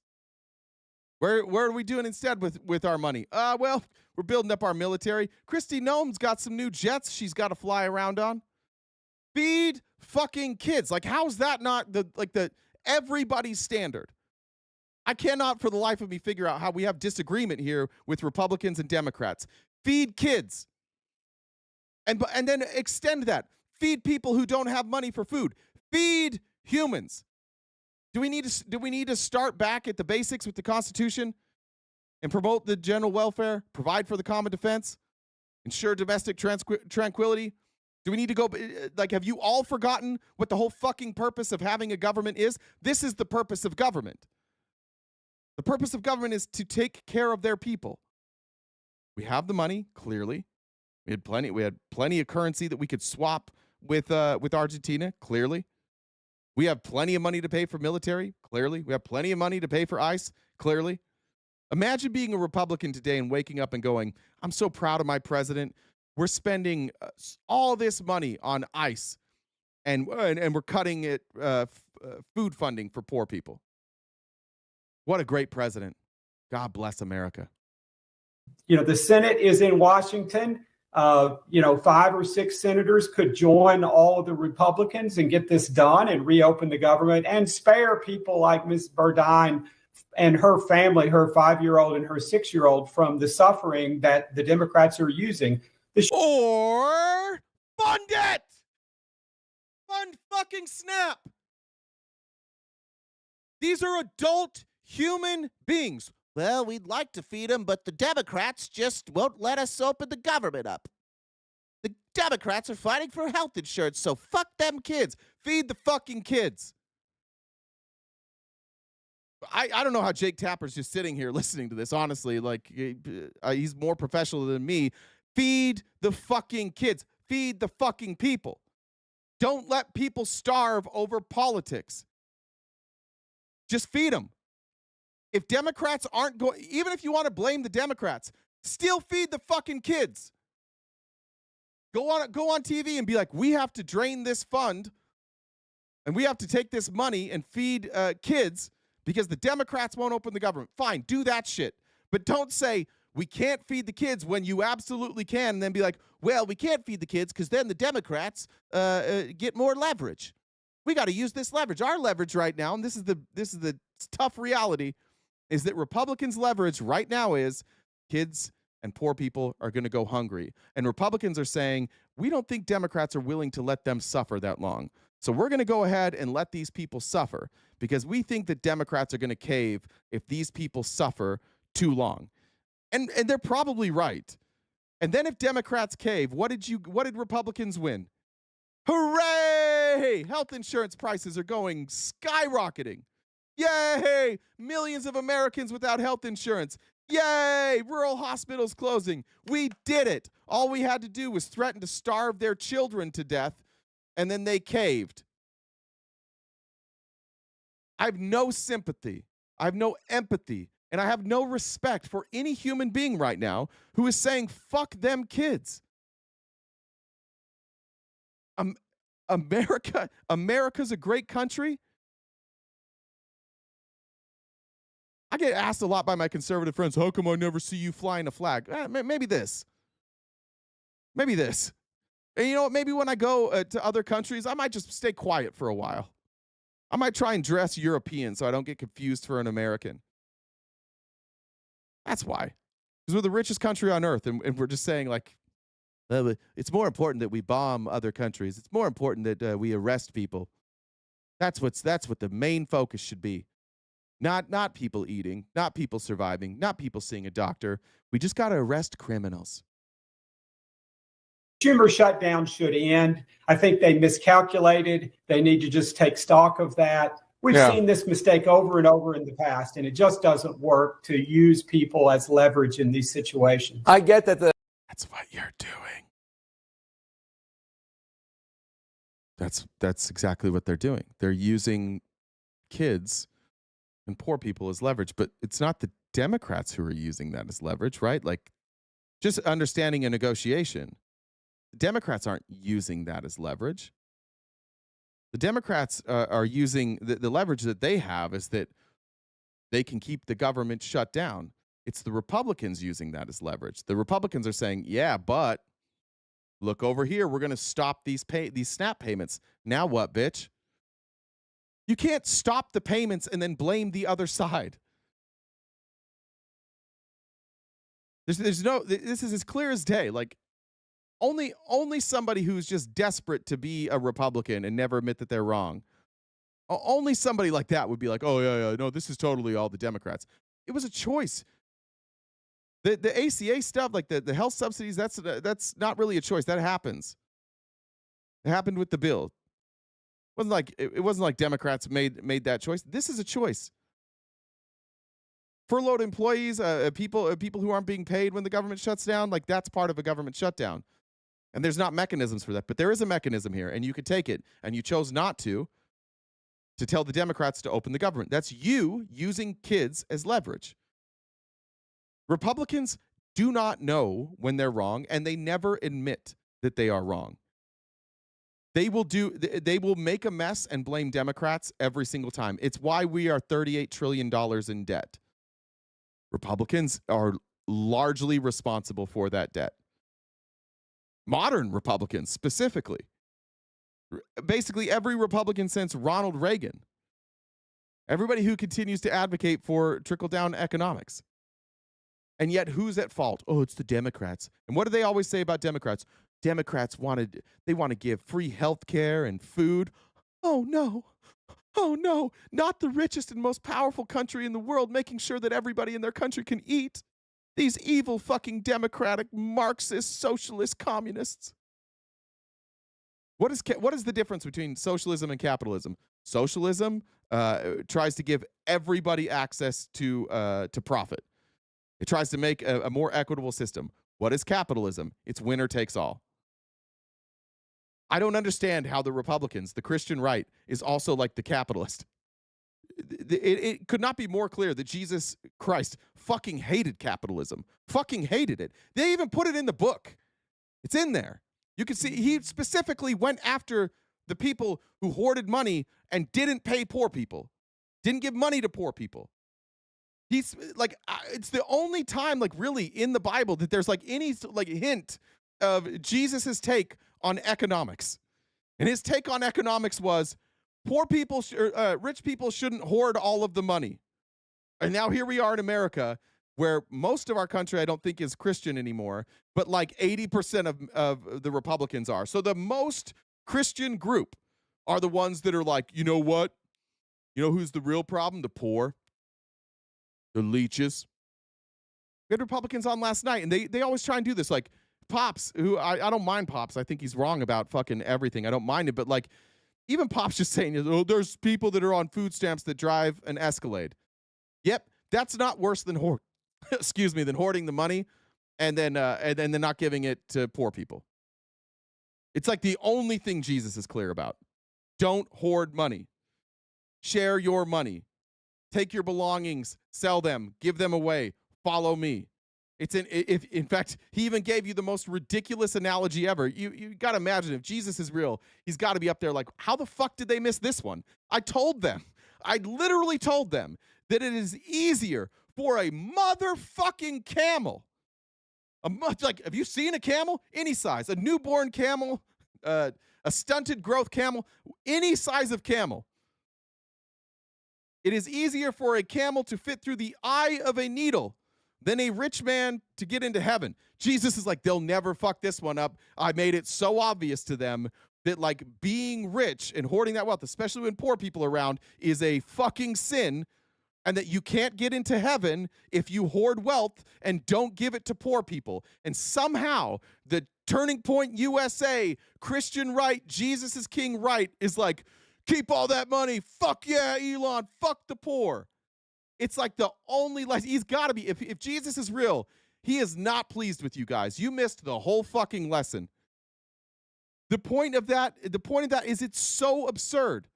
Speaker 1: Where are we doing instead with our money? Well, we're building up our military. Kristi Noem's got some new jets she's got to fly around on. Feed fucking kids. Like, how's that not the everybody's standard? I cannot for the life of me figure out how we have disagreement here with Republicans and Democrats. Feed kids. And then extend that. Feed people who don't have money for food. Feed humans. Do we need to start back at the basics with the Constitution and promote the general welfare, provide for the common defense, ensure domestic tranquility? Do we need to go, like, have you all forgotten what the whole fucking purpose of having a government is? This is the purpose of government. The purpose of government is to take care of their people. We have the money, clearly. We had plenty of currency that we could swap with Argentina, clearly. We have plenty of money to pay for military, clearly. We have plenty of money to pay for ICE, clearly. Imagine being a Republican today and waking up and going, I'm so proud of my president. We're spending all this money on ICE, and we're cutting it food funding for poor people. What a great president. God bless America.
Speaker 10: The Senate is in Washington. 5 or 6 senators could join all of the Republicans and get this done and reopen the government and spare people like Ms. Burdine and her family, her 5-year-old and her 6-year-old, from the suffering that the Democrats are using.
Speaker 1: Or fund it! Fund fucking SNAP! These are adult human beings. Well, we'd like to feed them, but the Democrats just won't let us open the government up. The Democrats are fighting for health insurance, so fuck them kids. Feed the fucking kids. I don't know how Jake Tapper's just sitting here listening to this, honestly. Like, he's more professional than me. Feed the fucking kids. Feed the fucking people. Don't let people starve over politics. Just feed them. If Democrats aren't going, even if you want to blame the Democrats, still feed the fucking kids. Go on TV and be like, we have to drain this fund and we have to take this money and feed kids because the Democrats won't open the government. Fine, do that shit. But don't say we can't feed the kids when you absolutely can, and then be like, well, we can't feed the kids because then the Democrats get more leverage. We got to use this leverage. Our leverage right now, and this is the tough reality, is that Republicans' leverage right now is kids and poor people are going to go hungry. And Republicans are saying, we don't think Democrats are willing to let them suffer that long. So we're going to go ahead and let these people suffer because we think that Democrats are going to cave if these people suffer too long. And they're probably right. And then if Democrats cave, what did Republicans win? Hooray! Health insurance prices are going skyrocketing. Yay! Millions of Americans without health insurance. Yay! Rural hospitals closing. We did it. All we had to do was threaten to starve their children to death, and then they caved. I have no sympathy. I have no empathy. And I have no respect for any human being right now who is saying, fuck them kids. America's a great country. I get asked a lot by my conservative friends, how come I never see you flying a flag? Maybe this. Maybe this. And you know what? Maybe when I go to other countries, I might just stay quiet for a while. I might try and dress European so I don't get confused for an American. That's why. Because we're the richest country on earth, and we're just saying, like, it's more important that we bomb other countries. It's more important that we arrest people. That's what the main focus should be. Not people eating, not people surviving, not people seeing a doctor. We just got to arrest criminals.
Speaker 10: Schumer shutdown should end. I think they miscalculated. They need to just take stock of that. We've seen this mistake over and over in the past, and it just doesn't work to use people as leverage in these situations.
Speaker 9: I get that
Speaker 1: That's what you're doing. That's exactly what they're doing. They're using kids and poor people as leverage, but it's not the Democrats who are using that as leverage, right? Like, just understanding a negotiation. The Democrats aren't using that as leverage. The Democrats are using the leverage that they have is that they can keep the government shut down. It's the Republicans using that as leverage. The Republicans are saying, yeah, but look over here. We're going to stop these SNAP payments. Now what, bitch? You can't stop the payments and then blame the other side. There's no, this is as clear as day. Like, only somebody who's just desperate to be a Republican and never admit that they're wrong. Only somebody like that would be like, oh, yeah, no, this is totally all the Democrats. It was a choice. The ACA stuff, like the health subsidies, that's not really a choice. That happens. It happened with the bill. It wasn't like Democrats made that choice. This is a choice. Furloughed employees, people who aren't being paid when the government shuts down, like that's part of a government shutdown. And there's not mechanisms for that, but there is a mechanism here, and you could take it, and you chose not to tell the Democrats to open the government. That's you using kids as leverage. Republicans do not know when they're wrong, and they never admit that they are wrong. They will make a mess and blame Democrats every single time. It's why we are $38 trillion in debt. Republicans are largely responsible for that debt. Modern Republicans, specifically. Basically, every Republican since Ronald Reagan. Everybody who continues to advocate for trickle-down economics. And yet, who's at fault? Oh, it's the Democrats. And what do they always say about Democrats? Democrats want to give free health care and food. Oh, no. Oh, no. Not the richest and most powerful country in the world making sure that everybody in their country can eat. These evil fucking democratic, Marxist, socialist communists. What is the difference between socialism and capitalism? Socialism tries to give everybody access to profit. It tries to make a more equitable system. What is capitalism? It's winner takes all. I don't understand how the Republicans, the Christian right, is also like the capitalist. It could not be more clear that Jesus Christ fucking hated capitalism. Fucking hated it. They even put it in the book. It's in there. You can see he specifically went after the people who hoarded money and didn't pay poor people. Didn't give money to poor people. He's like, it's the only time, like, really in the Bible that there's like any like hint of Jesus's take on economics. And his take on economics was poor people, rich people shouldn't hoard all of the money. And now here we are in America, where most of our country I don't think is Christian anymore, but like 80% of the Republicans are. So the most Christian group are the ones that are like, you know what? You know who's the real problem? The poor. The leeches. We had Republicans on last night, and they always try and do this. Like Pops, who I don't mind Pops. I think he's wrong about fucking everything. I don't mind it, but like even Pops just saying, oh, there's people that are on food stamps that drive an Escalade. Yep, that's not worse than than hoarding the money and then not giving it to poor people. It's like the only thing Jesus is clear about. Don't hoard money. Share your money. Take your belongings, sell them, give them away, follow me. In fact, he even gave you the most ridiculous analogy ever. You got to imagine, if Jesus is real, he's got to be up there like, how the fuck did they miss this one? I literally told them that it is easier for a motherfucking camel. Have you seen a camel? Any size. A newborn camel, a stunted growth camel, any size of camel. It is easier for a camel to fit through the eye of a needle than a rich man to get into heaven. Jesus is like, they'll never fuck this one up. I made it so obvious to them that like being rich and hoarding that wealth, especially when poor people are around, is a fucking sin, and that you can't get into heaven if you hoard wealth and don't give it to poor people. And somehow the Turning Point USA, Christian right, Jesus is King right is like, Keep all that money. Fuck yeah, Elon. Fuck the poor. It's like the only lesson. He's got to be. If Jesus is real, he is not pleased with you guys. You missed the whole fucking lesson. The point of that is it's so absurd.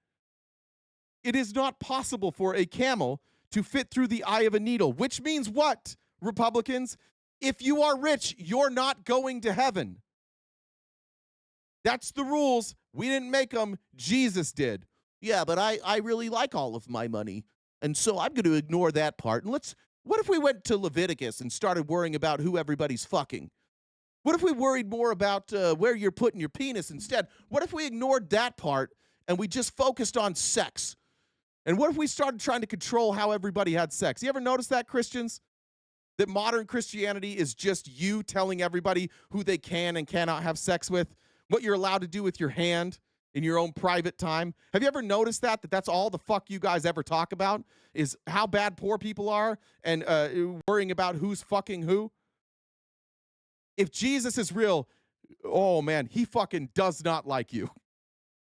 Speaker 1: It is not possible for a camel to fit through the eye of a needle, which means what, Republicans? If you are rich, you're not going to heaven. That's the rules. We didn't make them. Jesus did. Yeah, but I really like all of my money. And so I'm going to ignore that part. And what if we went to Leviticus and started worrying about who everybody's fucking? What if we worried more about where you're putting your penis instead? What if we ignored that part and we just focused on sex? And what if we started trying to control how everybody had sex? You ever notice that, Christians? That modern Christianity is just you telling everybody who they can and cannot have sex with, what you're allowed to do with your hand in your own private time. Have you ever noticed that's all the fuck you guys ever talk about is how bad poor people are and worrying about who's fucking who? If Jesus is real, oh man, he fucking does not like you.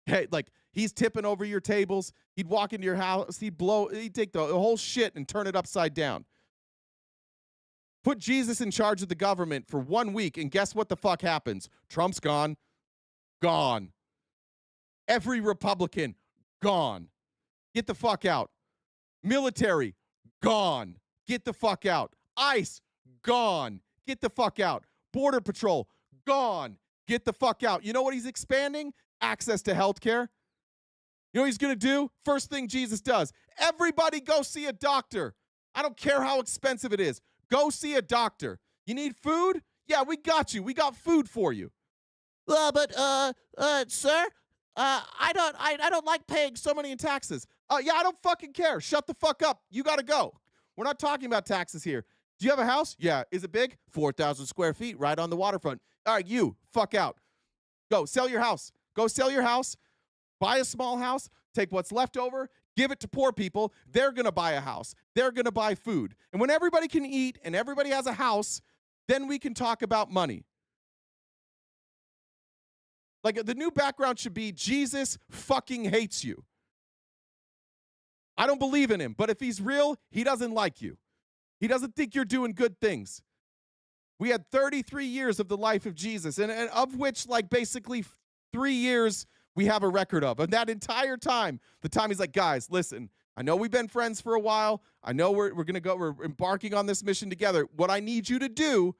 Speaker 1: Hey, like he's tipping over your tables. He'd walk into your house. He'd take the whole shit and turn it upside down. Put Jesus in charge of the government for 1 week, and guess what the fuck happens? Trump's gone. Gone. Every Republican, gone. Get the fuck out. Military, gone. Get the fuck out. ICE, gone. Get the fuck out. Border Patrol, gone. Get the fuck out. You know what he's expanding? Access to health care. You know what he's going to do? First thing Jesus does. Everybody go see a doctor. I don't care how expensive it is. Go see a doctor. You need food? Yeah, we got you. We got food for you. Sir, I don't like paying so many in taxes. Yeah, I don't fucking care. Shut the fuck up. You got to go. We're not talking about taxes here. Do you have a house? Yeah. Is it big? 4,000 square feet right on the waterfront. All right, you fuck out. Go sell your house. Go sell your house. Buy a small house. Take what's left over. Give it to poor people. They're going to buy a house. They're going to buy food. And when everybody can eat and everybody has a house, then we can talk about money. Like the new background should be Jesus fucking hates you. I don't believe in him, but if he's real, he doesn't like you. He doesn't think you're doing good things. We had 33 years of the life of Jesus, and of which like basically 3 years we have a record of. And that entire time, the time he's like, guys, listen, I know we've been friends for a while. I know we're embarking on this mission together. What I need you to do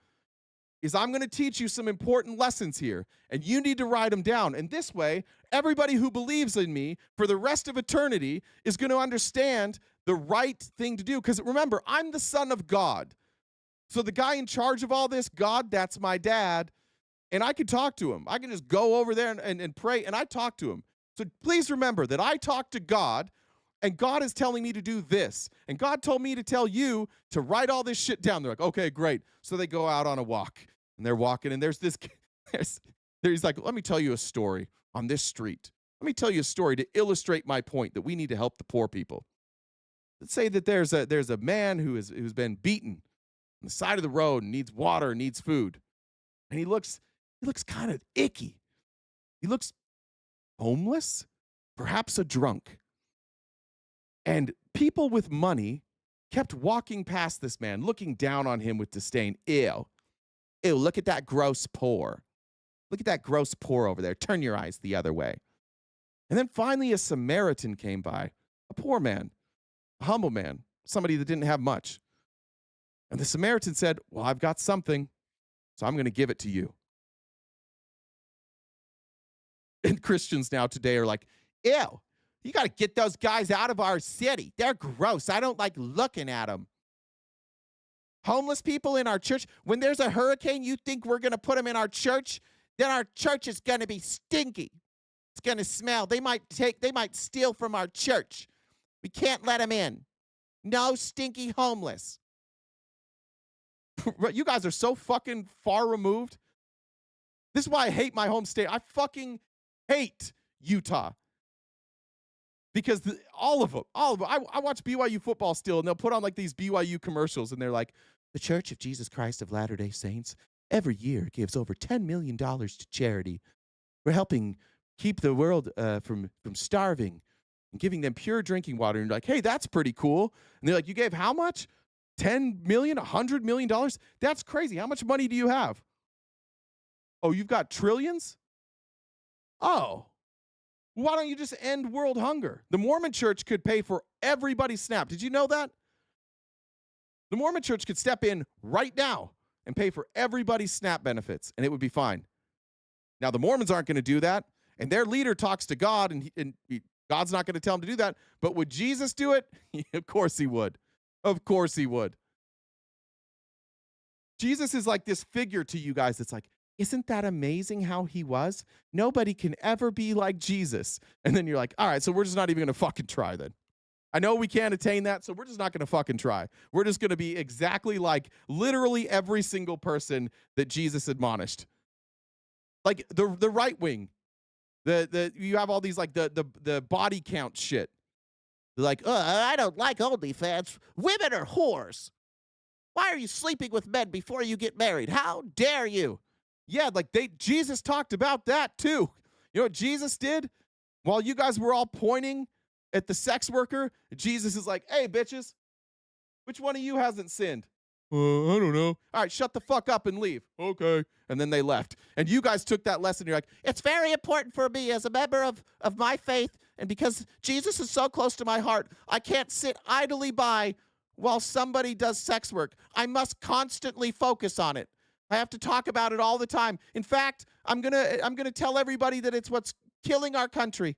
Speaker 1: is I'm going to teach you some important lessons here, and you need to write them down. And this way, everybody who believes in me for the rest of eternity is going to understand the right thing to do. Because remember, I'm the son of God. So the guy in charge of all this, God, that's my dad. And I can talk to him. I can just go over there and pray, and I talk to him. So please remember that I talk to God, and God is telling me to do this. And God told me to tell you to write all this shit down. They're like, okay, great. So they go out on a walk, and they're walking, and he's like, let me tell you a story on this street. Let me tell you a story to illustrate my point that we need to help the poor people. Let's say that there's a man who's been beaten on the side of the road and needs water, needs food. And he looks kind of icky. He looks homeless, perhaps a drunk. And people with money kept walking past this man, looking down on him with disdain. Ew, look at that gross poor. Look at that gross poor over there. Turn your eyes the other way. And then finally a Samaritan came by, a poor man, a humble man, somebody that didn't have much. And the Samaritan said, well, I've got something, so I'm going to give it to you. And Christians now today are like, ew, you got to get those guys out of our city. They're gross. I don't like looking at them. Homeless people in our church, when there's a hurricane, you think we're going to put them in our church? Then our church is going to be stinky. It's going to smell. They might steal from our church. We can't let them in. No stinky homeless. You guys are so fucking far removed. This is why I hate my home state. I fucking hate Utah. Because all of them. I watch BYU football still, and they'll put on like these BYU commercials, and they're like, the Church of Jesus Christ of Latter-day Saints every year gives over $10 million to charity. We're helping keep the world from starving. and giving them pure drinking water. And you're like, hey, that's pretty cool. And they're like, you gave how much? $10 million, $100 million? That's crazy. How much money do you have? Oh, you've got trillions? Oh, why don't you just end world hunger? The Mormon Church could pay for everybody's SNAP. Did you know that? The Mormon Church could step in right now and pay for everybody's SNAP benefits, and it would be fine. Now, the Mormons aren't going to do that, and their leader talks to God, and God's not going to tell him to do that. But would Jesus do it? Of course he would. Of course he would. Jesus is like this figure to you guys that's like, isn't that amazing how he was? Nobody can ever be like Jesus. And then you're like, all right, so we're just not even going to fucking try then. I know we can't attain that, so we're just not going to fucking try. We're just going to be exactly like literally every single person that Jesus admonished. Like the right wing. You have all these like the body count shit. They're like, I don't like OnlyFans. Women are whores. Why are you sleeping with men before you get married? How dare you? Yeah, like Jesus talked about that too. You know what Jesus did? While you guys were all pointing at the sex worker, Jesus is like, hey, bitches, which one of you hasn't sinned? I don't know. All right, shut the fuck up and leave. Okay. And then they left. And you guys took that lesson. You're like, it's very important for me as a member of my faith, and because Jesus is so close to my heart, I can't sit idly by while somebody does sex work. I must constantly focus on it. I have to talk about it all the time. In fact, I'm gonna tell everybody that it's what's killing our country.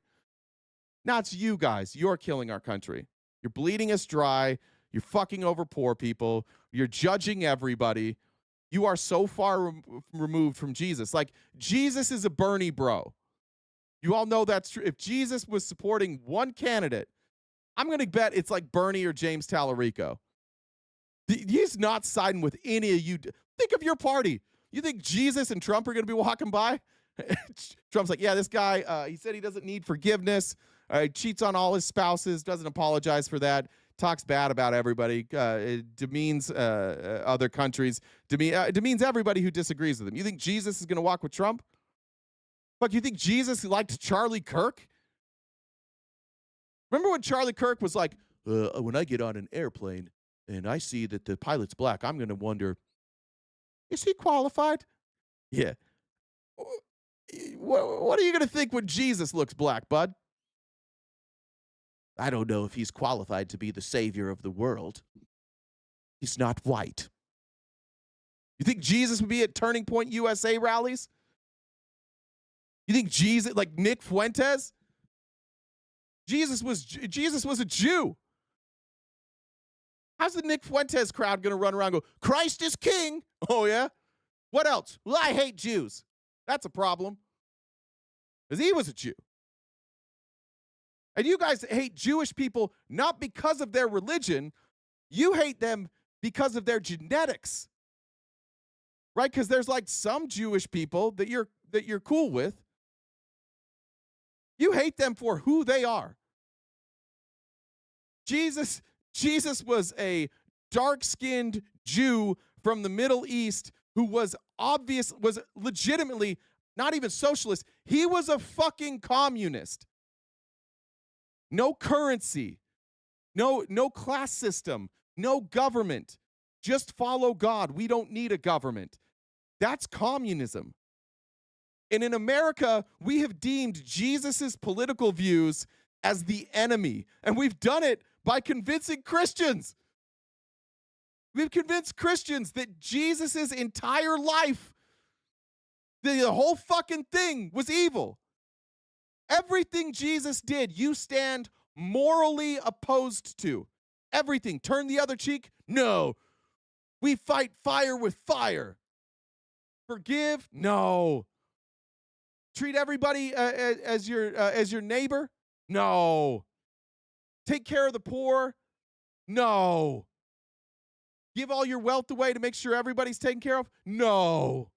Speaker 1: Now it's you guys. You're killing our country. You're bleeding us dry. You're fucking over poor people. You're judging everybody. You are so far removed from Jesus. Like, Jesus is a Bernie bro. You all know that's true. If Jesus was supporting one candidate, I'm going to bet it's like Bernie or James Tallarico. He's not siding with any of you. Think of your party. You think Jesus and Trump are going to be walking by? Trump's like, yeah, this guy, he said he doesn't need forgiveness. Cheats on all his spouses, doesn't apologize for that, talks bad about everybody, demeans other countries, demeans everybody who disagrees with him. You think Jesus is going to walk with Trump? Fuck, you think Jesus liked Charlie Kirk? Remember when Charlie Kirk was like, when I get on an airplane and I see that the pilot's black, I'm going to wonder, is he qualified? Yeah. What are you going to think when Jesus looks black, bud? I don't know if he's qualified to be the savior of the world. He's not white. You think Jesus would be at Turning Point USA rallies? You think Jesus, like Nick Fuentes? Jesus was a Jew. How's the Nick Fuentes crowd going to run around and go, Christ is king? Oh, yeah? What else? Well, I hate Jews. That's a problem. Because he was a Jew. And you guys hate Jewish people not because of their religion. You hate them because of their genetics. Right? Because there's like some Jewish people that you're cool with. You hate them for who they are. Jesus was a dark-skinned Jew from the Middle East who was legitimately not even socialist. He was a fucking communist. No currency, no class system, no government. Just follow God. We don't need a government. That's communism. And in America, we have deemed Jesus's political views as the enemy. And we've done it by convincing Christians. We've convinced Christians that Jesus's entire life, the whole fucking thing was evil. Everything Jesus did, you stand morally opposed to. Everything. Turn the other cheek? No. We fight fire with fire. Forgive? No. Treat everybody as your neighbor? No. Take care of the poor? No. Give all your wealth away to make sure everybody's taken care of? No.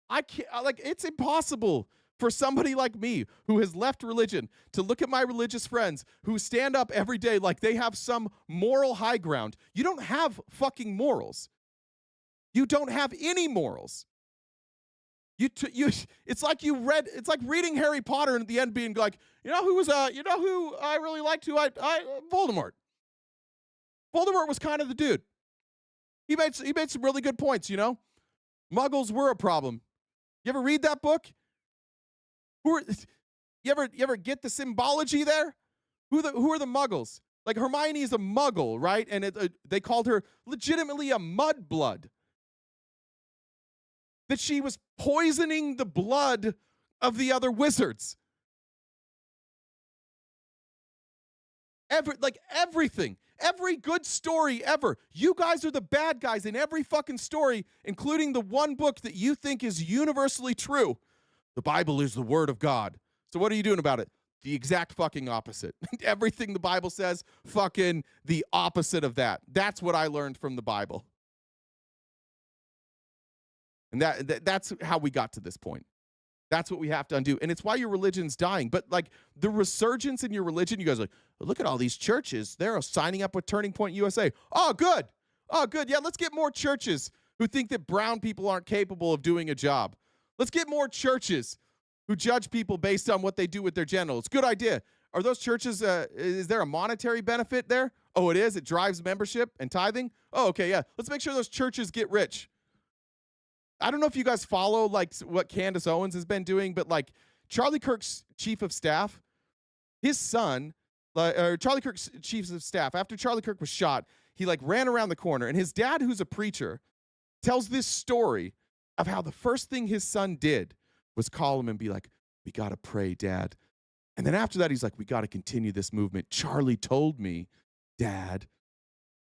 Speaker 1: I can't, it's impossible for somebody like me who has left religion to look at my religious friends who stand up every day like they have some moral high ground. You don't have fucking morals. You don't have any morals. It's like it's like reading Harry Potter and at the end being like, you know who I really liked, Voldemort. Voldemort was kind of the dude. He made some really good points, you know? Muggles were a problem. You ever read that book? You ever get the symbology there? Who are the Muggles? Like Hermione is a Muggle, right? And they called her legitimately a mudblood. That she was poisoning the blood of the other wizards. Everything. Every good story ever. You guys are the bad guys in every fucking story, including the one book that you think is universally true. The Bible is the word of God. So what are you doing about it? The exact fucking opposite. Everything the Bible says, fucking the opposite of that. That's what I learned from the Bible. And that's how we got to this point. That's what we have to undo. And it's why your religion's dying. But like the resurgence in your religion, you guys are like, look at all these churches. They're signing up with Turning Point USA. Oh, good. Oh, good. Yeah, let's get more churches who think that brown people aren't capable of doing a job. Let's get more churches who judge people based on what they do with their genitals. Good idea. Are those churches, is there a monetary benefit there? Oh, it is? It drives membership and tithing? Oh, okay, yeah. Let's make sure those churches get rich. I don't know if you guys follow like what Candace Owens has been doing, but like Charlie Kirk's chief of staff, his son, Charlie Kirk's chief of staff, after Charlie Kirk was shot, he like ran around the corner, and his dad, who's a preacher, tells this story of how the first thing his son did was call him and be like, we got to pray, Dad. And then after that, he's like, we got to continue this movement. Charlie told me, Dad,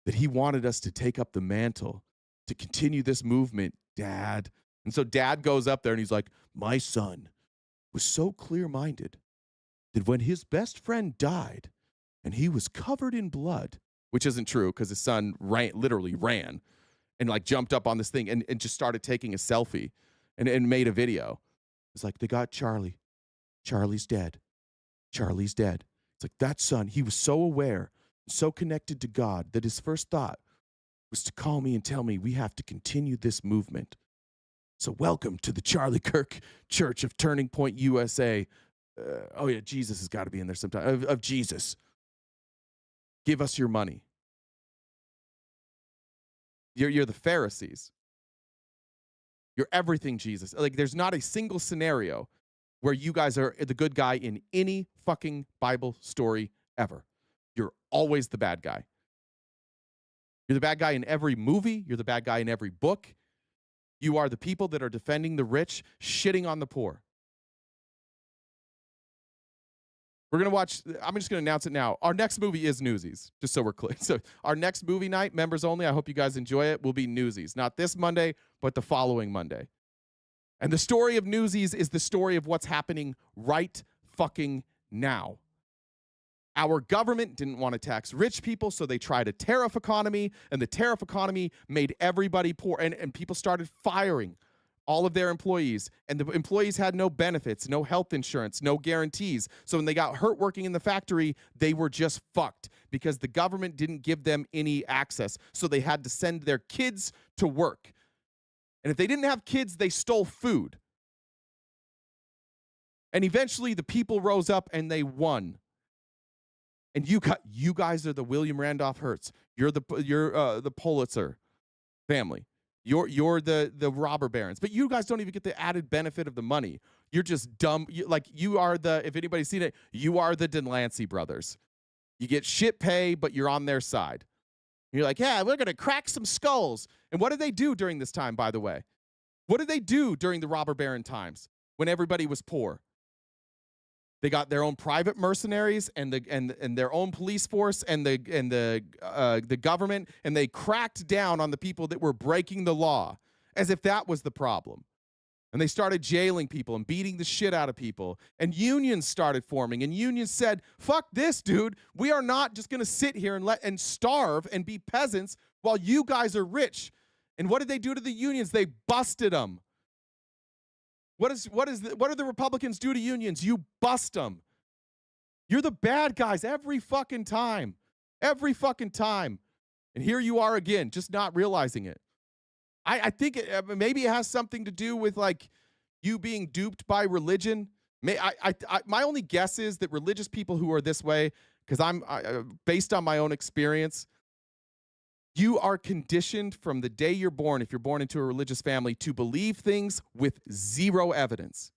Speaker 1: that he wanted us to take up the mantle to continue this movement, Dad. And so Dad goes up there and he's like, my son was so clear-minded that when his best friend died and he was covered in blood, which isn't true because his son literally ran and like jumped up on this thing and just started taking a selfie and made a video. It's like, they got Charlie. Charlie's dead. Charlie's dead. It's like that son, he was so aware, so connected to God that his first thought was to call me and tell me we have to continue this movement. So welcome to the Charlie Kirk Church of Turning Point USA. Oh yeah, Jesus has got to be in there sometime. Of Jesus. Give us your money. You're the Pharisees. You're everything, Jesus. Like there's not a single scenario where you guys are the good guy in any fucking Bible story ever. You're always the bad guy. You're the bad guy in every movie. You're the bad guy in every book. You are the people that are defending the rich, shitting on the poor. We're going to watch, I'm just going to announce it now. Our next movie is Newsies, just so we're clear. So our next movie night, members only, I hope you guys enjoy it, will be Newsies. Not this Monday, but the following Monday. And the story of Newsies is the story of what's happening right fucking now. Our government didn't want to tax rich people, so they tried a tariff economy, and the tariff economy made everybody poor, and people started firing all of their employees, and the employees had no benefits, no health insurance, no guarantees. So when they got hurt working in the factory, they were just fucked because the government didn't give them any access, so they had to send their kids to work. And if they didn't have kids, they stole food. And eventually the people rose up and they won. And you guys are the William Randolph Hearst. You're the Pulitzer family. You're the robber barons. But you guys don't even get the added benefit of the money. You're just dumb. You are if anybody's seen it, you are the Delancey brothers. You get shit pay, but you're on their side. And you're like, yeah, we're going to crack some skulls. And what did they do during this time, by the way? What did they do during the robber baron times when everybody was poor? They got their own private mercenaries and their own police force and the government, and they cracked down on the people that were breaking the law as if that was the problem. And they started jailing people and beating the shit out of people. And unions started forming. And unions said, fuck this, dude. We are not just going to sit here and starve and be peasants while you guys are rich. And what did they do to the unions? They busted them. What do the Republicans do to unions? You bust them. You're the bad guys every fucking time. Every fucking time. And here you are again, just not realizing it. I think maybe it has something to do with like you being duped by religion. My only guess is that religious people who are this way, because I'm based on my own experience, you are conditioned from the day you're born, if you're born into a religious family, to believe things with zero evidence.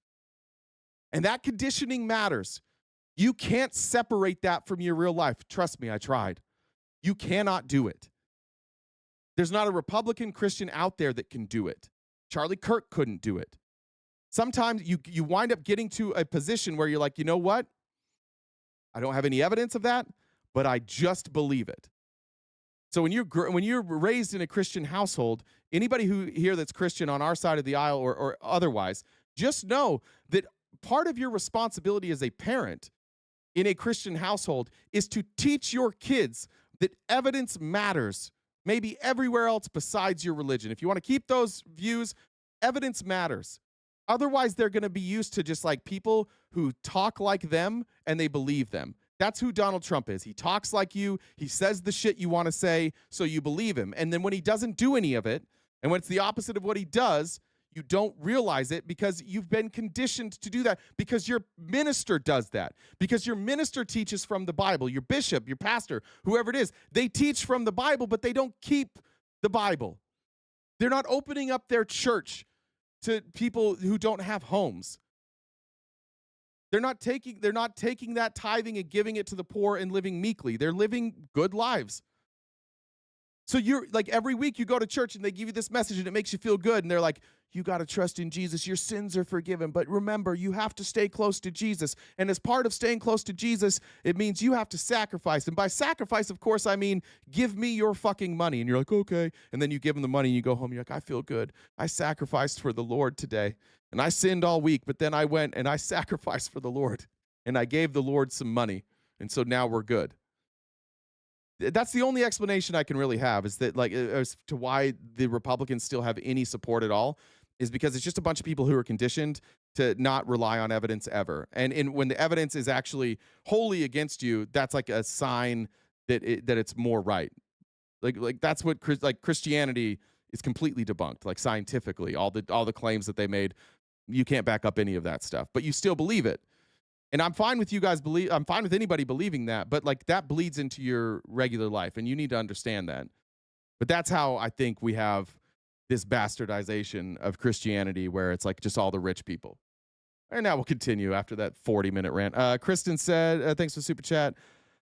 Speaker 1: And that conditioning matters. You can't separate that from your real life. Trust me, I tried. You cannot do it. There's not a Republican Christian out there that can do it. Charlie Kirk couldn't do it. Sometimes you wind up getting to a position where you're like, you know what? I don't have any evidence of that, but I just believe it. So when you're raised in a Christian household, anybody who here that's Christian on our side of the aisle or otherwise, just know that part of your responsibility as a parent in a Christian household is to teach your kids that evidence matters, maybe everywhere else besides your religion. If you want to keep those views, evidence matters. Otherwise, they're going to be used to just like people who talk like them and they believe them. That's who Donald Trump is. He talks like you. He says the shit you want to say, so you believe him. And then when he doesn't do any of it, and when it's the opposite of what he does, you don't realize it because you've been conditioned to do that, because your minister does that, because your minister teaches from the Bible, your bishop, your pastor, whoever it is, they teach from the Bible, but they don't keep the Bible. They're not opening up their church to people who don't have homes. They're not taking that tithing and giving it to the poor and living meekly. They're living good lives. So you're like, every week you go to church and they give you this message and it makes you feel good. And they're like, you got to trust in Jesus. Your sins are forgiven. But remember, you have to stay close to Jesus. And as part of staying close to Jesus, it means you have to sacrifice. And by sacrifice, of course, I mean, give me your fucking money. And you're like, okay. And then you give them the money and you go home. You're like, I feel good. I sacrificed for the Lord today. And I sinned all week, but then I went and I sacrificed for the Lord. And I gave the Lord some money. And so now we're good. That's the only explanation I can really have, is that, like, as to why the Republicans still have any support at all, is because it's just a bunch of people who are conditioned to not rely on evidence ever. And when the evidence is actually wholly against you, that's like a sign that it's more right. Like that's what Christianity is completely debunked, like scientifically. All the claims that they made, you can't back up any of that stuff, but you still believe it. And I'm fine with you guys I'm fine with anybody believing that, but like that bleeds into your regular life and you need to understand that. But that's how I think we have this bastardization of Christianity, where it's like just all the rich people. And now we'll continue after that 40-minute rant. Kristen said, thanks for super chat.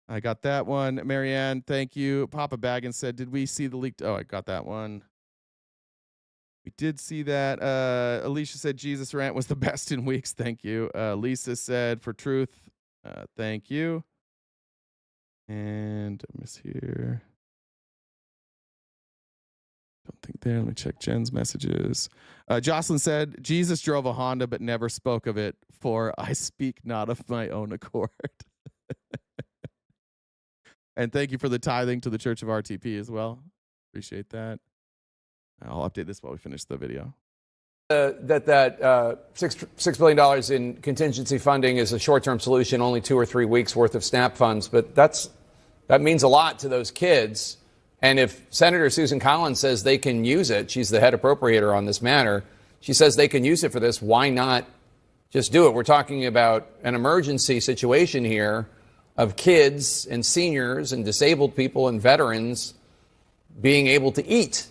Speaker 1: I got that one. Marianne, thank you. Papa Baggins said, did we see the leaked? Oh, I got that one. We did see that. Alicia said Jesus rant was the best in weeks. Thank you. Lisa said for truth. Thank you. And I miss here. Don't think there. Let me check Jen's messages. Jocelyn said Jesus drove a Honda but never spoke of it, for I speak not of my own accord. And thank you for the tithing to the Church of RTP as well. Appreciate that. I'll update this while we finish the video.
Speaker 9: That $6 billion in contingency funding is a short-term solution, only 2 or 3 weeks worth of SNAP funds. But that means a lot to those kids. And if Senator Susan Collins says they can use it, she's the head appropriator on this matter, she says they can use it for this, why not just do it? We're talking about an emergency situation here of kids and seniors and disabled people and veterans being able to eat.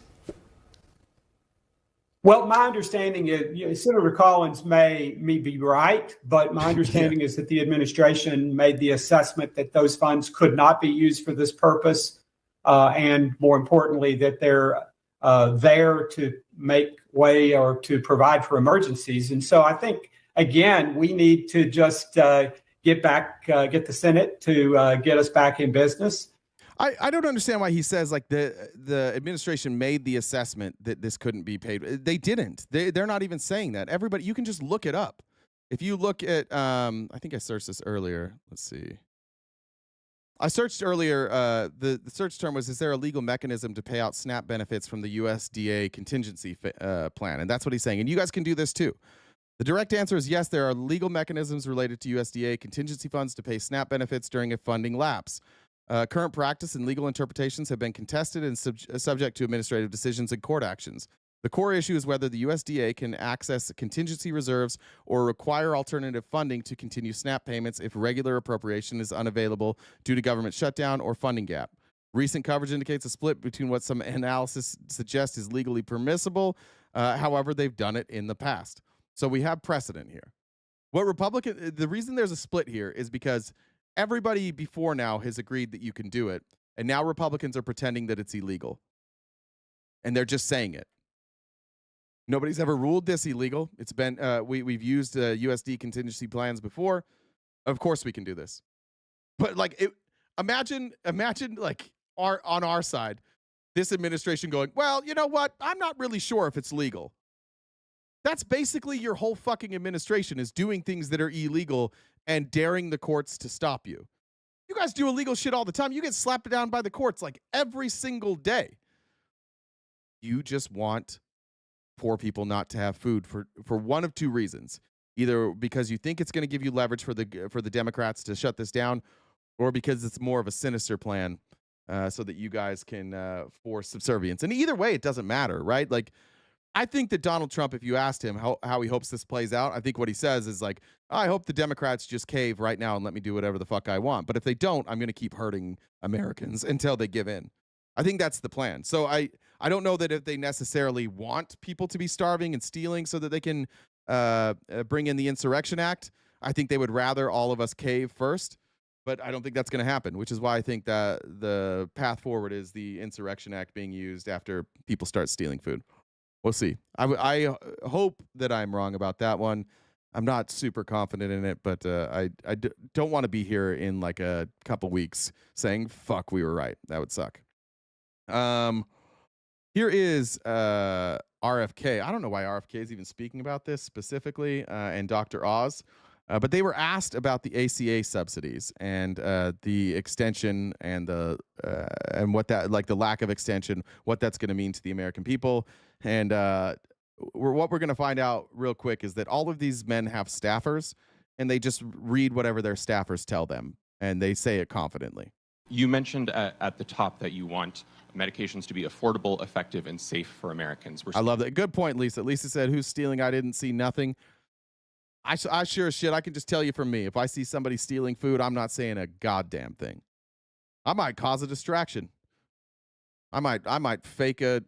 Speaker 10: Well, my understanding is Senator Collins may be right, but my understanding is that the administration made the assessment that those funds could not be used for this purpose. And more importantly, that they're there to make way or to provide for emergencies. And so I think, again, we need to just get the Senate to get us back in business.
Speaker 1: I don't understand why he says like the administration made the assessment that this couldn't be paid. They didn't. They're not even saying that. Everybody, you can just look it up. If you look at, I think I searched this earlier. Let's see. I searched earlier. The search term was, is there a legal mechanism to pay out SNAP benefits from the USDA contingency plan? And that's what he's saying. And you guys can do this too. The direct answer is yes, there are legal mechanisms related to USDA contingency funds to pay SNAP benefits during a funding lapse. Current practice and legal interpretations have been contested and subject to administrative decisions and court actions. The core issue is whether the USDA can access contingency reserves or require alternative funding to continue SNAP payments if regular appropriation is unavailable due to government shutdown or funding gap. Recent coverage indicates a split between what some analysis suggests is legally permissible. However, they've done it in the past. So we have precedent here. The reason there's a split here is because everybody before now has agreed that you can do it. And now Republicans are pretending that it's illegal. And they're just saying it. Nobody's ever ruled this illegal. It's been we've used USD contingency plans before. Of course we can do this. But like imagine like on our side, this administration going, well, you know what? I'm not really sure if it's legal. That's basically your whole fucking administration, is doing things that are illegal and daring the courts to stop you. You guys do illegal shit all the time. You get slapped down by the courts like every single day. You just want poor people not to have food for one of two reasons. Either because you think it's going to give you leverage for the Democrats to shut this down, or because it's more of a sinister plan so that you guys can force subservience. And either way, it doesn't matter, right? Like, I think that Donald Trump, if you asked him how he hopes this plays out, I think what he says is like, I hope the Democrats just cave right now and let me do whatever the fuck I want. But if they don't, I'm going to keep hurting Americans until they give in. I think that's the plan. So I don't know that if they necessarily want people to be starving and stealing so that they can bring in the Insurrection Act. I think they would rather all of us cave first. But I don't think that's going to happen, which is why I think that the path forward is the Insurrection Act being used after people start stealing food. We'll see. I hope that I'm wrong about that one. I'm not super confident in it, but I don't want to be here in like a couple weeks saying, fuck, we were right. That would suck. Here is RFK. I don't know why RFK is even speaking about this specifically, and Dr. Oz. But they were asked about the ACA subsidies and the extension and what that, like the lack of extension, what that's going to mean to the American people. And what we're going to find out real quick is that all of these men have staffers, and they just read whatever their staffers tell them, and they say it confidently.
Speaker 12: You mentioned at the top that you want medications to be affordable, effective, and safe for Americans.
Speaker 1: I love that. Good point, Lisa. Lisa said, who's stealing? I didn't see nothing. I sure as shit, I can just tell you from me, if I see somebody stealing food, I'm not saying a goddamn thing. I might cause a distraction. I might fake a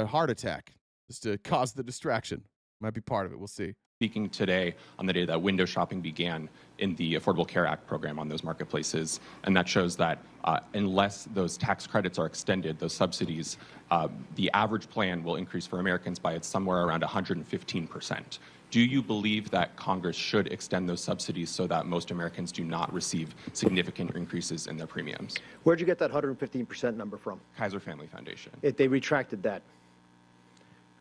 Speaker 1: heart attack just to cause the distraction. Might be part of it. We'll see.
Speaker 12: Speaking today on the day that window shopping began in the Affordable Care Act program on those marketplaces, and that shows that unless those tax credits are extended, those subsidies, the average plan will increase for Americans by somewhere around 115%. Do you believe that Congress should extend those subsidies so that most Americans do not receive significant increases in their premiums?
Speaker 13: Where'd you get that 115% number from?
Speaker 12: Kaiser Family Foundation.
Speaker 13: They retracted that.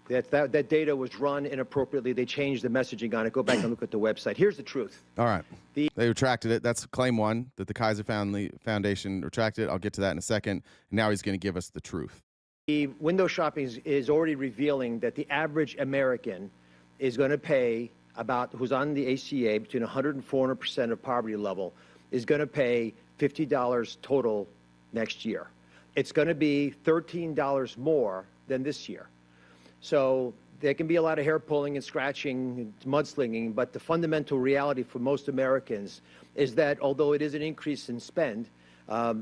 Speaker 13: That data was run inappropriately. They changed the messaging on it. Go back and look at the website. Here's the truth.
Speaker 1: All right. They retracted it. That's claim one, that the Kaiser Family Foundation retracted it. I'll get to that in a second. And now he's going to give us the truth.
Speaker 13: The window shopping is already revealing that the average American is going to pay about, who's on the ACA, between 100 and 400% of poverty level, is going to pay $50 total next year. It's going to be $13 more than this year. So there can be a lot of hair pulling and scratching and mudslinging, but the fundamental reality for most Americans is that although it is an increase in spend,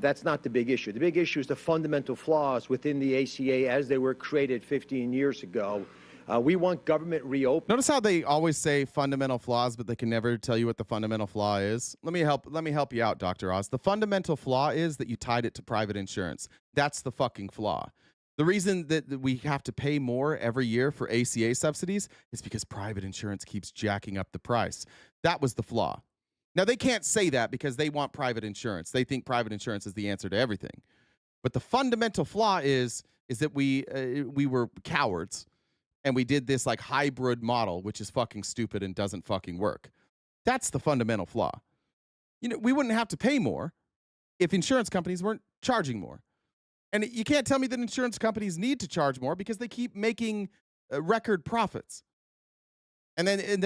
Speaker 13: that's not the big issue. The big issue is the fundamental flaws within the ACA as they were created 15 years ago. We want government reopened.
Speaker 1: Notice how they always say fundamental flaws, but they can never tell you what the fundamental flaw is. Let me help you out, Dr. Oz. The fundamental flaw is that you tied it to private insurance. That's the fucking flaw. The reason that we have to pay more every year for ACA subsidies is because private insurance keeps jacking up the price. That was the flaw. Now, they can't say that because they want private insurance. They think private insurance is the answer to everything. But the fundamental flaw is that we were cowards. And we did this like hybrid model, which is fucking stupid and doesn't fucking work. That's the fundamental flaw. You know, we wouldn't have to pay more if insurance companies weren't charging more. And you can't tell me that insurance companies need to charge more because they keep making record profits. And then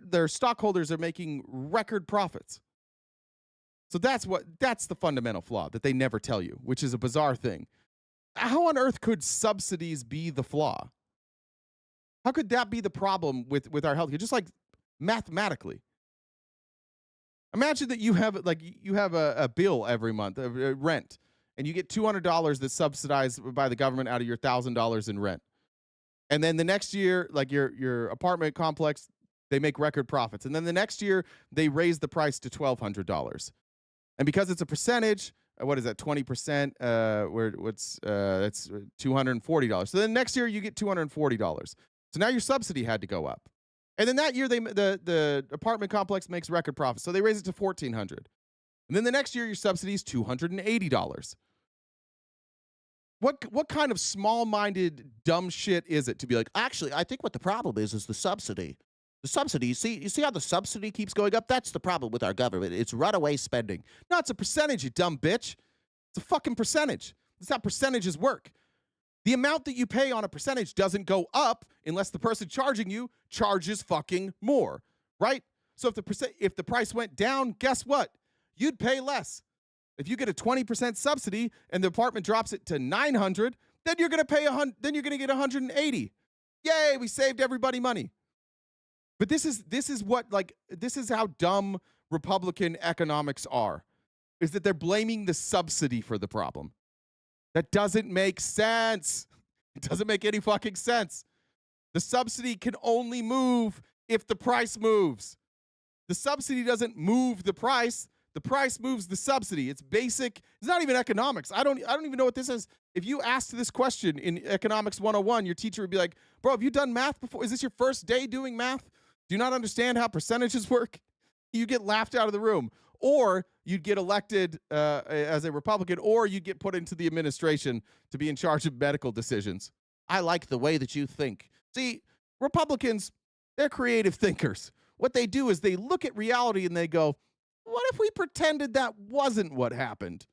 Speaker 1: their stockholders are making record profits. So that's the fundamental flaw that they never tell you, which is a bizarre thing. How on earth could subsidies be the flaw? How could that be the problem with our healthcare? Just like mathematically. Imagine that you have a bill every month of rent, and you get $200 that's subsidized by the government out of your $1,000 in rent. And then the next year, like your apartment complex, they make record profits. And then the next year, they raise the price to $1,200. And because it's a percentage, what is that, 20%? That's $240. So then next year, you get $240. So now your subsidy had to go up. And then that year, the apartment complex makes record profits. So they raise it to $1,400. And then the next year, your subsidy is $280. What kind of small-minded dumb shit is it to be like, actually, I think what the problem is the subsidy. The subsidy, you see how the subsidy keeps going up? That's the problem with our government. It's runaway spending. No, it's a percentage, you dumb bitch. It's a fucking percentage. That's how percentages work. The amount that you pay on a percentage doesn't go up unless the person charging you charges fucking more, right? So if the price went down, guess what? You'd pay less. If you get a 20% subsidy and the apartment drops it to $900, then you're going to pay get $180. Yay, we saved everybody money. But this is how dumb Republican economics are, is that they're blaming the subsidy for the problem. That doesn't make sense. It doesn't make any fucking sense. The subsidy can only move if the price moves. The subsidy doesn't move the price. The price moves the subsidy. It's basic. It's not even economics. I don't even know what this is. If you asked this question in Economics 101, your teacher would be like, bro, have you done math before? Is this your first day doing math? Do you not understand how percentages work? You get laughed out of the room. Or you'd get elected as a Republican, or you'd get put into the administration to be in charge of medical decisions. I like the way that you think. See, Republicans, they're creative thinkers. What they do is they look at reality and they go, what if we pretended that wasn't what happened?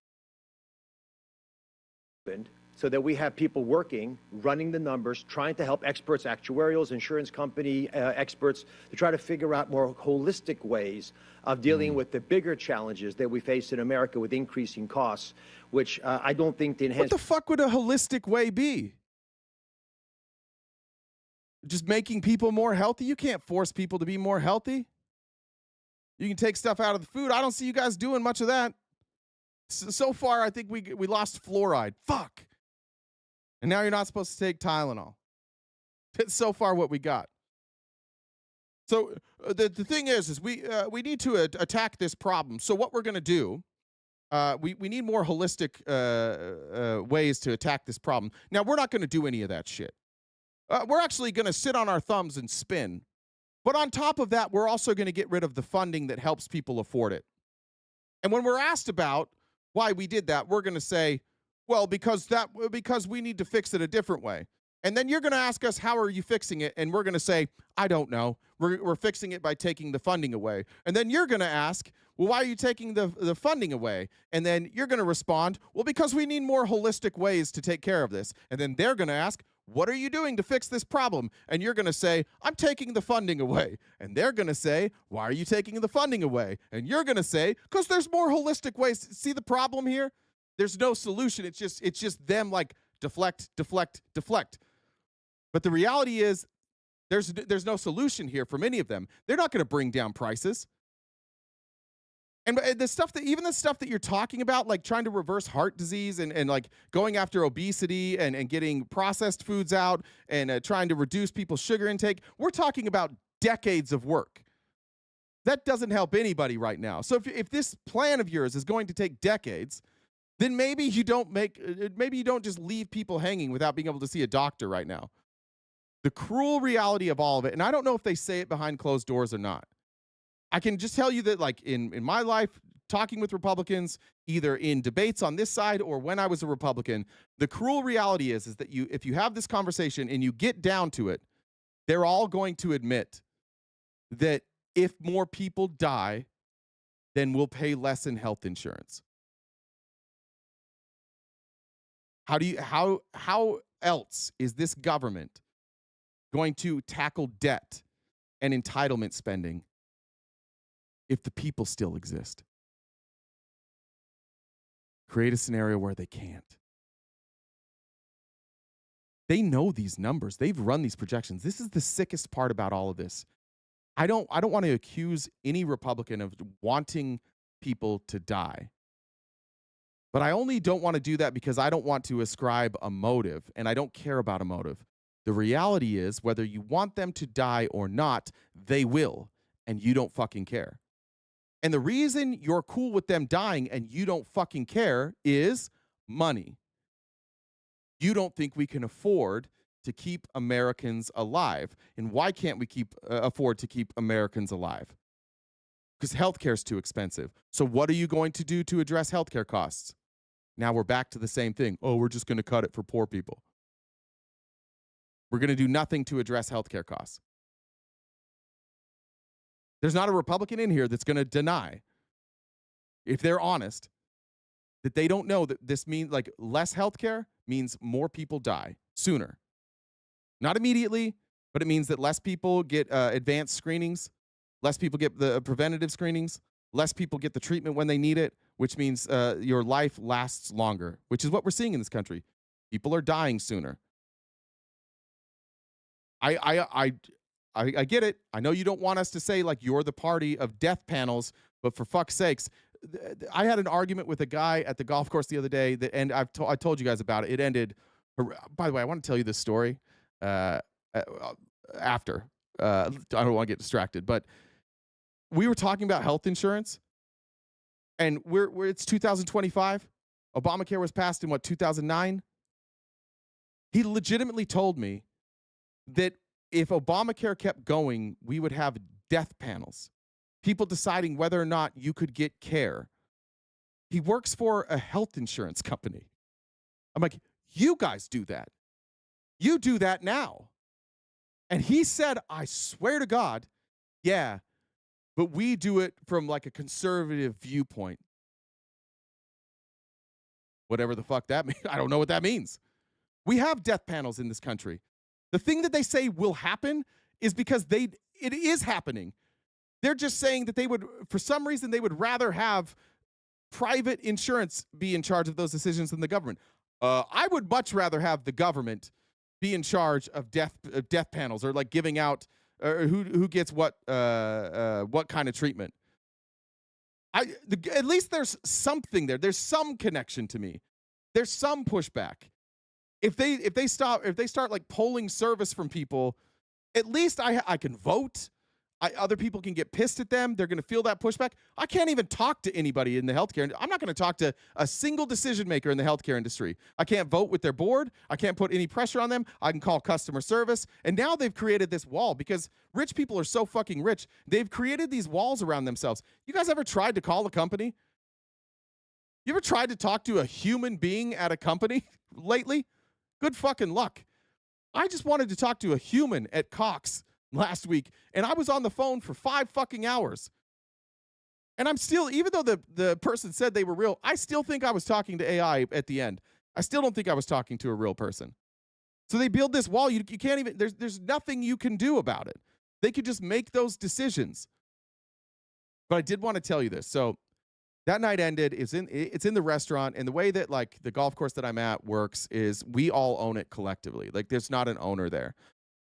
Speaker 13: So that we have people working, running the numbers, trying to help experts, actuarials, insurance company experts, to try to figure out more holistic ways of dealing with the bigger challenges that we face in America with increasing costs, which I don't think the enhanced...
Speaker 1: What the fuck would a holistic way be? Just making people more healthy? You can't force people to be more healthy. You can take stuff out of the food. I don't see you guys doing much of that. So far, I think we lost fluoride. Fuck. And now you're not supposed to take Tylenol. That's so far what we got. So the thing is we need to attack this problem. So what we're going to do, we need more holistic ways to attack this problem. Now, we're not going to do any of that shit. We're actually going to sit on our thumbs and spin. But on top of that, we're also going to get rid of the funding that helps people afford it. And when we're asked about why we did that, we're going to say, well, because we need to fix it a different way. And then you're going to ask us, how are you fixing it? And we're going to say, I don't know. We're fixing it by taking the funding away. And then you're going to ask, well, why are you taking the funding away? And then you're going to respond, well, because we need more holistic ways to take care of this. And then they're going to ask, what are you doing to fix this problem? And you're going to say, I'm taking the funding away. And they're going to say, why are you taking the funding away? And you're going to say, because there's more holistic ways. See the problem here? There's no solution. It's just them like deflect, deflect, deflect. But the reality is there's no solution here for many of them. They're not going to bring down prices. And the stuff that you're talking about, like trying to reverse heart disease and like going after obesity and getting processed foods out and trying to reduce people's sugar intake, we're talking about decades of work. That doesn't help anybody right now. So if this plan of yours is going to take decades, then maybe you don't just leave people hanging without being able to see a doctor right now. The cruel reality of all of it, and I don't know if they say it behind closed doors or not. I can just tell you that, like, in my life, talking with Republicans, either in debates on this side or when I was a Republican, the cruel reality is that if you have this conversation and you get down to it, they're all going to admit that if more people die, then we'll pay less in health insurance. How else is this government going to tackle debt and entitlement spending if the people still exist? Create a scenario where they can't. They know these numbers. They've run these projections. This is the sickest part about all of this. I don't want to accuse any Republican of wanting people to die. But I only don't want to do that because I don't want to ascribe a motive, and I don't care about a motive. The reality is, whether you want them to die or not, they will, and you don't fucking care. And the reason you're cool with them dying and you don't fucking care is money. You don't think we can afford to keep Americans alive. And why can't we afford to keep Americans alive? Because healthcare is too expensive. So what are you going to do to address healthcare costs? Now we're back to the same thing. Oh, we're just going to cut it for poor people. We're going to do nothing to address healthcare costs. There's not a Republican in here that's going to deny, if they're honest, that they don't know that this means like less healthcare means more people die sooner. Not immediately, but it means that less people get advanced screenings, less people get the preventative screenings, less people get the treatment when they need it, which means your life lasts longer, which is what we're seeing in this country. People are dying sooner. I get it. I know you don't want us to say like you're the party of death panels, but for fuck's sakes, I had an argument with a guy at the golf course the other day that, and I told you guys about it. It ended. By the way, I want to tell you this story after. I don't want to get distracted, but we were talking about health insurance, and it's 2025. Obamacare was passed in 2009. He legitimately told me that if Obamacare kept going, we would have death panels, people deciding whether or not you could get care. He works for a health insurance company. I'm like, you guys do that. You do that now. And he said, I swear to God, yeah, but we do it from like a conservative viewpoint. Whatever the fuck that means. I don't know what that means. We have death panels in this country. The thing that they say will happen is because it is happening. They're just saying that they would, for some reason, they would rather have private insurance be in charge of those decisions than the government. I would much rather have the government be in charge of death panels, or like giving out who gets what kind of treatment. At least there's something there. There's some connection to me. There's some pushback. If they start like polling service from people, at least I can vote. Other people can get pissed at them. They're going to feel that pushback. I can't even talk to anybody in the healthcare. I'm not going to talk to a single decision maker in the healthcare industry. I can't vote with their board. I can't put any pressure on them. I can call customer service. And now they've created this wall because rich people are so fucking rich. They've created these walls around themselves. You guys ever tried to call a company? You ever tried to talk to a human being at a company lately? Good fucking luck. I just wanted to talk to a human at Cox last week, and I was on the phone for 5 fucking hours. And I'm still, even though the person said they were real, I still think I was talking to AI at the end. I still don't think I was talking to a real person. So they build this wall. You can't even, there's nothing you can do about it. They could just make those decisions. But I did want to tell you this. So that night ended. It's in the restaurant, and the way that like the golf course that I'm at works is we all own it collectively. Like there's not an owner there.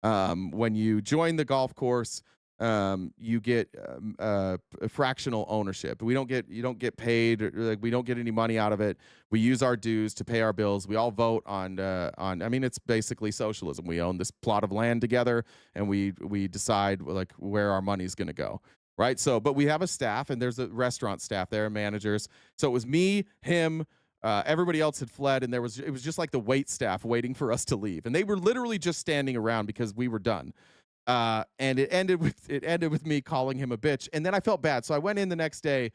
Speaker 1: When you join the golf course, you get a fractional ownership. You don't get paid. Like we don't get any money out of it. We use our dues to pay our bills. We all vote on. I mean, it's basically socialism. We own this plot of land together, and we decide like where our money's going to go. Right. So, but we have a staff, and there's a restaurant staff there, managers. So it was me, him. Everybody else had fled, and it was just like the wait staff waiting for us to leave, and they were literally just standing around because we were done. And it ended with me calling him a bitch, and then I felt bad, so I went in the next day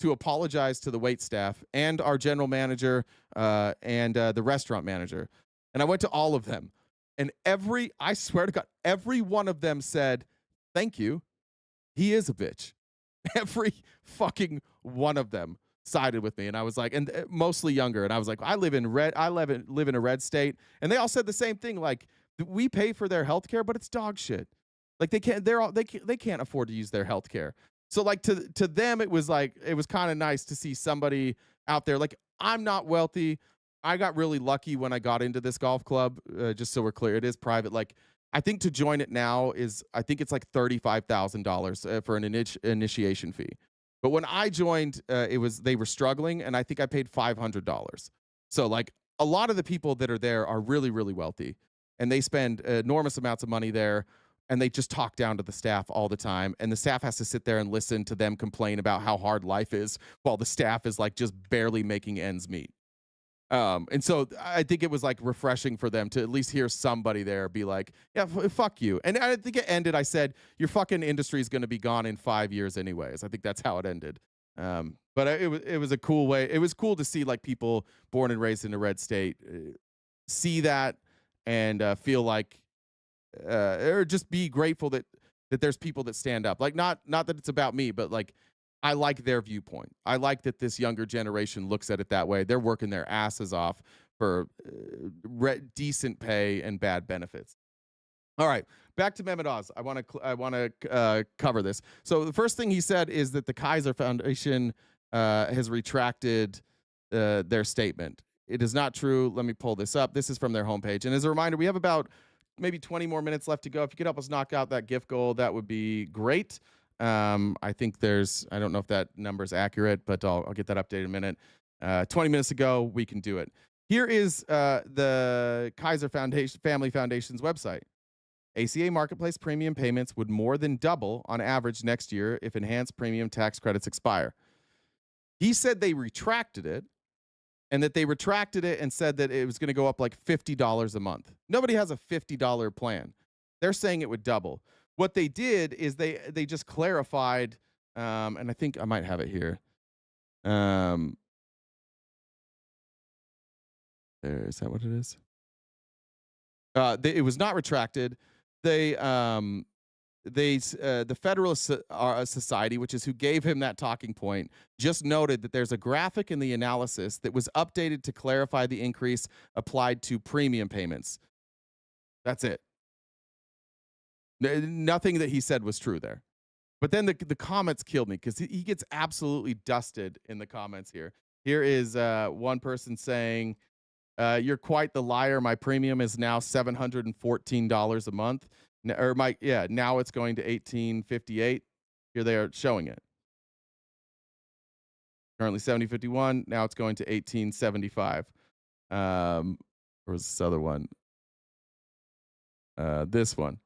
Speaker 1: to apologize to the wait staff and our general manager and the restaurant manager, and I went to all of them, and I swear to God, every one of them said, "Thank you. He is a bitch." Every fucking one of them sided with me, and I was like, and mostly younger, and I was like, I live in a red state, and they all said the same thing, like we pay for their healthcare, but it's dog shit. Like they can't afford to use their healthcare. So like to them, it was kind of nice to see somebody out there. Like I'm not wealthy. I got really lucky when I got into this golf club. Just so we're clear, it is private. Like, I think to join it now I think it's like $35,000 for an initiation fee. But when I joined, they were struggling, and I think I paid $500. So like a lot of the people that are there are really, really wealthy, and they spend enormous amounts of money there, and they just talk down to the staff all the time, and the staff has to sit there and listen to them complain about how hard life is while the staff is like just barely making ends meet. And so I think it was like refreshing for them to at least hear somebody there be like, yeah, fuck you. And I think it ended, I said, your fucking industry is going to be gone in 5 years anyways. I think that's how it ended. But it was a cool way. It was cool to see like people born and raised in a red state see that and feel like, or just be grateful that there's people that stand up. Like not that it's about me, but like, I like their viewpoint. I like that this younger generation looks at it that way. They're working their asses off for decent pay and bad benefits. All right, back to Mehmet Oz. I want to cover this. So the first thing he said is that the Kaiser Foundation has retracted their statement. It is not true. Let me pull this up. This is from their homepage. And as a reminder, we have about maybe 20 more minutes left to go. If you could help us knock out that gift goal, that would be great. I think I don't know if that number is accurate, but I'll get that updated in a minute. 20 minutes ago, we can do it. Here is the Kaiser Family Foundation's website. ACA Marketplace premium payments would more than double on average next year if enhanced premium tax credits expire. He said they retracted it, and that they retracted it and said that it was going to go up like $50 a month. Nobody has a $50 plan. They're saying it would double. What they did is they just clarified, and I think I might have it here. Is that what it is? It was not retracted. The Federalist Society, which is who gave him that talking point, just noted that there's a graphic in the analysis that was updated to clarify the increase applied to premium payments. That's it. Nothing that he said was true there. But then the comments killed me because he gets absolutely dusted in the comments here. Here is one person saying, you're quite the liar. My premium is now $714 a month. Now it's going to $1,858. Here they are showing it. Currently $7,051. Now it's going to $1,875. Or was this other one? This one.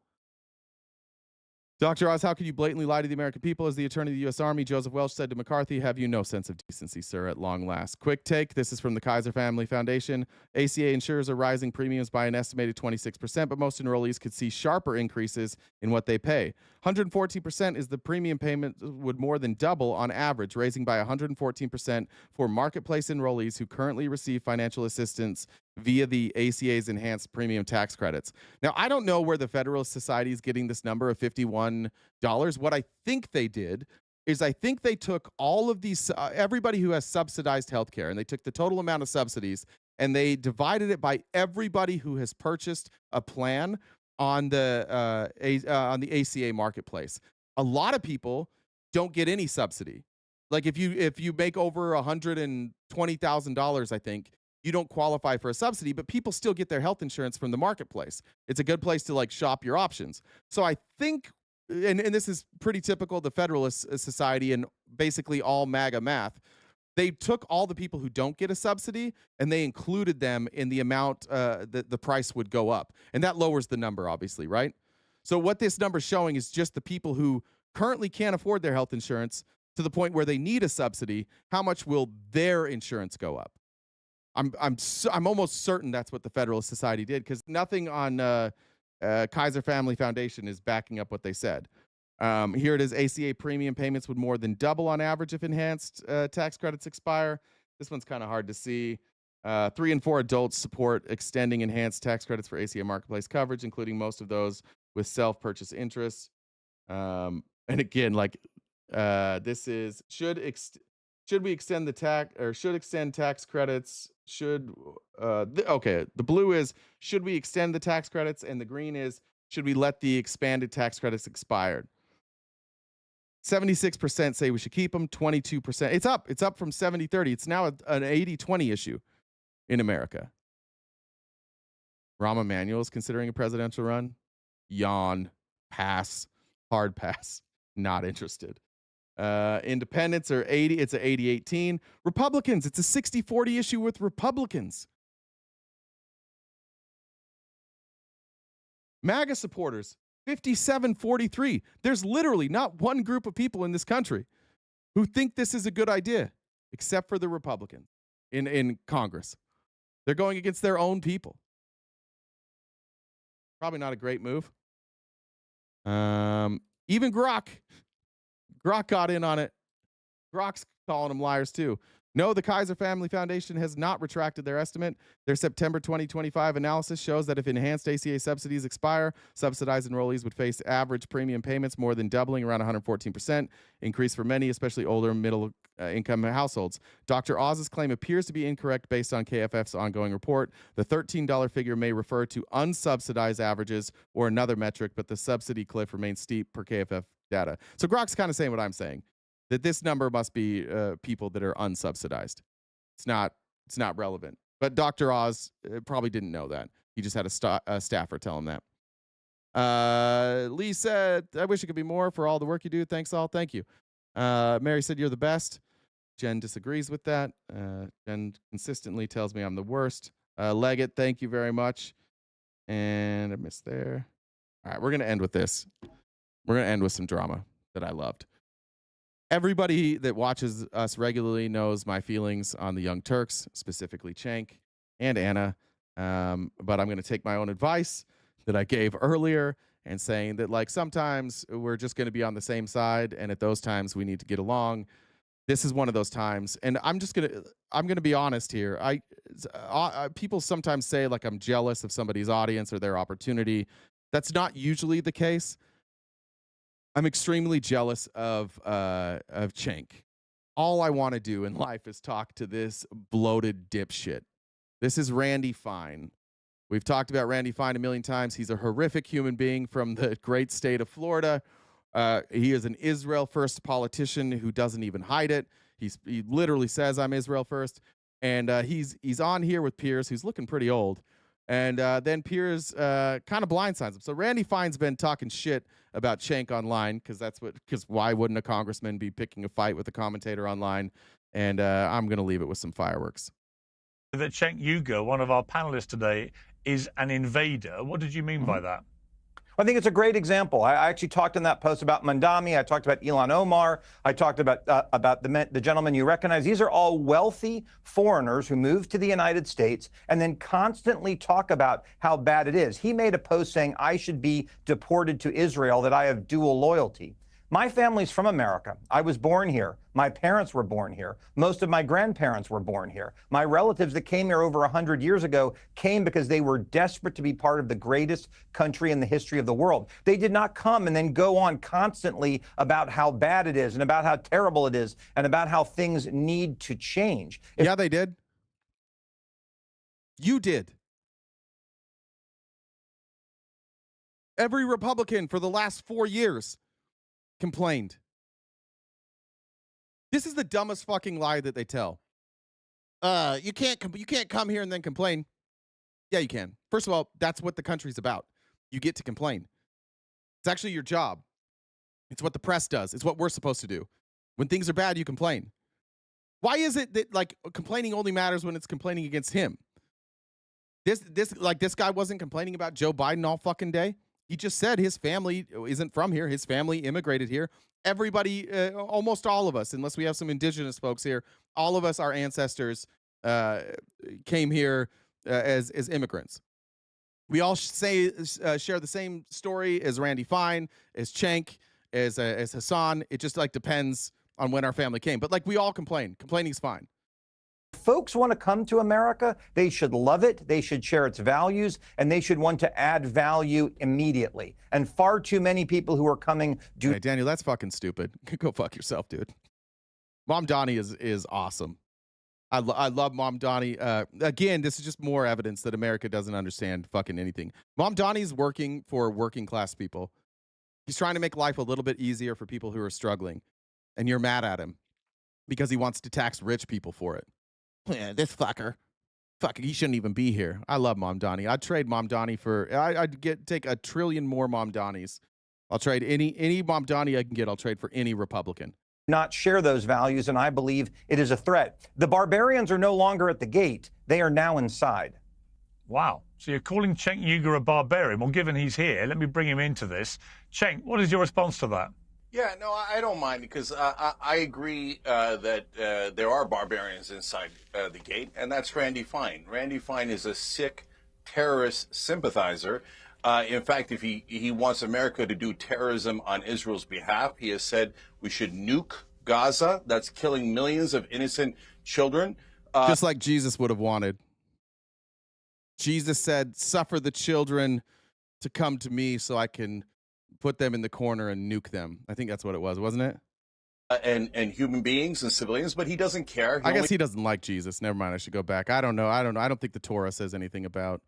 Speaker 1: Dr. Oz, how can you blatantly lie to the American people? As the attorney of the U.S. Army, Joseph Welch said to McCarthy, have you no sense of decency, sir, at long last? Quick take. This is from the Kaiser Family Foundation. ACA insurers are rising premiums by an estimated 26%, but most enrollees could see sharper increases in what they pay. 114% is the premium payment would more than double on average, raising by 114% for marketplace enrollees who currently receive financial assistance via the ACA's enhanced premium tax credits. Now, I don't know where the Federalist Society is getting this number of $51. What I think they did is I think they took all of these, everybody who has subsidized healthcare, and they took the total amount of subsidies and they divided it by everybody who has purchased a plan on the ACA marketplace. A lot of people don't get any subsidy. Like if you make over $120,000, I think, you don't qualify for a subsidy, but people still get their health insurance from the marketplace. It's a good place to like shop your options. So I think, and this is pretty typical, the Federalist Society and basically all MAGA math, they took all the people who don't get a subsidy and they included them in the amount that the price would go up. And that lowers the number, obviously, right? So what this number is showing is just the people who currently can't afford their health insurance to the point where they need a subsidy. How much will their insurance go up? I'm almost certain that's what the Federalist Society did, because nothing on Kaiser Family Foundation is backing up what they said. Here it is. ACA premium payments would more than double on average if enhanced tax credits expire. This one's kind of hard to see. 3 in 4 adults support extending enhanced tax credits for ACA marketplace coverage, including most of those with self-purchase interests. And again, like this is should we extend the tax, or should extend tax credits? Okay, the blue is should we extend the tax credits, and the green is should we let the expanded tax credits expire? 76% say we should keep them. 22%. It's up from 70-30. It's now an 80-20 issue. in America. Rahm Emanuel is considering a presidential run. Yawn. Pass. Hard pass. Not interested. Independents are 80. It's a 80-18. Republicans, it's a 60-40 issue with Republicans. MAGA supporters, 57-43. There's literally not one group of people in this country who think this is a good idea, except for the Republicans in Congress. They're going against their own people. Probably not a great move. Even Grok got in on it. Grok's calling them liars too. No, the Kaiser Family Foundation has not retracted their estimate. Their September 2025 analysis shows that if enhanced ACA subsidies expire, subsidized enrollees would face average premium payments more than doubling, around 114% increase for many, especially older middle income households. Dr. Oz's claim appears to be incorrect based on KFF's ongoing report. The $13 figure may refer to unsubsidized averages or another metric, but the subsidy cliff remains steep per KFF data. So Grok's kind of saying what I'm saying, that this number must be people that are unsubsidized. It's not relevant. But Dr. Oz probably didn't know that. He just had a staffer tell him that. Lee said, I wish it could be more for all the work you do. Thanks all. Thank you. Mary said, you're the best. Jen disagrees with that. Jen consistently tells me I'm the worst. Leggett, thank you very much. And I missed there. All right, we're going to end with this. We're going to end with some drama that I loved. Everybody that watches us regularly knows my feelings on the Young Turks, specifically Cenk and Anna. But I'm going to take my own advice that I gave earlier and saying that, like, sometimes we're just going to be on the same side, and at those times we need to get along. This is one of those times, and I'm going to be honest here. People sometimes say, like, I'm jealous of somebody's audience or their opportunity. That's not usually the case. I'm extremely jealous of Cenk. All I want to do in life is talk to this bloated dipshit. This is Randy Fine. We've talked about Randy Fine a million times. He's a horrific human being from the great state of Florida. He is an Israel first politician who doesn't even hide it. He literally says, I'm Israel first. And he's on here with Piers, who's looking pretty old. And then Piers kind of blindsides him. So Randy Fine's been talking shit about Cenk online because why wouldn't a congressman be picking a fight with a commentator online? And I'm going to leave it with some fireworks.
Speaker 14: That Cenk Uygur, one of our panelists today, is an invader. What did you mean by that?
Speaker 15: I think it's a great example. I actually talked in that post about Mandami. I talked about Ilhan Omar. I talked about the gentleman you recognize. These are all wealthy foreigners who moved to the United States and then constantly talk about how bad it is. He made a post saying, I should be deported to Israel, that I have dual loyalty. My family's from America. I was born here. My parents were born here. Most of my grandparents were born here. My relatives that came here over 100 years ago came because they were desperate to be part of the greatest country in the history of the world. They did not come and then go on constantly about how bad it is and about how terrible it is and about how things need to change.
Speaker 1: Yeah, they did. You did. Every Republican for the last 4 years complained. This is the dumbest fucking lie that they tell. You can't come here and then complain. Yeah, you can. First of all, that's what the country's about. You get to complain. It's actually your job. It's what the press does. It's what we're supposed to do. When things are bad, you complain. Why is it that, like, complaining only matters when it's complaining against him? This guy wasn't complaining about Joe Biden all fucking day. He just said his family isn't from here. His family immigrated here. Everybody, almost all of us, unless we have some indigenous folks here, all of us, our ancestors came here as immigrants. We all share the same story as Randy Fine, as Cenk, as Hassan. It just, like, depends on when our family came. But, like, we all complain. Complaining's fine.
Speaker 15: Folks want to come to America, they should love it, they should share its values, and they should want to add value immediately. And far too many people who are coming do...
Speaker 1: Hey, Daniel, that's fucking stupid. Go fuck yourself, dude. Mom Donnie is awesome. I love Mom Donnie. Again, this is just more evidence that America doesn't understand fucking anything. Mom Donnie's working for working class people. He's trying to make life a little bit easier for people who are struggling. And you're mad at him because he wants to tax rich people for it. Yeah, this fucker. fuck, he shouldn't even be here. I love Mom Donnie. I'd trade Mom Donnie for, I'd take 1 trillion more Mom Donnies. I'll trade any Mom Donnie I can get. I'll trade for any Republican.
Speaker 15: Not share those values, and I believe it is a threat. The barbarians are no longer at the gate. They are now inside.
Speaker 14: Wow. So you're calling Cenk Uygur a barbarian? Well, given he's here, let me bring him into this. Cenk, what is your response to that?
Speaker 16: Yeah, no, I don't mind because I agree that there are barbarians inside the gate, and that's Randy Fine. Randy Fine is a sick terrorist sympathizer. In fact, if he wants America to do terrorism on Israel's behalf, he has said we should nuke Gaza. That's killing millions of innocent children.
Speaker 1: Just like Jesus would have wanted. Jesus said, suffer the children to come to me so I can put them in the corner and nuke them. I think that's what it was, wasn't it?
Speaker 16: And human beings and civilians, but he doesn't care.
Speaker 1: I guess he doesn't like Jesus. Never mind, I should go back. I don't know. I don't think the Torah says anything about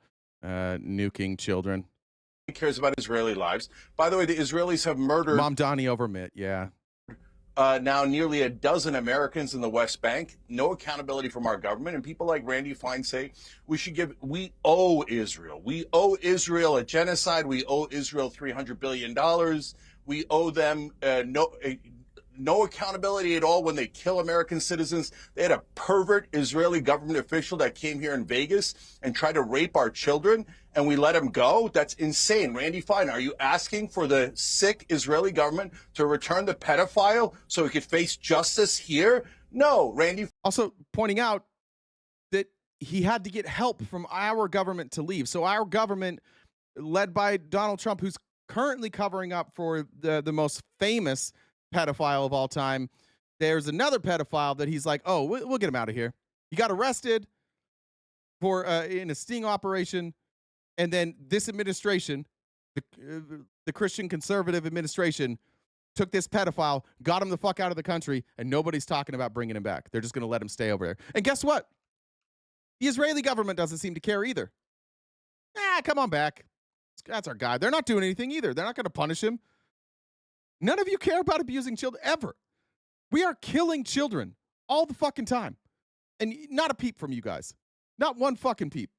Speaker 1: nuking children.
Speaker 16: He cares about Israeli lives. By the way, the Israelis have murdered
Speaker 1: Mom Donnie over Mitt, yeah.
Speaker 16: Now nearly a dozen Americans in the West Bank. No accountability from our government. And people like Randy Fine say we owe Israel. We owe Israel a genocide. We owe Israel $300 billion. We owe them no accountability at all when they kill American citizens. They had a pervert Israeli government official that came here in Vegas and tried to rape our children, and we let him go? That's insane. Randy Fine, are you asking for the sick Israeli government to return the pedophile so he could face justice here? No, Randy.
Speaker 1: Also pointing out that he had to get help from our government to leave. So our government, led by Donald Trump, who's currently covering up for the most famous pedophile of all time, there's another pedophile that he's like, oh, we'll get him out of here. He got arrested for in a sting operation, and then this administration, the Christian conservative administration, took this pedophile, got him the fuck out of the country, and nobody's talking about bringing him back. They're just going to let him stay over there. And guess what? The Israeli government doesn't seem to care either. Come on back. That's our guy. They're not doing anything either. They're not going to punish him. None of you care about abusing children ever. We are killing children all the fucking time. And not a peep from you guys. Not one fucking peep.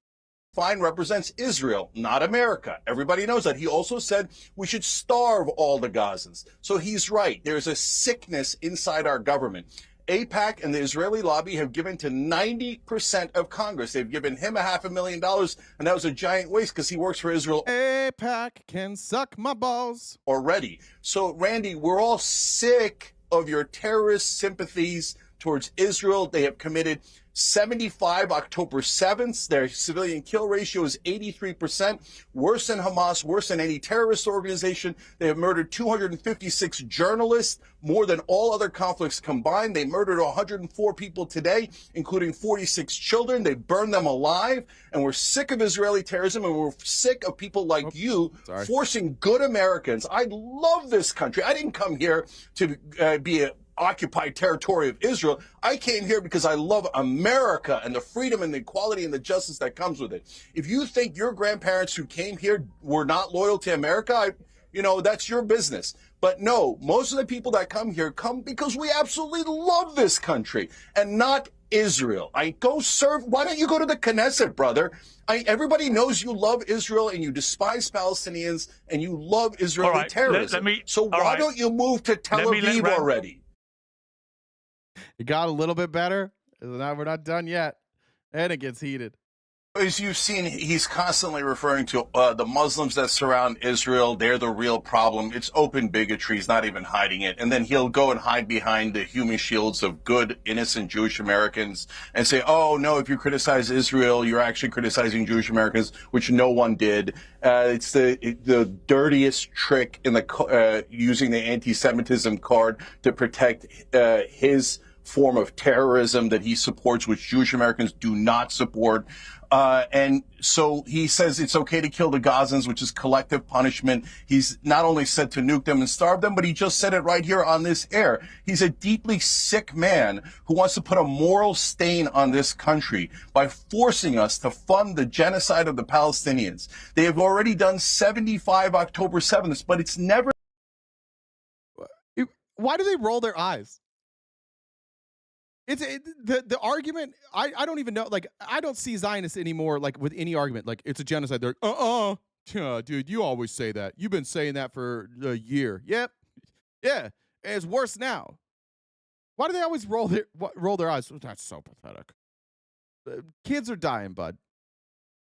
Speaker 16: Fine represents Israel, not America. Everybody knows that. He also said we should starve all the Gazans. So he's right. There's a sickness inside our government. AIPAC and the Israeli lobby have given to 90% of Congress. They've given him $500,000, and that was a giant waste because he works for Israel.
Speaker 1: AIPAC can suck my balls.
Speaker 16: Already. So, Randy, we're all sick of your terrorist sympathies towards Israel. They have committed 75 October 7th. Their civilian kill ratio is 83%, worse than Hamas, worse than any terrorist organization. They have murdered 256 journalists, more than all other conflicts combined. They murdered 104 people today, including 46 children. They burned them alive. And we're sick of Israeli terrorism, and we're sick of people like you forcing good Americans. I love this country. I didn't come here to be a occupied territory of Israel. I came here because I love America and the freedom and the equality and the justice that comes with it. If you think your grandparents who came here were not loyal to America, that's your business. But no, most of the people that come here come because we absolutely love this country and not Israel. Why don't you go to the Knesset, brother? Everybody knows you love Israel and you despise Palestinians and you love Israeli terrorism. Why don't you move to Tel Aviv already?
Speaker 1: It got a little bit better. Now we're not done yet. And it gets heated.
Speaker 16: As you've seen, he's constantly referring to the Muslims that surround Israel. They're the real problem. It's open bigotry. He's not even hiding it. And then he'll go and hide behind the human shields of good, innocent Jewish Americans and say, oh, no, if you criticize Israel, you're actually criticizing Jewish Americans, which no one did. It's the dirtiest trick in the using the anti-Semitism card to protect his form of terrorism that he supports, which Jewish Americans do not support. And so he says it's okay to kill the Gazans, which is collective punishment. He's not only said to nuke them and starve them, but he just said it right here on this air. He's a deeply sick man who wants to put a moral stain on this country by forcing us to fund the genocide of the Palestinians. They have already done 75 October 7th, but it's never.
Speaker 1: Why do they roll their eyes? The argument. I don't even know. Like, I don't see Zionists anymore. Like with any argument, like it's a genocide. They're dude, you always say that. You've been saying that for a year. Yep, yeah, and it's worse now. Why do they always roll their eyes? That's so pathetic. Kids are dying, bud.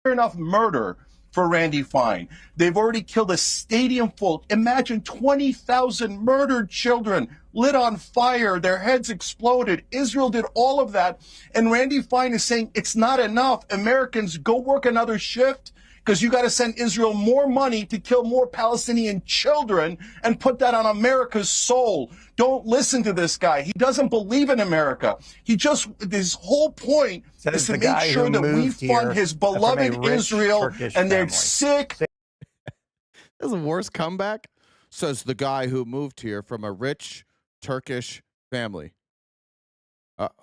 Speaker 16: Enough murder for Randy Fine. They've already killed a stadium full. Imagine 20,000 murdered children lit on fire. Their heads exploded. Israel did all of that. And Randy Fine is saying it's not enough. Americans, go work another shift because you got to send Israel more money to kill more Palestinian children and put that on America's soul. Don't listen to this guy. He doesn't believe in America. His whole point is to make sure that we fund his beloved Israel, and they're sick.
Speaker 1: That's the worst comeback, says the guy who moved here from a rich Turkish family.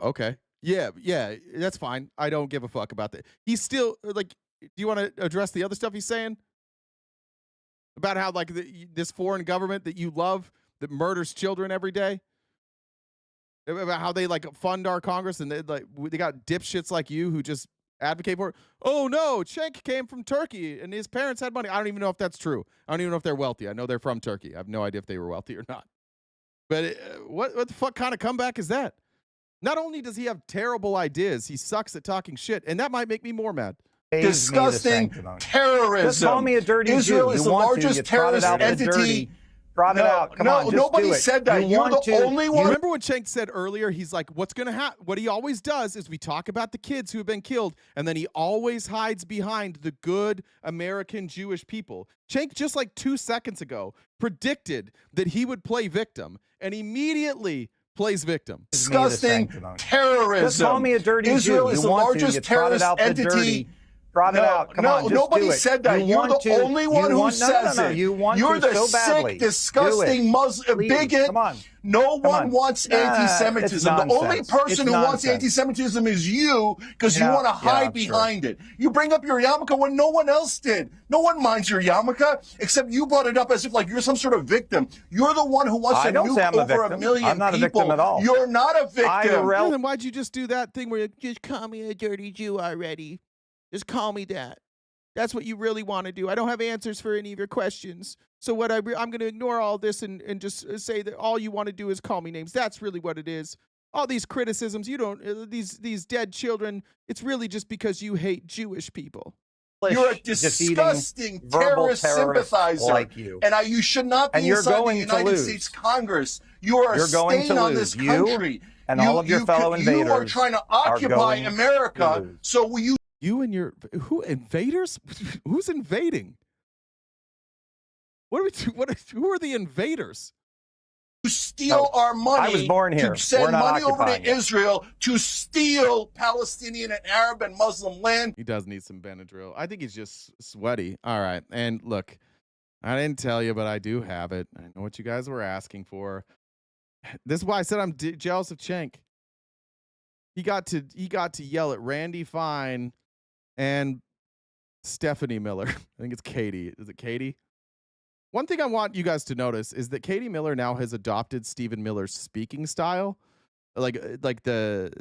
Speaker 1: Okay. Yeah, that's fine. I don't give a fuck about that. He's still, like, do you want to address the other stuff he's saying? About how, like, this foreign government that you love that murders children every day? About how they, like, fund our Congress and they got dipshits like you who just advocate for it? Oh, no, Cenk came from Turkey and his parents had money. I don't even know if that's true. I don't even know if they're wealthy. I know they're from Turkey. I have no idea if they were wealthy or not. But what the fuck kind of comeback is that? Not only does he have terrible ideas, he sucks at talking shit, and that might make me more mad.
Speaker 16: Disgusting terrorism.
Speaker 15: Just call me a dirty
Speaker 16: Israel
Speaker 15: Jew.
Speaker 16: is
Speaker 15: You
Speaker 16: the
Speaker 15: want
Speaker 16: largest
Speaker 15: to, terrorist
Speaker 16: entity.
Speaker 15: Trot it out. Come on, just
Speaker 16: nobody
Speaker 15: do it.
Speaker 16: said that. You're the only one.
Speaker 1: Remember what Cenk said earlier? He's like, what's going to happen? What he always does is we talk about the kids who have been killed, and then he always hides behind the good American Jewish people. Cenk, just like 2 seconds ago, predicted that he would play victim, and immediately plays victim.
Speaker 16: Disgusting terrorism.
Speaker 15: Just call me a dirty
Speaker 16: Israel
Speaker 15: Jew.
Speaker 16: is
Speaker 15: You
Speaker 16: the
Speaker 15: want
Speaker 16: largest
Speaker 15: to, terrorist entity. Trot it out. Come on, just
Speaker 16: nobody
Speaker 15: do it.
Speaker 16: said that. You're the only one who says it. You're the
Speaker 15: so badly.
Speaker 16: sick, disgusting Muslim bigot.
Speaker 15: Come on.
Speaker 16: No one wants anti-Semitism. The only person who wants anti-Semitism is you because you want to hide behind it. You bring up your yarmulke when no one else did. No one minds your yarmulke except you brought it up as if like you're some sort of victim. You're the one who wants to nuke over a million people.
Speaker 15: I'm not a victim at all.
Speaker 16: You're not a victim.
Speaker 1: Well, then why'd you just do that thing where you just call me a dirty Jew already? Just call me that. That's what you really want to do. I don't have answers for any of your questions. So what I'm going to ignore all this and just say that all you want to do is call me names. That's really what it is. All these criticisms, you don't, these dead children, it's really just because you hate Jewish people.
Speaker 16: You're a disgusting terrorist sympathizer,
Speaker 15: like you.
Speaker 16: And you should not be inside the United States Congress. You are a stain on this country.
Speaker 15: And all of your fellow invaders.
Speaker 16: You are trying to occupy America. So will you?
Speaker 1: You and your invaders? Who's invading? Who are the invaders?
Speaker 16: To steal our money.
Speaker 15: I was born here.
Speaker 16: To send money over to Israel to steal Palestinian and Arab and Muslim land.
Speaker 1: He does need some Benadryl. I think he's just sweaty. All right. And look, I didn't tell you, but I do have it. I know what you guys were asking for. This is why I said I'm jealous of Cenk. He got to yell at Randy Fine and Stephanie Miller. I think it's Katie. Is it Katie? One thing I want you guys to notice is that Katie Miller now has adopted Stephen Miller's speaking style, like the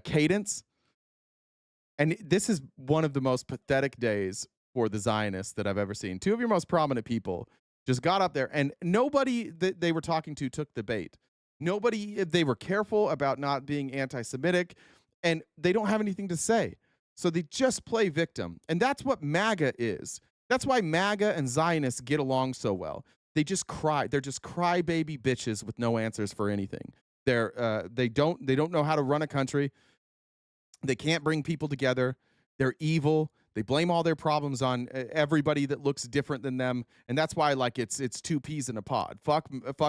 Speaker 1: cadence. And this is one of the most pathetic days for the Zionists that I've ever seen. Two of your most prominent people just got up there, and nobody that they were talking to took the bait. Nobody, they were careful about not being anti-Semitic, and they don't have anything to say. So they just play victim. And that's what MAGA is. That's why MAGA and Zionists get along so well. They just cry. They're just crybaby bitches with no answers for anything. They don't know how to run a country. They can't bring people together. They're evil. They blame all their problems on everybody that looks different than them, and that's why like it's two peas in a pod. Fuck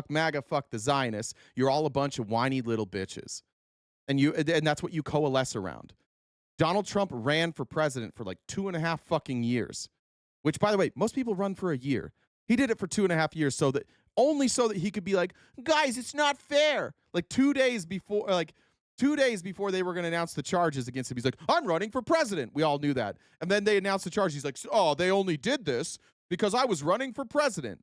Speaker 1: MAGA, fuck the Zionists. You're all a bunch of whiny little bitches, and that's what you coalesce around. Donald Trump ran for president for like 2.5 fucking years, which, by the way, most people run for a year. He did it for 2.5 years so that he could be like, guys, it's not fair. Like 2 days before, they were going to announce the charges against him. He's like, I'm running for president. We all knew that. And then they announced the charge. He's like, oh, they only did this because I was running for president.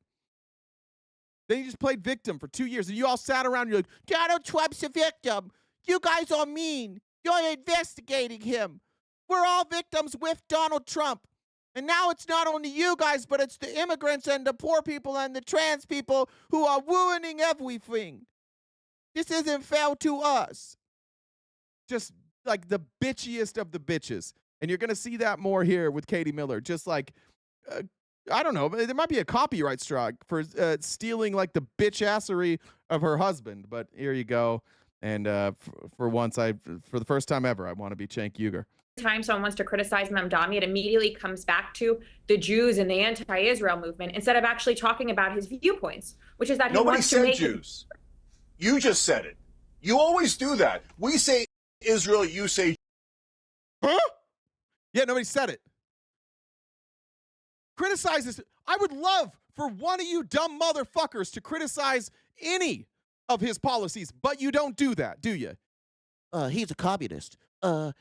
Speaker 1: Then he just played victim for 2 years, and you all sat around and you're like, Donald Trump's a victim. You guys are mean. You're investigating him. We're all victims with Donald Trump. And now it's not only you guys, but it's the immigrants and the poor people and the trans people who are ruining everything. This isn't fair to us. Just like the bitchiest of the bitches. And you're going to see that more here with Katie Miller. Just like, I don't know, there might be a copyright strike for stealing like the bitch-assery of her husband. But here you go. And for once, for the first time ever, I want to be Cenk Uygur.
Speaker 17: Time someone wants to criticize Mamdani, it immediately comes back to the Jews and the anti-Israel movement instead of actually talking about his viewpoints, which is that he
Speaker 16: Nobody
Speaker 17: wants to
Speaker 16: said
Speaker 17: make
Speaker 16: Jews. You just said it. You always do that. We say Israel, you say.
Speaker 1: Huh? Yeah, nobody said it. Criticize this. I would love for one of you dumb motherfuckers to criticize any of his policies, but you don't do that, do you? He's a communist.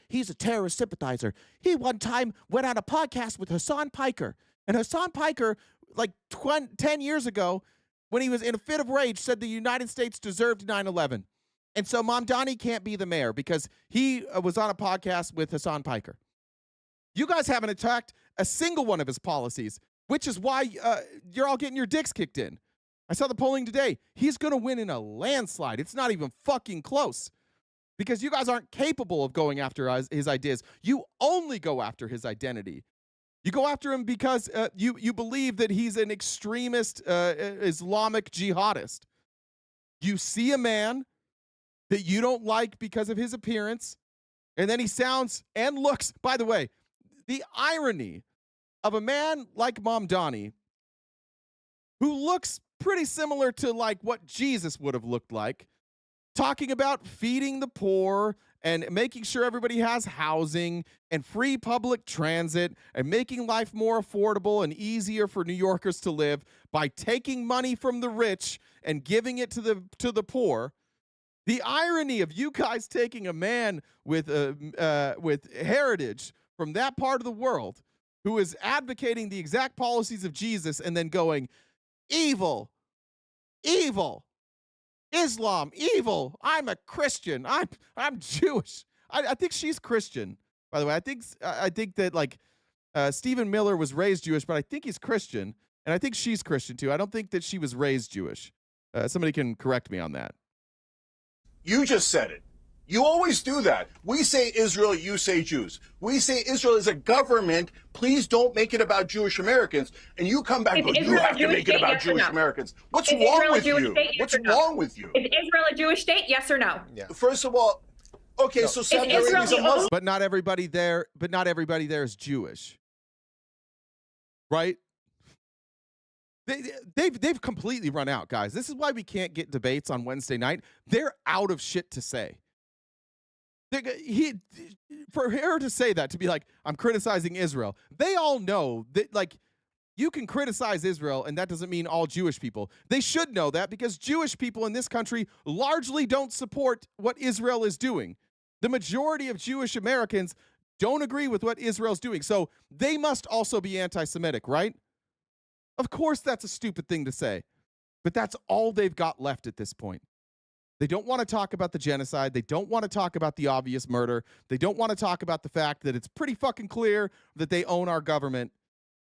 Speaker 1: He's a terrorist sympathizer. He one time went on a podcast with Hassan Piker. And Hassan Piker, like 10 years ago, when he was in a fit of rage, said the United States deserved 9/11. And so Mamdani can't be the mayor because he was on a podcast with Hassan Piker. You guys haven't attacked a single one of his policies, which is why you're all getting your dicks kicked in. I saw the polling today. He's going to win in a landslide. It's not even fucking close. Because you guys aren't capable of going after his ideas. You only go after his identity. You go after him because you believe that he's an extremist Islamic jihadist. You see a man that you don't like because of his appearance, and then he sounds and looks, by the way, the irony of a man like Mamdani, who looks pretty similar to like what Jesus would have looked like, talking about feeding the poor and making sure everybody has housing and free public transit and making life more affordable and easier for New Yorkers to live by taking money from the rich and giving it to the poor. The irony of you guys taking a man with heritage from that part of the world who is advocating the exact policies of Jesus and then going, evil, evil. Islam, evil. I'm a Christian. I'm Jewish. I think she's Christian, by the way. I think that like Stephen Miller was raised Jewish, but I think he's Christian, and I think she's Christian too. I don't think that she was raised Jewish. Somebody can correct me on that.
Speaker 16: You just said it. You always do that. We say Israel, you say Jews. We say Israel is a government. Please don't make it about Jewish Americans. And you come back and go, you have to make it about Jewish Americans. What's wrong with you? What's wrong with you?
Speaker 17: Is Israel a Jewish state? Yes or no?
Speaker 16: Yeah. First of all, okay, so Saudi Arabia is a Muslim.
Speaker 1: But not everybody there is Jewish. Right? They've completely run out, guys. This is why we can't get debates on Wednesday night. They're out of shit to say. For her to say that, to be like, I'm criticizing Israel, they all know that, like, you can criticize Israel, and that doesn't mean all Jewish people. They should know that because Jewish people in this country largely don't support what Israel is doing. The majority of Jewish Americans don't agree with what Israel's doing. So they must also be anti-Semitic, right? Of course, that's a stupid thing to say, but that's all they've got left at this point. They don't want to talk about the genocide. They don't want to talk about the obvious murder. They don't want to talk about the fact that it's pretty fucking clear that they own our government.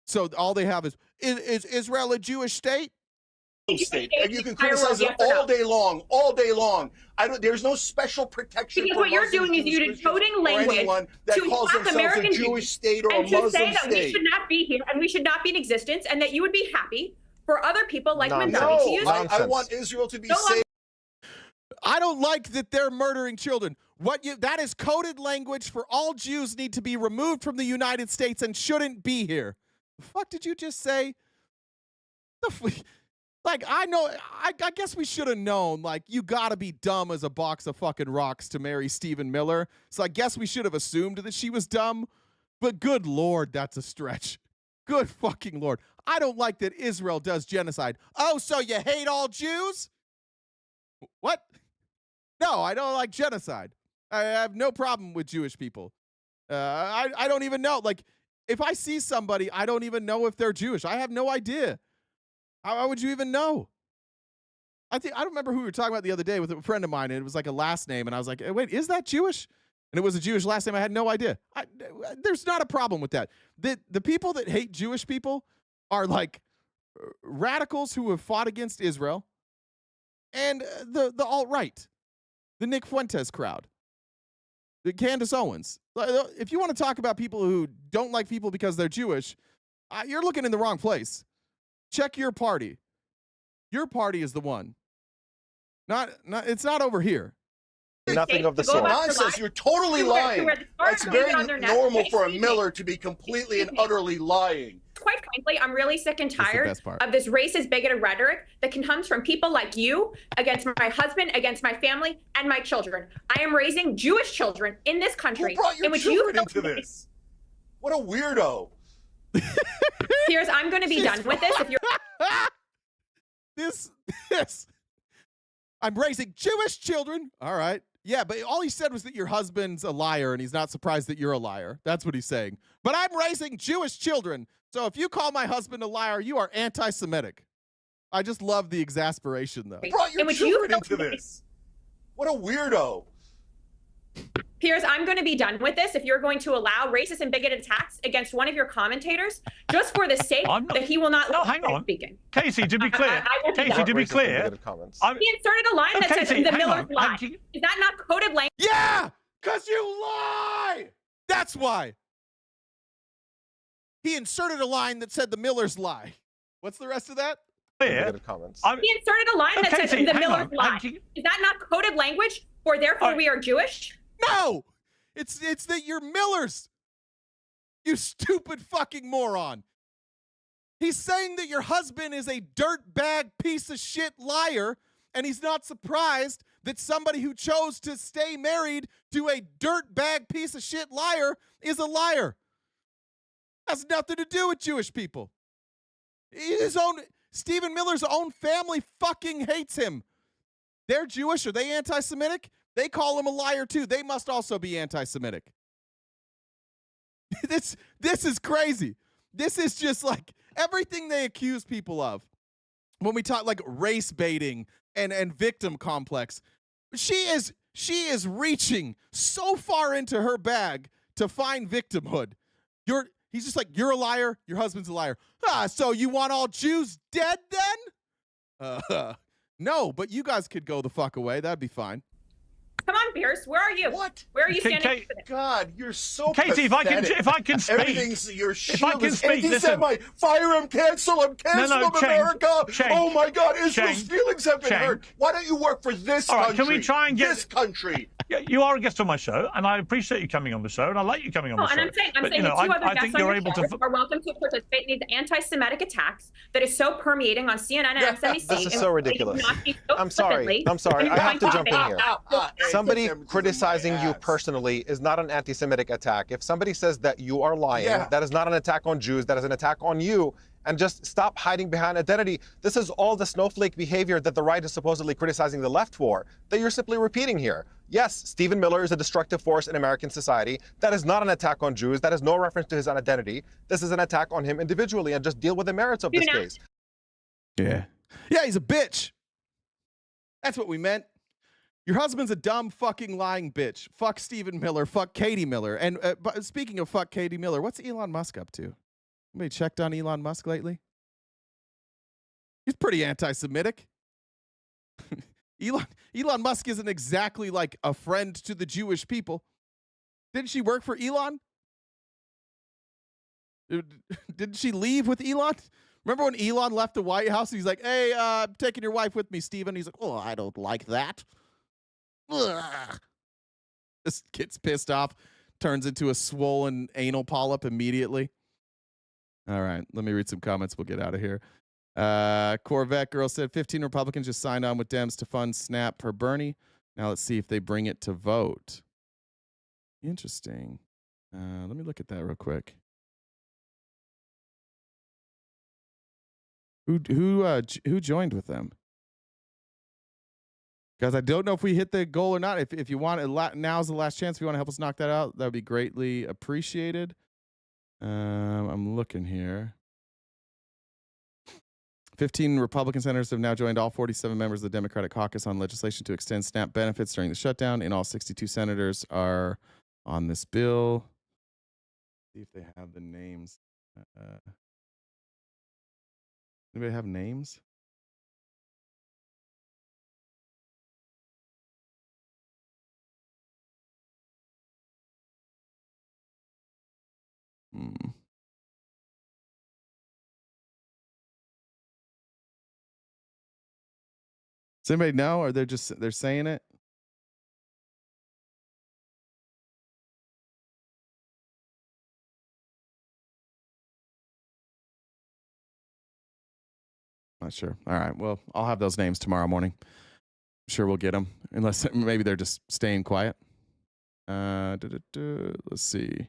Speaker 1: So all they have is Israel a Jewish state?
Speaker 16: State. And you can criticize it all day long, all day long. There's no special protection
Speaker 17: because
Speaker 16: for
Speaker 17: what you're doing is you're decoding language
Speaker 16: that
Speaker 17: to
Speaker 16: calls
Speaker 17: mock
Speaker 16: themselves
Speaker 17: American
Speaker 16: a Jewish state or
Speaker 17: and
Speaker 16: a
Speaker 17: to
Speaker 16: Muslim
Speaker 17: say that
Speaker 16: state.
Speaker 17: we should not be here and we should not be in existence and that you would be happy for other people like Mamdani
Speaker 16: No,
Speaker 17: to use it.
Speaker 16: I want Israel to be safe.
Speaker 1: I don't like that they're murdering children. That is coded language for all Jews need to be removed from the United States and shouldn't be here. The fuck did you just say? Like, I know, I guess we should have known, like, you gotta be dumb as a box of fucking rocks to marry Stephen Miller. So I guess we should have assumed that she was dumb. But good Lord, that's a stretch. Good fucking Lord. I don't like that Israel does genocide. Oh, so you hate all Jews? What? No, I don't like genocide. I have no problem with Jewish people. I don't even know. Like, if I see somebody, I don't even know if they're Jewish. I have no idea. How would you even know? I don't remember who we were talking about the other day with a friend of mine, and it was like a last name, and I was like, wait, is that Jewish? And it was a Jewish last name. I had no idea. There's not a problem with that. The people that hate Jewish people are like radicals who have fought against Israel and the alt-right, the Nick Fuentes crowd, the Candace Owens. If you want to talk about people who don't like people because they're Jewish, you're looking in the wrong place. Check your party. Your party is the one. It's not over here.
Speaker 16: Nothing of the sort. Nonsense. You're totally lying. It's very normal for a Miller to be completely and utterly lying.
Speaker 17: Quite frankly, I'm really sick and tired of this racist, bigoted rhetoric that comes from people like you against my husband, against my family, and my children. I am raising Jewish children in this country.
Speaker 16: Who brought your children into this? What a weirdo.
Speaker 17: Piers, I'm going to be done with this. If you're
Speaker 1: this. I'm raising Jewish children. All right. Yeah, but all he said was that your husband's a liar and he's not surprised that you're a liar. That's what he's saying. But I'm raising Jewish children. So if you call my husband a liar, you are anti-Semitic. I just love the exasperation, though.
Speaker 16: Who brought your children into this? What a weirdo.
Speaker 17: Piers, I'm going to be done with this if you're going to allow racist and bigoted attacks against one of your commentators just for the sake that he will not
Speaker 14: hang on.
Speaker 17: speaking.
Speaker 14: Casey, to be clear, Casey, to be clear,
Speaker 17: he inserted a line that says the Miller's lie. Is that not coded language?
Speaker 1: Yeah, because you lie. That's why. He inserted a line that said the Miller's lie. What's the rest of that?
Speaker 17: He inserted a line that says the Miller's lie. Is that not coded language for therefore we are Jewish?
Speaker 1: No! It's that you're Millers. You stupid fucking moron. He's saying that your husband is a dirtbag piece of shit liar, and he's not surprised that somebody who chose to stay married to a dirtbag piece of shit liar is a liar. Has nothing to do with Jewish people. Stephen Miller's own family fucking hates him. They're Jewish. Are they anti-Semitic? They call him a liar too. They must also be anti-Semitic. This is crazy. This is just like everything they accuse people of. When we talk like race baiting and victim complex, she is reaching so far into her bag to find victimhood. He's just like, you're a liar, your husband's a liar. So you want all Jews dead then? No, but you guys could go the fuck away. That'd be fine.
Speaker 17: Come on, Pierce. Where are you?
Speaker 16: What?
Speaker 17: Where are you standing?
Speaker 16: God, you're so
Speaker 14: Katie,
Speaker 16: pathetic.
Speaker 14: if I can speak.
Speaker 16: Everything's your shield.
Speaker 14: If I can
Speaker 16: is
Speaker 14: speak, listen.
Speaker 16: anti-Semite. Fire him, cancel him, cancel him, America. Oh my God, Israel's feelings have been hurt. Why don't you work for this country?
Speaker 14: All right, can we try and get
Speaker 16: this country?
Speaker 14: You are a guest on my show, and I appreciate you coming on the show, and I like you coming on the show.
Speaker 17: And I'm saying
Speaker 14: but,
Speaker 17: that two other guests on your show are welcome to participate in these anti-Semitic attacks that is so permeating on CNN and MSNBC.
Speaker 15: This is so ridiculous. I'm sorry. I have to jump in here. Somebody criticizing you personally is not an anti-Semitic attack. If somebody says that you are lying, that is not an attack on Jews, that is an attack on you. And just stop hiding behind identity. This is all the snowflake behavior that the right is supposedly criticizing the left for, that you're simply repeating here. Yes, Stephen Miller is a destructive force in American society. That is not an attack on Jews. That is no reference to his identity. This is an attack on him individually, and just deal with the merits of this case.
Speaker 1: Yeah, he's a bitch. That's what we meant. Your husband's a dumb fucking lying bitch. Fuck Stephen Miller. Fuck Katie Miller. And but speaking of fuck Katie Miller, what's Elon Musk up to? Anybody checked on Elon Musk lately? He's pretty anti-Semitic. Elon Musk isn't exactly like a friend to the Jewish people. Didn't she work for Elon? Didn't she leave with Elon? Remember when Elon left the White House? He's like, hey, I'm taking your wife with me, Stephen. He's like, oh, I don't like that. Ugh. This gets pissed off, turns into a swollen anal polyp immediately. All right, let me read some comments. We'll get out of here. Corvette Girl said 15 Republicans just signed on with Dems to fund SNAP for Bernie. Now let's see if they bring it to vote. Interesting. Let me look at that real quick. Who joined with them? Guys, I don't know if we hit the goal or not. If you want, now's the last chance. If you want to help us knock that out, that would be greatly appreciated. I'm looking here. 15 Republican senators have now joined all 47 members of the Democratic caucus on legislation to extend SNAP benefits during the shutdown. In all, 62 senators are on this bill. See if they have the names. Anybody have names? Does anybody know? Or they're saying it? Not sure. All right. Well, I'll have those names tomorrow morning. I'm sure we'll get them, unless maybe they're just staying quiet. Let's see.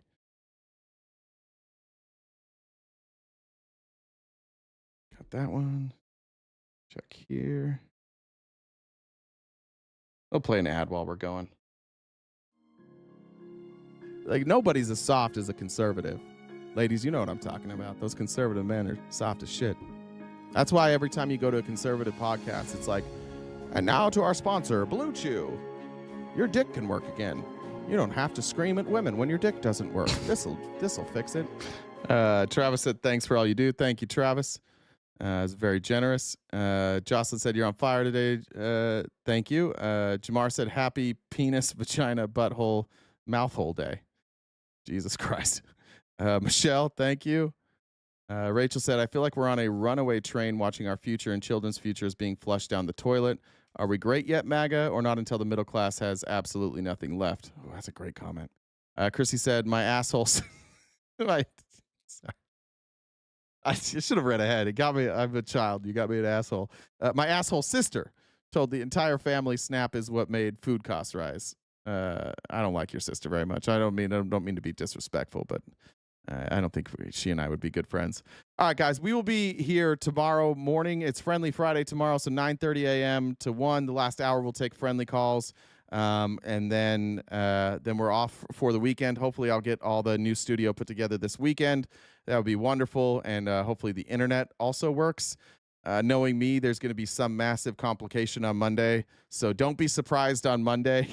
Speaker 1: Got that one. Check here. I'll play an ad while we're going. Like, nobody's as soft as a conservative. Ladies, you know what I'm talking about. Those conservative men are soft as shit. That's why every time you go to a conservative podcast, it's like, and now to our sponsor, Blue Chew. Your dick can work again. You don't have to scream at women when your dick doesn't work. This'll fix it. Travis said, thanks for all you do. Thank you, Travis. It's very generous. Jocelyn said, you're on fire today. Thank you. Jamar said, happy penis, vagina, butthole, mouthhole day. Jesus Christ. Michelle, thank you. Rachel said, I feel like we're on a runaway train watching our future and children's futures being flushed down the toilet. Are we great yet, MAGA, or not until the middle class has absolutely nothing left? Oh, that's a great comment. Chrissy said, my asshole... I should have read ahead. It got me. I'm a child. You got me an asshole. My asshole sister told the entire family SNAP is what made food costs rise. I don't like your sister very much. I don't mean to be disrespectful, but I don't think she and I would be good friends. All right, guys, we will be here tomorrow morning. It's Friendly Friday tomorrow, so 9:30 a.m. to 1. The last hour we'll take friendly calls, and then we're off for the weekend. Hopefully, I'll get all the new studio put together this weekend. That would be wonderful, and hopefully the internet also works. Knowing me, there's going to be some massive complication on Monday, so don't be surprised on Monday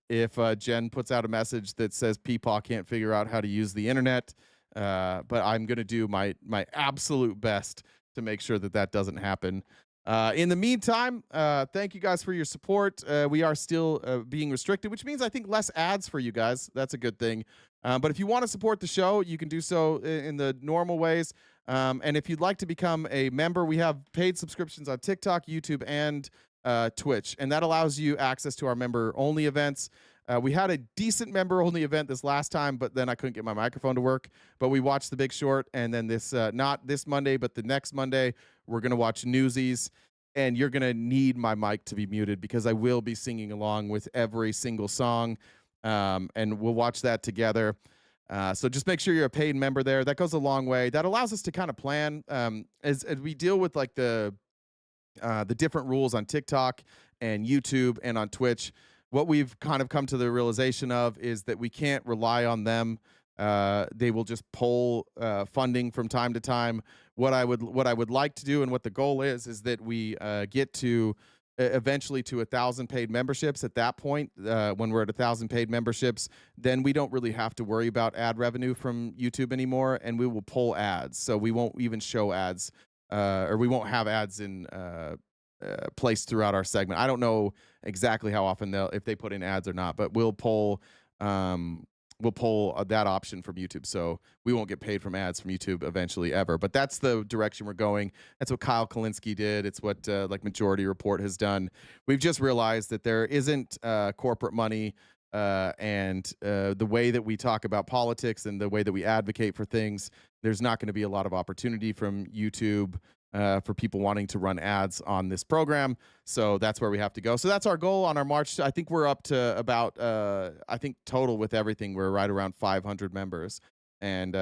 Speaker 1: if Jen puts out a message that says Peepaw can't figure out how to use the internet. But I'm going to do my absolute best to make sure that doesn't happen. In the meantime, thank you guys for your support. We are still being restricted, which means I think less ads for you guys. That's a good thing. But if you want to support the show, you can do so in the normal ways. And if you'd like to become a member, we have paid subscriptions on TikTok, YouTube, and Twitch. And that allows you access to our member-only events. We had a decent member-only event this last time, but then I couldn't get my microphone to work. But we watched The Big Short, and then this, not this Monday, but the next Monday, we're going to watch Newsies. And you're going to need my mic to be muted because I will be singing along with every single song. And we'll watch that together. So just make sure you're a paid member there. That goes a long way. That allows us to kind of plan as we deal with like the different rules on TikTok and YouTube and on Twitch. What we've kind of come to the realization of is that we can't rely on them. They will just pull funding from time to time. What I would like to do and what the goal is that we get to eventually to 1,000 paid memberships. At that point, when we're at 1,000 paid memberships, then we don't really have to worry about ad revenue from YouTube anymore, and we will pull ads. So we won't even show ads, or we won't have ads in placed throughout our segment. I don't know exactly how often if they put in ads or not, but we'll pull that option from YouTube, so we won't get paid from ads from YouTube eventually ever. But that's the direction we're going. That's what Kyle Kalinske did. It's what like Majority Report has done. We've just realized that there isn't corporate money and the way that we talk about politics and the way that we advocate for things, there's not going to be a lot of opportunity from YouTube for people wanting to run ads on this program. So that's where we have to go. So that's our goal on our march. I think we're up to about, I think total with everything, we're right around 500 members. And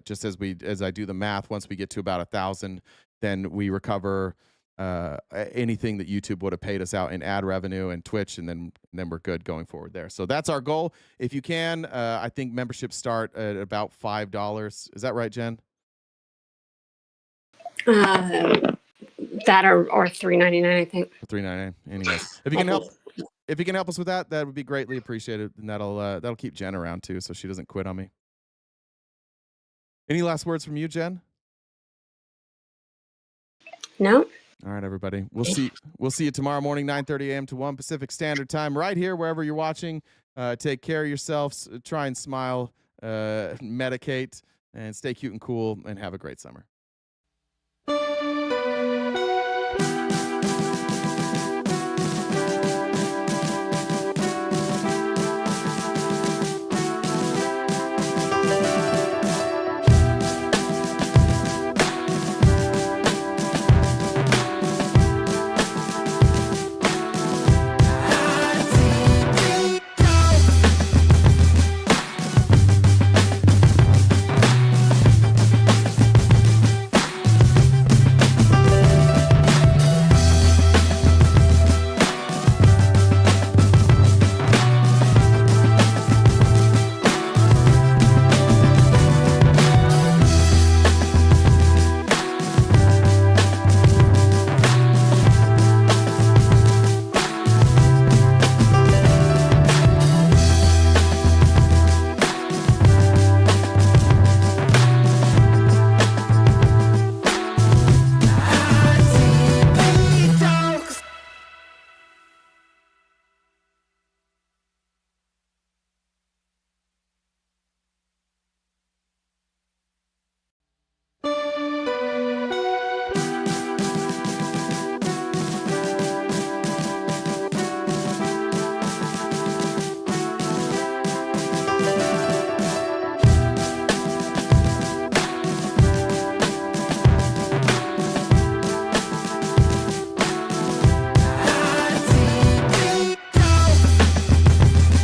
Speaker 1: just as I do the math, once we get to about 1,000, then we recover anything that YouTube would have paid us out in ad revenue and Twitch, and then we're good going forward there. So that's our goal. If you can, I think memberships start at about $5. Is that right, Jen?
Speaker 2: That or $3.99, I think.
Speaker 1: $3.99. Anyways, if you can help us with that, that would be greatly appreciated, and that'll keep Jen around too, so she doesn't quit on me. Any last words from you, Jen?
Speaker 2: No.
Speaker 1: All right, everybody. We'll see you tomorrow morning, 9:30 a.m. to 1 Pacific Standard Time, right here, wherever you're watching. Take care of yourselves. Try and smile, medicate, and stay cute and cool, and have a great summer.